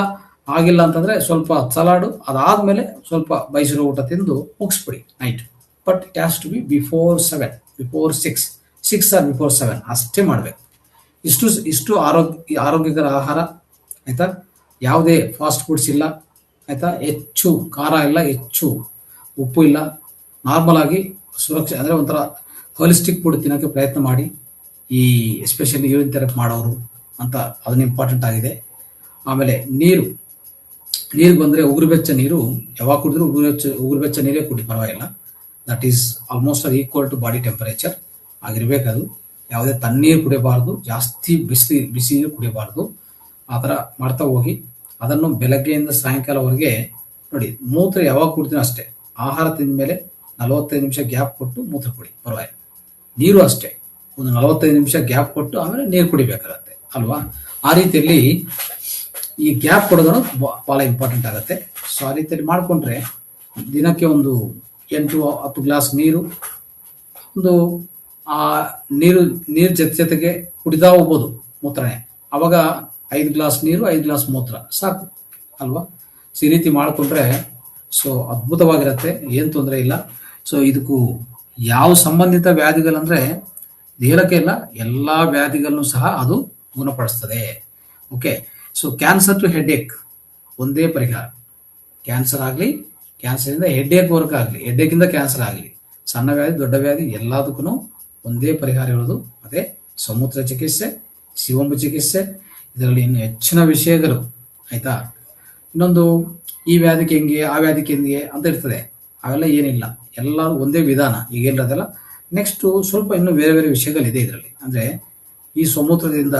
ಆಗಿಲ್ಲ ಅಂತಂದರೆ ಸ್ವಲ್ಪ ಸಲಾಡು, ಅದಾದಮೇಲೆ ಸ್ವಲ್ಪ ಬಯಸಿರೋ ಊಟ ತಿಂದು ಮುಗಿಸ್ಬಿಡಿ night. But it has to be before 6 or before 7 ಅಷ್ಟೇ ಮಾಡಬೇಕು. ಇಷ್ಟು ಆರೋಗ್ಯಕರ ಆಹಾರ, ಆಯಿತಾ? ಯಾವುದೇ ಫಾಸ್ಟ್ ಫುಡ್ಸ್ ಇಲ್ಲ, ಆಯಿತಾ? ಹೆಚ್ಚು ಖಾರ ಇಲ್ಲ, ಹೆಚ್ಚು ಉಪ್ಪು ಇಲ್ಲ. ನಾರ್ಮಲ್ ಆಗಿ ಸುರಕ್ಷೆ ಅಂದರೆ ಒಂಥರ ಹೋಲಿಸ್ಟಿಕ್ ಫುಡ್ ತಿನ್ನೋಕ್ಕೆ ಪ್ರಯತ್ನ ಮಾಡಿ. ಈ ಎಸ್ಪೆಷಲಿ ಯೂರಿನ್ ಥೆರಪಿ ಮಾಡೋರು ಅಂತ ಅದನ್ನ ಇಂಪಾರ್ಟೆಂಟ್ ಆಗಿದೆ. ಆಮೇಲೆ ನೀರು ಬಂದರೆ ಉಗುರು ಬೆಚ್ಚ ನೀರು ಯಾವಾಗ ಕುಡಿದ್ರು ಉಗುರು ಬೆಚ್ಚ ನೀರೇ ಕುಡಿ, ಪರವಾಗಿಲ್ಲ. That is almost equal to body temperature ಆಗಿರಬೇಕದು. ಯಾವುದೇ ತಣ್ಣೀರು ಕುಡಿಯಬಾರ್ದು, ಜಾಸ್ತಿ ಬಿಸಿ ನೀರು ಕುಡಿಯಬಾರ್ದು. ಆ ಥರ ಮಾಡ್ತಾ ಹೋಗಿ. ಅದನ್ನು ಬೆಳಗ್ಗೆಯಿಂದ ಸಾಯಂಕಾಲವರೆಗೆ ನೋಡಿ. ಮೂತ್ರ ಯಾವಾಗ ಕುಡ್ತೀನೋ ಅಷ್ಟೇ, ಆಹಾರ ತಿಂದ ಮೇಲೆ 45 ನಿಮಿಷ ಗ್ಯಾಪ್ ಕೊಟ್ಟು ಮೂತ್ರ ಕುಡಿ, ಪರವಾಗಿಲ್ಲ. ನೀರು ಅಷ್ಟೇ, ಒಂದು 45 ನಿಮಿಷ ಗ್ಯಾಪ್ ಕೊಟ್ಟು ಆಮೇಲೆ ನೀರು ಕುಡಿಬೇಕಾಗತ್ತೆ, ಅಲ್ವಾ? ಆ ರೀತಿಯಲ್ಲಿ ಈ ಗ್ಯಾಪ್ ಕೊಡೋದು ಭಾಳ ಇಂಪಾರ್ಟೆಂಟ್ ಆಗುತ್ತೆ. ಸೊ ಆ ರೀತಿಯಲ್ಲಿ ಮಾಡಿಕೊಂಡ್ರೆ ದಿನಕ್ಕೆ ಒಂದು 8-10 ಗ್ಲಾಸ್ ನೀರು, ಒಂದು ಆ ನೀರು ಜೊತೆಗೆ ಕುಡಿತಾ ಹೋಗ್ಬೋದು ಮೂತ್ರನೇ. ಅವಾಗ 5 ಗ್ಲಾಸ್ ನೀರು 5 ಗ್ಲಾಸ್ ಮೂತ್ರ ಸಾಕು, ಅಲ್ವಾ? ಸೊ ಈ ರೀತಿ ಮಾಡಿಕೊಂಡ್ರೆ ಸೊ ಅದ್ಭುತವಾಗಿರುತ್ತೆ, ಏನು ತೊಂದರೆ ಇಲ್ಲ. ಸೊ ಇದಕ್ಕೂ ಯಾವ ಸಂಬಂಧಿತ ವ್ಯಾಧಿಗಳಂದರೆ ದೇಹಕ್ಕೆ ಇಲ್ಲ, ಎಲ್ಲ ವ್ಯಾಧಿಗಳನ್ನು ಸಹ ಅದು ಗುಣಪಡಿಸ್ತದೆ. Okay, so cancer to headache ಒಂದೇ ಪರಿಹಾರ. ಕ್ಯಾನ್ಸರ್ ಆಗಲಿ, ಕ್ಯಾನ್ಸರಿಂದ ಹೆಡ್ಏಕ್ ವರ್ಕ್ ಆಗಲಿ, ಹೆಡ್ಏಕಿಂದ ಕ್ಯಾನ್ಸರ್ ಆಗಲಿ, ಸಣ್ಣ ವ್ಯಾಧಿ ದೊಡ್ಡ ವ್ಯಾಧಿ ಎಲ್ಲದಕ್ಕೂ ಒಂದೇ ಪರಿಹಾರ ಇರೋದು, ಅದೇ ಸಮೂತ್ರ ಚಿಕಿತ್ಸೆ, ಶಿವಂಬು ಚಿಕಿತ್ಸೆ. ಇದರಲ್ಲಿ ಇನ್ನು ಹೆಚ್ಚಿನ ವಿಷಯಗಳು, ಆಯಿತಾ? ಇನ್ನೊಂದು ಈ ವ್ಯಾಧಿಗೆ ಹೆಂಗೆ, ಆ ವ್ಯಾಧಿಗೆ ಹೆಂಗೆ ಅಂತ ಇರ್ತದೆ, ಅವೆಲ್ಲ ಏನಿಲ್ಲ, ಎಲ್ಲ ಒಂದೇ ವಿಧಾನ ಈಗ ಇರೋದಲ್ಲ. ನೆಕ್ಸ್ಟು ಸ್ವಲ್ಪ ಇನ್ನೂ ಬೇರೆ ಬೇರೆ ವಿಷಯಗಳಿದೆ ಇದರಲ್ಲಿ. ಅಂದರೆ ಈ ಸಮೂತ್ರದಿಂದ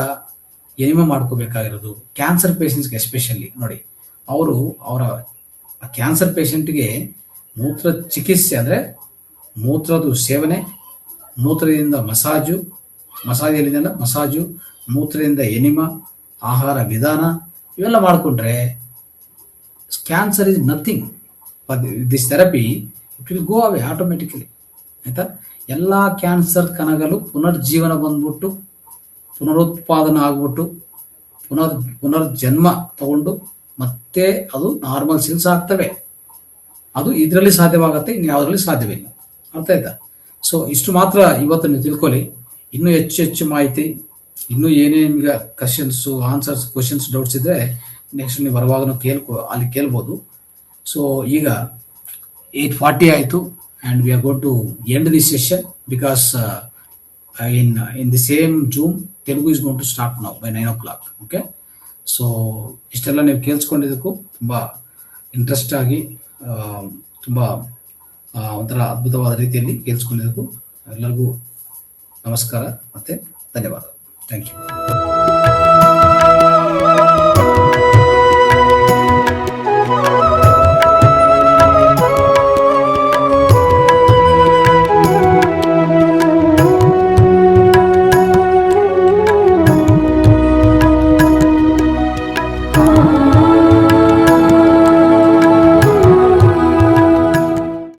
ಎನಿಮಾ ಮಾಡ್ಕೋಬೇಕಾಗಿರೋದು ಕ್ಯಾನ್ಸರ್ ಪೇಷಂಟ್ಸ್ಗೆ ಎಸ್ಪೆಷಲಿ ನೋಡಿ. ಅವರ ಕ್ಯಾನ್ಸರ್ ಪೇಷಂಟ್ಗೆ ಮೂತ್ರ ಚಿಕಿತ್ಸೆ ಅಂದರೆ ಮೂತ್ರದ ಸೇವನೆ, ಮೂತ್ರದಿಂದ ಮಸಾಜು, ಮೂತ್ರದಿಂದ ಎನಿಮಾ, ಆಹಾರ ವಿಧಾನ ಇವೆಲ್ಲ ಮಾಡಿಕೊಂಡ್ರೆ cancer is nothing. This therapy it will go away automatically, ಆಯಿತಾ? ಎಲ್ಲ ಕ್ಯಾನ್ಸರ್ ಕಣಗಳು ಪುನರ್ಜೀವನ ಬಂದ್ಬಿಟ್ಟು, ಪುನರುತ್ಪಾದನೆ ಆಗ್ಬಿಟ್ಟು, ಪುನರ್ಜನ್ಮ ತಗೊಂಡು ಮತ್ತೆ ಅದು ನಾರ್ಮಲ್ ಸೆಲ್ಸ್ ಆಗ್ತವೆ. ಅದು ಇದರಲ್ಲಿ ಸಾಧ್ಯವಾಗುತ್ತೆ, ಇನ್ನು ಯಾವುದರಲ್ಲಿ ಸಾಧ್ಯವಿಲ್ಲ. ಅರ್ಥ ಆಯ್ತಾ? ಸೊ ಇಷ್ಟು ಮಾತ್ರ ಇವತ್ತು ನೀವು ತಿಳ್ಕೊಳ್ಳಿ. ಇನ್ನೂ ಹೆಚ್ಚು ಮಾಹಿತಿ, ಇನ್ನೂ ಏನೇನು ಈಗ ಕ್ವಶನ್ಸ್ ಡೌಟ್ಸ್ ಇದ್ದರೆ ನೆಕ್ಸ್ಟ್ ನೀವು ಬರುವಾಗ ಅಲ್ಲಿ ಕೇಳ್ಬೋದು. ಸೊ ಈಗ 8:40 ಆಯಿತು and we are got to end this session because in the same Zoom, Telugu is going to start now by 9 o'clock. Okay, so ಇಷ್ಟೆಲ್ಲ ನೀವು ಕೇಳಿಸ್ಕೊಂಡಿದ್ದಕ್ಕೂ ತುಂಬ ಇಂಟ್ರೆಸ್ಟ್ ಆಗಿ ತುಂಬ ಒಂಥರ ಅದ್ಭುತವಾದ ರೀತಿಯಲ್ಲಿ ಕೇಳಿಸ್ಕೊಂಡಿದ್ದಕ್ಕೂ ಎಲ್ಲರಿಗೂ ನಮಸ್ಕಾರ ಮತ್ತು ಧನ್ಯವಾದ. Thank you.